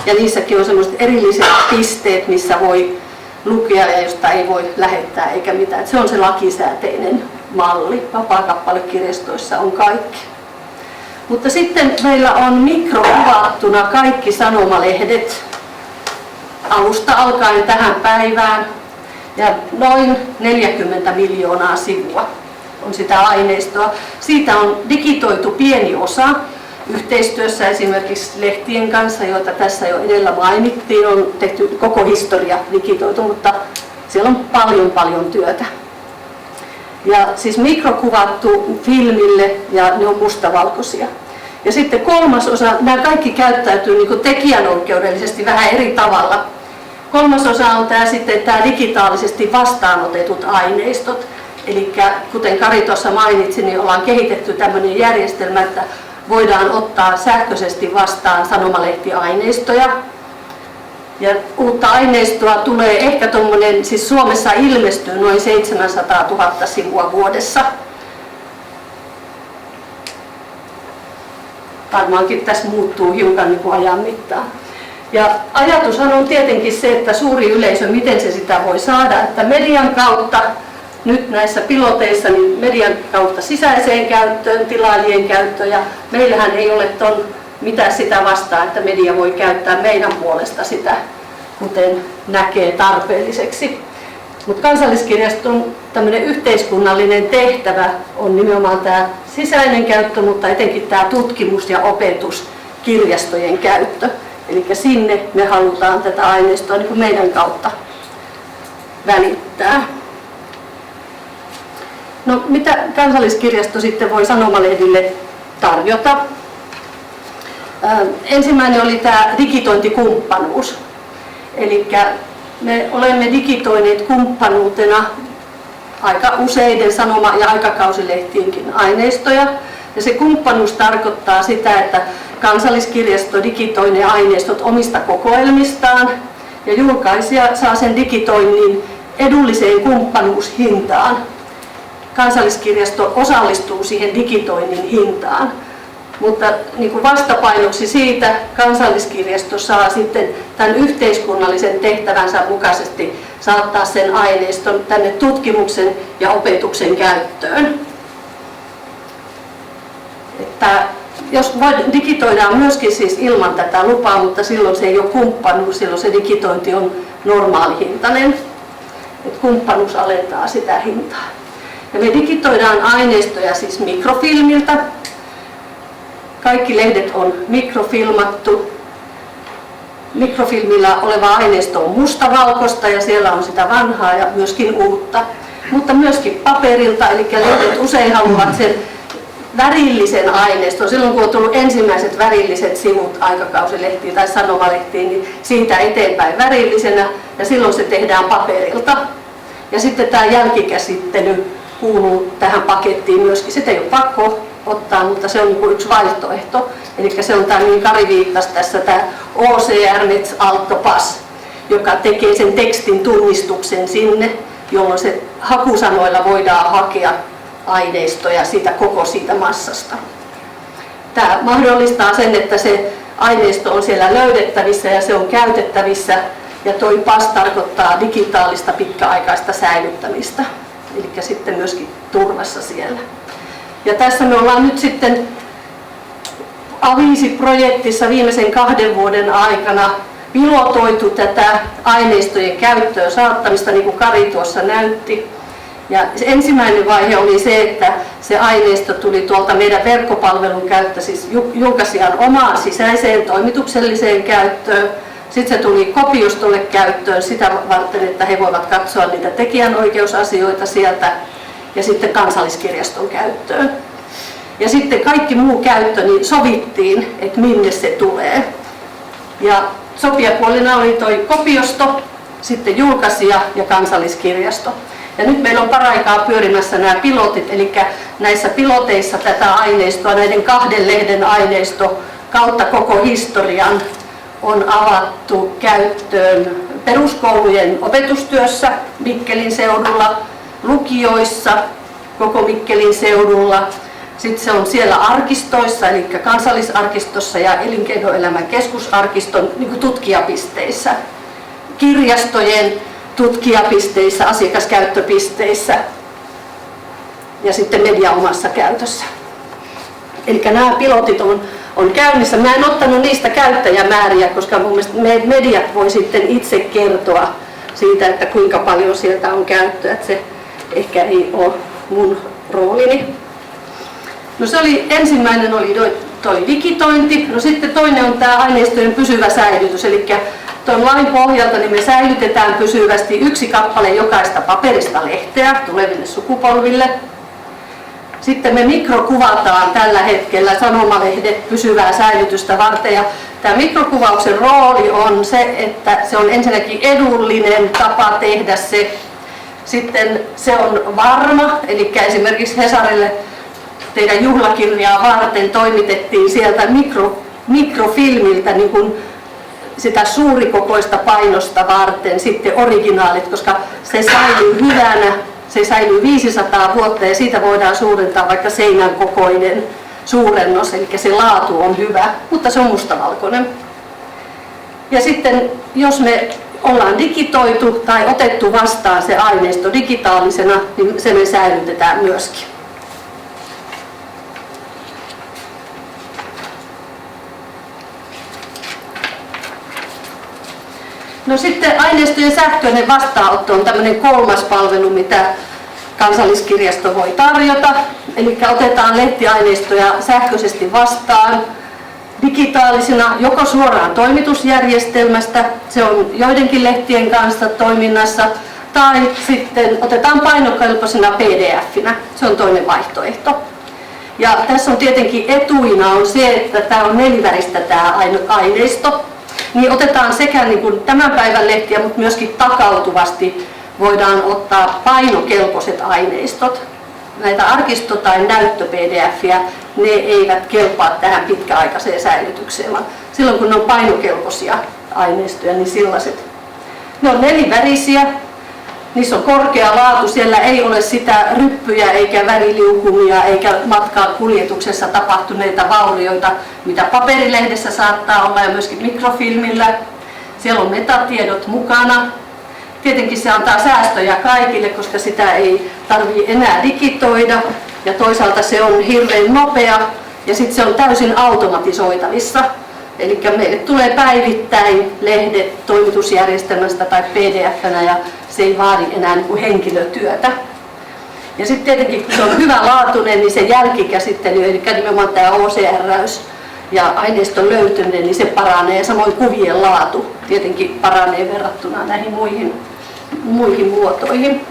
ja niissäkin on sellaiset erilliset pisteet, missä voi lukea ja josta ei voi lähettää eikä mitään. Se on se lakisääteinen malli. Vapaakappalekirjastoissa on kaikki. Mutta sitten meillä on mikrokuvattuna kaikki sanomalehdet alusta alkaen tähän päivään ja noin 40 miljoonaa sivua on sitä aineistoa. Siitä on digitoitu pieni osa yhteistyössä esimerkiksi lehtien kanssa, joita tässä jo edellä mainittiin, on tehty koko historia digitoitu, mutta siellä on paljon työtä. Ja siis mikrokuvattu filmille ja ne on mustavalkoisia. Ja sitten 3/3, nämä kaikki käyttäytyy niin kuin tekijänoikeudellisesti vähän eri tavalla. 3/3 on tämä digitaalisesti vastaanotetut aineistot. Eli kuten Kari tuossa mainitsi, niin ollaan kehitetty tämmöinen järjestelmä, että voidaan ottaa sähköisesti vastaan sanomalehtiaineistoja. Ja uutta aineistoa tulee ehkä tuommoinen, siis Suomessa ilmestyy noin 700 000 sivua vuodessa. Varmaankin tässä muuttuu hiukan niin kuin ajan mittaan. Ja ajatushan on tietenkin se, että suuri yleisö, miten se sitä voi saada, että median kautta nyt näissä piloteissa niin median kautta sisäiseen käyttöön, tilaajien käyttöön, ja meillähän ei ole mitään sitä vastaan, että media voi käyttää meidän puolesta sitä, kuten näkee tarpeelliseksi. Mutta Kansalliskirjaston tämmöinen yhteiskunnallinen tehtävä on nimenomaan tämä sisäinen käyttö, mutta etenkin tämä tutkimus ja opetus, kirjastojen käyttö. Eli sinne me halutaan tätä aineistoa niin kuin meidän kautta välittää. No, mitä Kansalliskirjasto sitten voi sanomalehdille tarjota? Ensimmäinen oli tämä digitointikumppanuus. Eli me olemme digitoineet kumppanuutena aika useiden sanoma- ja aikakausilehtienkin aineistoja. Ja se kumppanuus tarkoittaa sitä, että Kansalliskirjasto digitoi ne aineistot omista kokoelmistaan ja julkaisija saa sen digitoinnin edulliseen kumppanuushintaan. Kansalliskirjasto osallistuu siihen digitoinnin hintaan. Mutta niin kuin vastapainoksi siitä Kansalliskirjasto saa sitten tämän yhteiskunnallisen tehtävänsä mukaisesti saattaa sen aineiston tänne tutkimuksen ja opetuksen käyttöön. Että jos digitoidaan myöskin siis ilman tätä lupaa, mutta silloin se ei ole kumppanuus, silloin se digitointi on normaalihintainen. Että kumppanuus alentaa sitä hintaa. Ja me digitoidaan aineistoja siis mikrofilmiltä. Kaikki lehdet on mikrofilmattu. Mikrofilmillä oleva aineisto on mustavalkoista ja siellä on sitä vanhaa ja myöskin uutta. Mutta myöskin paperilta, eli lehdet usein haluavat sen värillisen aineiston. Silloin kun on tullut ensimmäiset värilliset sivut aikakausilehtiin tai sanomalehtiin, niin siitä eteenpäin värillisenä ja silloin se tehdään paperilta. Ja sitten tämä jälkikäsittely kuuluu tähän pakettiin myöskin. Sitä ei ole pakko ottaa, mutta se on niin kuin yksi vaihtoehto. Eli se on tämä, mihin Kari viittasi tässä, tämä OCR Nets Altopass, joka tekee sen tekstin tunnistuksen sinne, jolloin se hakusanoilla voidaan hakea aineistoja koko siitä massasta. Tämä mahdollistaa sen, että se aineisto on siellä löydettävissä ja se on käytettävissä, ja toi PAS tarkoittaa digitaalista pitkäaikaista säilyttämistä, eli sitten myöskin turvassa siellä. Ja tässä me ollaan nyt sitten Aviisi-projektissa viimeisen 2 vuoden aikana pilotoitu tätä aineistojen käyttöön saattamista, niin kuin Kari tuossa näytti. Ja se ensimmäinen vaihe oli se, että se aineisto tuli tuolta meidän verkkopalvelun käyttö, siis julkaisijan omaan sisäiseen toimitukselliseen käyttöön. Sitten se tuli kopiostolle käyttöön sitä varten, että he voivat katsoa niitä tekijänoikeusasioita sieltä, ja sitten Kansalliskirjaston käyttöön. Ja sitten kaikki muu käyttö niin sovittiin, että minne se tulee. Ja sopijapuolina oli toi kopiosto, sitten julkaisija ja Kansalliskirjasto. Ja nyt meillä on paraikaa pyörimässä nämä pilotit, eli näissä piloteissa tätä aineistoa, näiden 2 lehden aineisto kautta koko historian on avattu käyttöön peruskoulujen opetustyössä Mikkelin seudulla, lukioissa koko Mikkelin seudulla. Sitten se on siellä arkistoissa, eli Kansallisarkistossa ja Elinkeinoelämän keskusarkiston niin kuin tutkijapisteissä, kirjastojen tutkijapisteissä, asiakaskäyttöpisteissä ja sitten media omassa käytössä. Eli nämä pilotit on käynnissä. Mä en ottanut niistä käyttäjämääriä, koska mun mielestä mediat voi sitten itse kertoa siitä, että kuinka paljon sieltä on käyttöä. Että se ehkä ei ole mun roolini. No se oli, ensimmäinen oli toi digitointi. No sitten toinen on tämä aineistojen pysyvä säilytys. Eli tuon lain pohjalta niin me säilytetään pysyvästi 1 kappale jokaista paperista lehteä tuleville sukupolville. Sitten me mikrokuvataan tällä hetkellä sanomalehdet pysyvää säilytystä varten. Ja tämä mikrokuvauksen rooli on se, että se on ensinnäkin edullinen tapa tehdä se. Sitten se on varma, eli esimerkiksi Hesarille teidän juhlakirjaa varten toimitettiin sieltä mikrofilmiltä niin kuin sitä suurikokoista painosta varten sitten originaalit, koska se säilyy hyvänä, se säilyy 500 vuotta ja siitä voidaan suurentaa vaikka seinän kokoinen suurennos, eli se laatu on hyvä, mutta se on mustavalkoinen. Ja sitten jos me ollaan digitoitu tai otettu vastaan se aineisto digitaalisena, niin se me säilytetään myöskin. No sitten aineistojen sähköinen vastaanotto on tämmöinen kolmas palvelu, mitä Kansalliskirjasto voi tarjota. Eli otetaan lehtiaineistoja sähköisesti vastaan digitaalisena joko suoraan toimitusjärjestelmästä, se on joidenkin lehtien kanssa toiminnassa, tai sitten otetaan painokelpoisena PDF-nä, se on toinen vaihtoehto. Ja tässä on tietenkin etuina on se, että tämä on neliväristä tämä aineisto, niin otetaan sekä niin kuin tämän päivän lehtiä, mutta myöskin takautuvasti voidaan ottaa painokelpoiset aineistot. Näitä arkisto- tai näyttö-PDF:iä, ne eivät kelpaa tähän pitkäaikaiseen säilytykseen, vaan silloin kun ne on painokelpoisia aineistoja, niin sellaiset. Ne on nelivärisiä, niissä on korkea laatu, siellä ei ole sitä ryppyjä eikä väriliukumia eikä matkaan kuljetuksessa tapahtuneita vaurioita, mitä paperilehdessä saattaa olla ja myöskin mikrofilmillä. Siellä on metatiedot mukana. Tietenkin se antaa säästöjä kaikille, koska sitä ei tarvitse enää digitoida ja toisaalta se on hirveän nopea ja sitten se on täysin automatisoitavissa. Eli meille tulee päivittäin lehdet toimitusjärjestelmästä tai PDF-nä ja se ei vaadi enää niin kuin henkilötyötä. Ja sitten tietenkin kun se on hyvälaatuinen, niin se jälkikäsittely, eli nimenomaan tämä OCR-räys ja aineiston löytyminen, niin se paranee. Samoin kuvien laatu tietenkin paranee verrattuna näihin muihin muotoihin.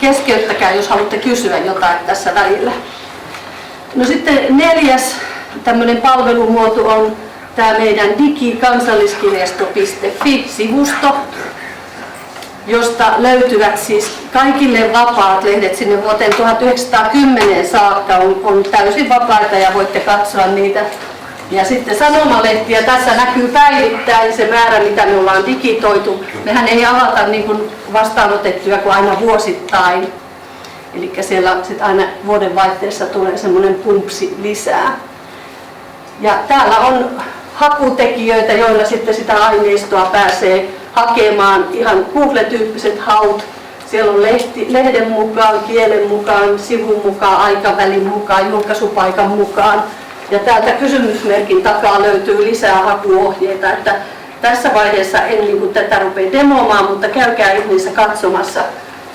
Keskeyttäkää, jos haluatte kysyä jotain tässä välillä. No sitten neljäs tämmöinen palvelumuoto on tämä meidän digikansalliskirjasto.fi-sivusto, josta löytyvät siis kaikille vapaat lehdet sinne vuoteen 1910 saakka on täysin vapaita ja voitte katsoa niitä. Ja sitten sanomalehtiä, tässä näkyy päivittäin se määrä, mitä me ollaan digitoitu. Mehän ei avata niin kuin vastaanotettuja kuin aina vuosittain. Eli siellä sit aina vuodenvaihteessa tulee semmoinen pumpsi lisää. Ja täällä on hakutekijöitä, joilla sitten sitä aineistoa pääsee hakemaan, ihan Google-tyyppiset haut. Siellä on lehden mukaan, kielen mukaan, sivun mukaan, aikavälin mukaan, julkaisupaikan mukaan. Ja täältä kysymysmerkin takaa löytyy lisää hakuohjeita. Että tässä vaiheessa en niin tätä rupea demoamaan, mutta käykää ihmeessä katsomassa.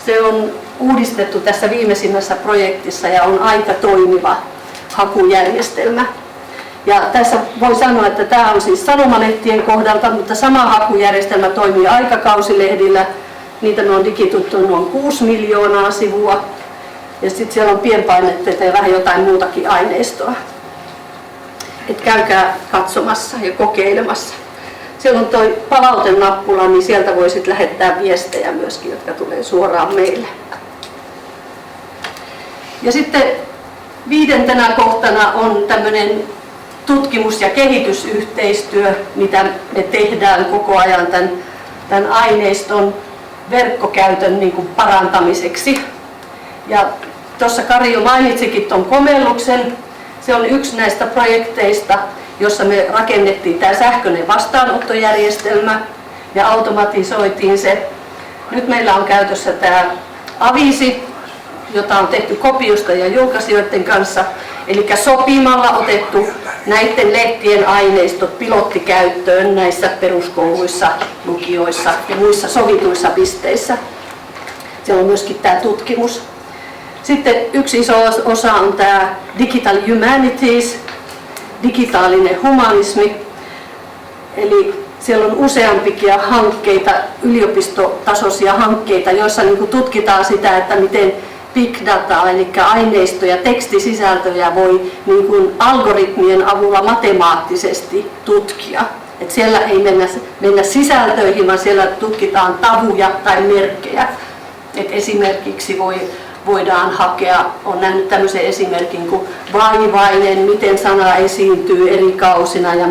Se on uudistettu tässä viimeisimmässä projektissa ja on aika toimiva hakujärjestelmä. Ja tässä voi sanoa, että tämä on siis sanomalehtien kohdalta, mutta sama hakujärjestelmä toimii aikakausilehdillä. Niitä me on digituttu noin 6 miljoonaa sivua. Ja sitten siellä on pienpainetteita ja vähän jotain muutakin aineistoa. Et käykää katsomassa ja kokeilemassa. Siellä on tuo palautenappula, niin sieltä voi sitten lähettää viestejä myöskin, jotka tulee suoraan meille. Ja sitten viidentenä kohtana on tämmöinen tutkimus- ja kehitysyhteistyö, mitä me tehdään koko ajan tämän aineiston verkkokäytön niin kuin parantamiseksi. Ja tuossa Kari jo mainitsikin tuon komelluksen. Se on yksi näistä projekteista, jossa me rakennettiin tämä sähköinen vastaanottojärjestelmä ja automatisoitiin se. Nyt meillä on käytössä tämä Avisi, jota on tehty kopiosta ja julkaisijoiden kanssa. Eli sopimalla otettu näiden lehtien aineistot pilottikäyttöön näissä peruskouluissa, lukioissa ja muissa sovituissa pisteissä. Siellä on myöskin tämä tutkimus. Sitten yksi iso osa on tämä Digital Humanities, digitaalinen humanismi. Eli siellä on useampikin hankkeita, yliopistotasoisia hankkeita, joissa niin kuin tutkitaan sitä, että miten big data, eli aineisto- ja tekstisisältöjä voi niin kuin algoritmien avulla matemaattisesti tutkia. Et siellä ei mennä sisältöihin, vaan siellä tutkitaan tavuja tai merkkejä. Et esimerkiksi voidaan hakea, olen nähnyt tämmöisen esimerkin kuin vaivainen, miten sana esiintyy eri kausina ja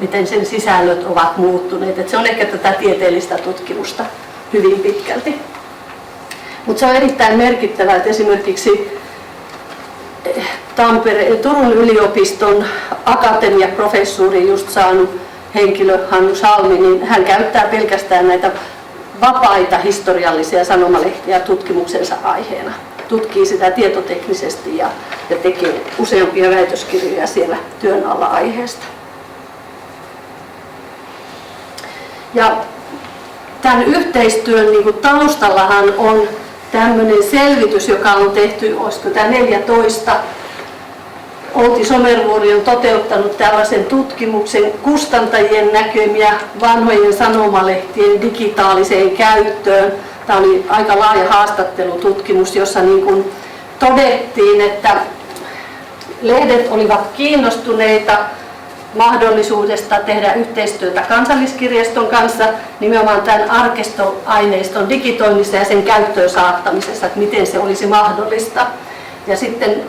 miten sen sisällöt ovat muuttuneet. Et se on ehkä tätä tieteellistä tutkimusta hyvin pitkälti. Mutta se on erittäin merkittävää, että esimerkiksi Turun yliopiston akatemiaprofessuuri just saanut henkilö Hannu Salmi, niin hän käyttää pelkästään näitä vapaita historiallisia sanomalehtiä tutkimuksensa aiheena. Tutkii sitä tietoteknisesti ja tekee useampia väitöskirjoja siellä työn alla aiheesta. Ja tämän yhteistyön niin kuin taustallahan on tämmöinen selvitys, joka on tehty, olisiko tämä 14. Outi Somervuori on toteuttanut tällaisen tutkimuksen kustantajien näkymiä vanhojen sanomalehtien digitaaliseen käyttöön. Tämä oli aika laaja haastattelututkimus, jossa niin kuin todettiin, että lehdet olivat kiinnostuneita mahdollisuudesta tehdä yhteistyötä Kansalliskirjaston kanssa nimenomaan tämän arkistoaineiston digitoinnissa ja sen käyttöön saattamisessa, että miten se olisi mahdollista. Ja sitten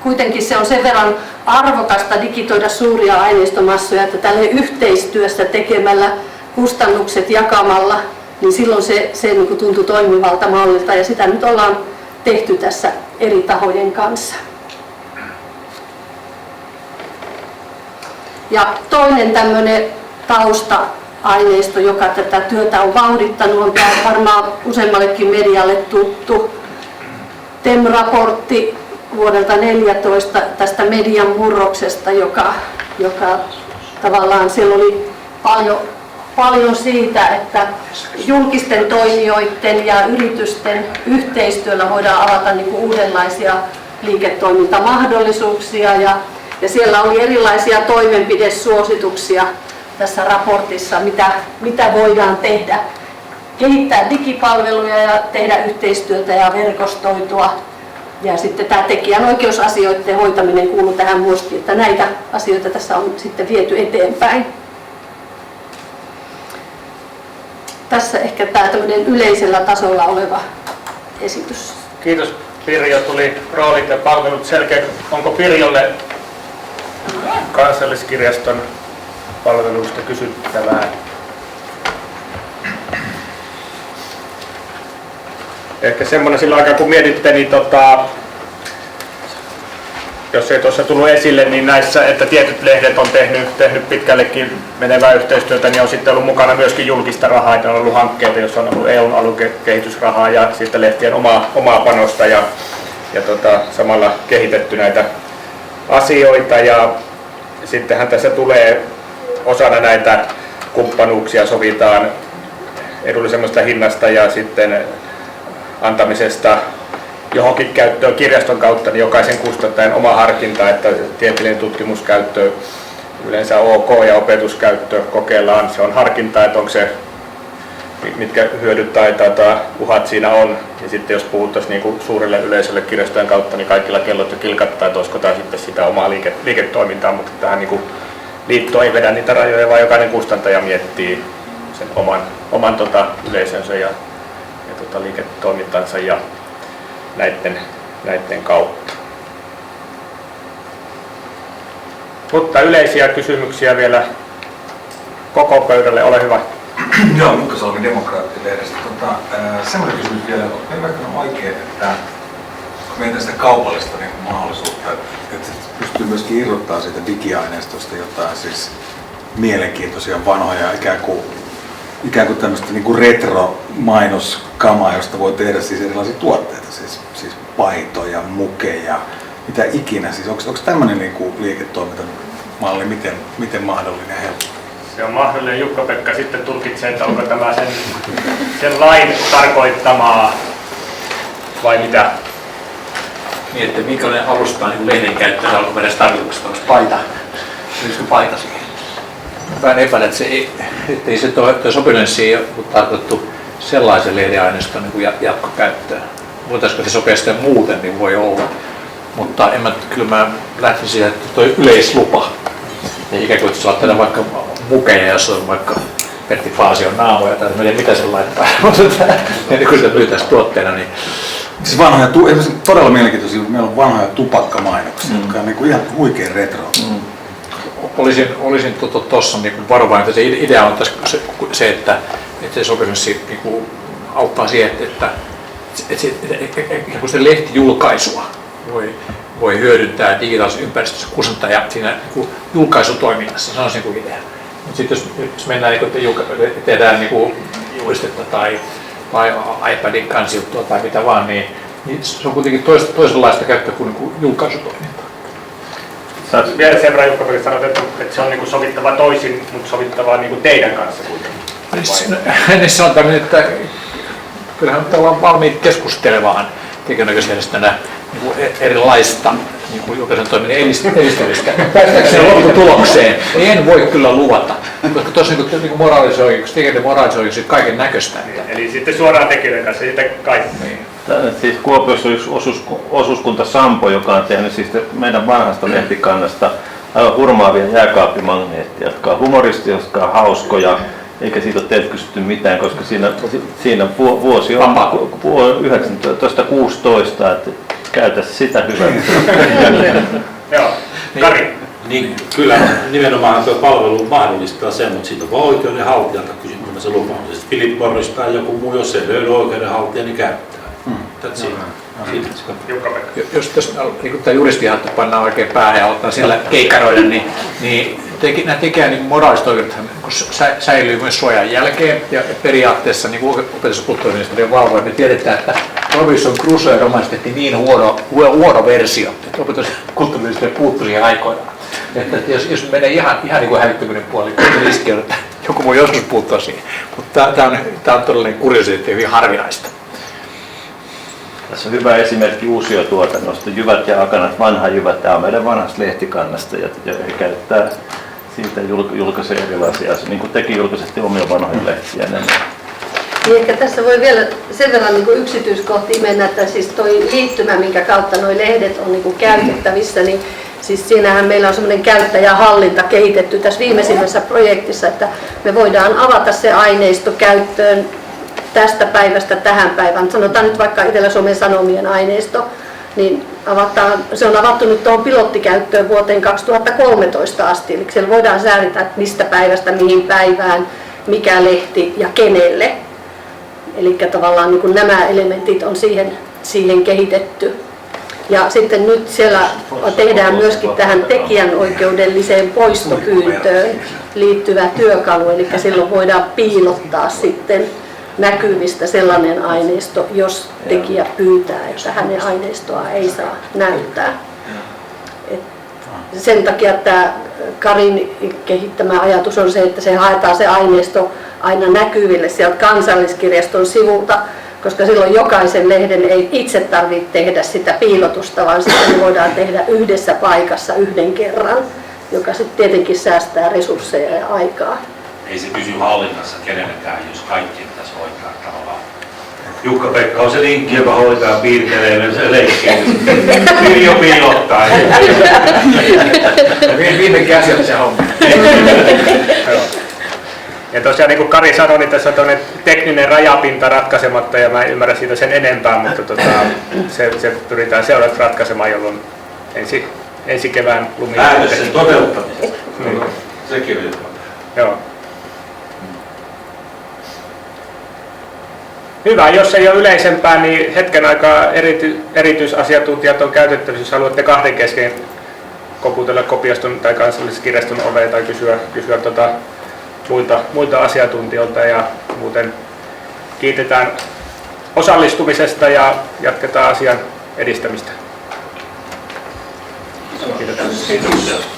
kuitenkin se on sen verran arvokasta digitoida suuria aineistomassoja, että tälle yhteistyössä tekemällä, kustannukset jakamalla, niin silloin se niin kuin tuntui toimivalta mallilta ja sitä nyt ollaan tehty tässä eri tahojen kanssa. Ja toinen tämmöinen tausta-aineisto, joka tätä työtä on vauhdittanut, on tämä varmaan useammallekin medialle tuttu TEM-raportti vuodelta 2014 tästä median murroksesta, joka tavallaan siellä oli paljon siitä, että julkisten toimijoiden ja yritysten yhteistyöllä voidaan avata niin kuin uudenlaisia liiketoimintamahdollisuuksia ja siellä oli erilaisia toimenpidesuosituksia tässä raportissa, mitä voidaan tehdä. Kehittää digipalveluja ja tehdä yhteistyötä ja verkostoitua. Ja sitten tämä tekijänoikeusasioiden hoitaminen kuuluu tähän muistiin, että näitä asioita tässä on sitten viety eteenpäin. Tässä ehkä tämä tämmöinen yleisellä tasolla oleva esitys. Kiitos Pirjo, tuli roolit ja palvelut selkeä. Onko Pirjolle Kansalliskirjaston palveluista kysyttävää? Ehkä semmoinen sillä aikaa kun mietitte, niin jos ei tuossa tullut esille, niin näissä, että tietyt lehdet on tehnyt pitkällekin menevää yhteistyötä, niin on sitten ollut mukana myöskin julkista rahaa, että on ollut hankkeita, joissa on ollut EUn aluekehitysrahaa ja sitten lehtien omaa panosta ja samalla kehitetty näitä asioita. Ja sittenhän tässä tulee osana näitä kumppanuuksia sovitaan edullisemmasta hinnasta ja sitten antamisesta johonkin käyttöön kirjaston kautta, niin jokaisen kustantajan oma harkinta, että tieteellinen tutkimuskäyttö yleensä OK ja opetuskäyttö kokeillaan. Se on harkinta, että onko se, mitkä hyödyt tai uhat siinä on. Ja sitten jos puhuttaisiin niin kuin suurelle yleisölle kirjastojen kautta, niin kaikilla kellot jo kilkattaa, että olisiko tämä sitten sitä omaa liiketoimintaa, mutta tähän niin kuin liitto ei vedä niitä rajoja, vaan jokainen kustantaja miettii sen oman yleisönsä ja liiketoimintansa ja näiden kautta. Mutta yleisiä kysymyksiä vielä koko pöydälle, ole hyvä. Joo, Mikko Salmi Demokraatti-lehdestä. Semmoinen kysymys vielä, on oikein, että kun mietitään sitä kaupallista niin mahdollisuutta, että se pystyy myöskin irrottamaan siitä digiaineistosta jotain siis mielenkiintoisia vanhoja ikään kuin tämmöistä niin kuin retro-mainoskamaa, josta voi tehdä siis erilaisia tuotteita, siis paitoja, mukeja, mitä ikinä. Siis onko tämmöinen niin kuin liiketoimintamalli miten mahdollinen ja helppo? Se on mahdollinen. Jukka-Pekka sitten tulkitsee, että onko tämä sen lain tarkoittamaa vai mitä? Niin, että minkälainen alusta on niin lehden käyttöön alkuperäisessä tarkoituksessa, onko paita? Olisiko paita siihen? Vähän epäilen, että ei se sopimuksessa ole tarkoitettu sellaisen lehdenaineiston niin jatkokäyttöön. Voitaisiko se sopia sitä muuten, niin voi olla. Mutta kyllä mä lähtisin siihen, että tuo yleislupa. Ja ikään kuin saat tehdä vaikka mukeja, jos on vaikka Pertti Paasion naamoja tai mitä se laittaa. Niin kun sitä myytäisiin tuotteena, niin siis todella mielenkiintoisia, meillä on vanhoja tupakkamainoksia, jotka on niin kuin ihan huikein retro. Olisin tuossa niin varovainen, että se idea on se, että se sopimus niin auttaa siihen, että se lehtijulkaisua voi hyödyntää digitaalisessa ympäristössä kustantaja siinä niin julkaisutoiminnassa, se on se idea. Sitten jos mennään, niin että tehdään niin juuristetta tai iPadin kansijuttua tai mitä vaan, niin se on kuitenkin toisenlaista käyttöä kuin julkaisutoiminta. Sä vielä sen verran, Jukka, sanot, että se on sovittava toisin, mutta sovittavaa teidän kanssa kuitenkin. Niin sanotaan, että kyllähän me ollaan valmiit keskustelemaan tekijänoikeusjärjestönä erilaista julkaisen toiminnan edistämistä. Päästäkseen lopputulokseen, niin en voi kyllä luvata, koska tuossa moraalisoikeus, tekijöiden moraalisoikeus kaiken näköistä. Eli sitten suoraan tekijöiden kanssa, sitten kaikki. Niin. Siis Kuopiossa on yksi osuuskunta Sampo, joka on tehnyt siis meidän vanhasta lehtikannasta aivan hurmaavia jääkaappimagneetteja, jotka on humoristisia, jotka on hauskoja, eikä siitä ole teiltä kysytty mitään, koska siinä vuosi on 1916, että käytä sitä hyväksi. Joo, Kari. Niin, kyllä nimenomaan tuo palvelu mahdollistaa sen, mutta siitä on vaan oikeudenhaltijalta kysymys se lupaus. Philip Morris tai joku muu, jos se löydy oikeudenhaltija, niin käyttää. Jos niin tämä juristihattu pannaan oikein päähän ja ottaa siellä keikkaroida, niin nämä tekijän moraaliset oikeudet säilyy myös suojan jälkeen ja periaatteessa niin opetus- ja kulttuuriministeriön valvoja me tiedetään, että Robinson Crusoe romaanista tehtiin niin huono versio, että opetus- ja kulttuuriministeriö puuttui siihen aikoinaan. Että jos menee ihan niin kuin hävittäminen puoli, niin riski on, että joku voi joskus puuttua siihen. Mutta tämä on todellinen kuriositeetti ja hyvin harvinaista. Tässä on hyvä esimerkki uusiotuotannosta. Jyvät ja akanat, vanha jyvät, tämä on meidän vanhasta lehtikannasta ja he käyttää siitä julkaisee erilaisia asioita, niin kuin tekin julkaisette omia vanhoja lehtiä. Niin ehkä tässä voi vielä sen verran niin yksityiskohtiin mennä, että siis toi liittymä, minkä kautta nuo lehdet on niin käytettävissä, niin siis siinähän meillä on semmoinen käyttäjähallinta kehitetty tässä viimeisimmässä projektissa, että me voidaan avata se aineisto käyttöön tästä päivästä tähän päivään. Sanotaan nyt vaikka Etelä-Suomen Sanomien aineisto, niin se on avattu nyt tuohon pilottikäyttöön vuoteen 2013 asti. Eli siellä voidaan sääditä, että mistä päivästä mihin päivään, mikä lehti ja kenelle. Eli tavallaan niin kuin nämä elementit on siihen kehitetty. Ja sitten nyt siellä tehdään myöskin tähän tekijänoikeudelliseen poistopyyntöön liittyvä työkalu, eli silloin voidaan piilottaa sitten näkyvistä sellainen aineisto, jos tekijä pyytää, että hänen aineistoa ei saa näyttää. Sen takia tämä Karin kehittämä ajatus on se, että se haetaan se aineisto aina näkyville sieltä Kansalliskirjaston sivulta, koska silloin jokaisen lehden ei itse tarvitse tehdä sitä piilotusta, vaan sitten voidaan tehdä yhdessä paikassa yhden kerran, joka sitten tietenkin säästää resursseja ja aikaa. Ei se pysy hallinnassa kenellekään, jos kaikki pitäisi hoitaa tavallaan. Jukka-Pekka on se linkki, joka hoitaa piirtelee se leikkeen. Pirjo piilottaa. Viime käsiä se homma. Ja tosiaan niin kuin Kari sanoi, niin tässä on tämmöinen tekninen rajapinta ratkaisematta ja mä en ymmärrä siitä sen enempää, mutta se pyritään seuraavaksi ratkaisemaan, jolloin ensi kevään lumi. Päätöksen toteuttamista. Sekin on. Joo. Hyvä, jos ei ole yleisempää, niin hetken aikaa erityisasiantuntijat on käytettävissä, jos haluatte kahden kesken koputella kopiaston tai Kansalliskirjaston ovea tai kysyä muilta asiantuntijoilta ja muuten kiitetään osallistumisesta ja jatketaan asian edistämistä. Kiitos.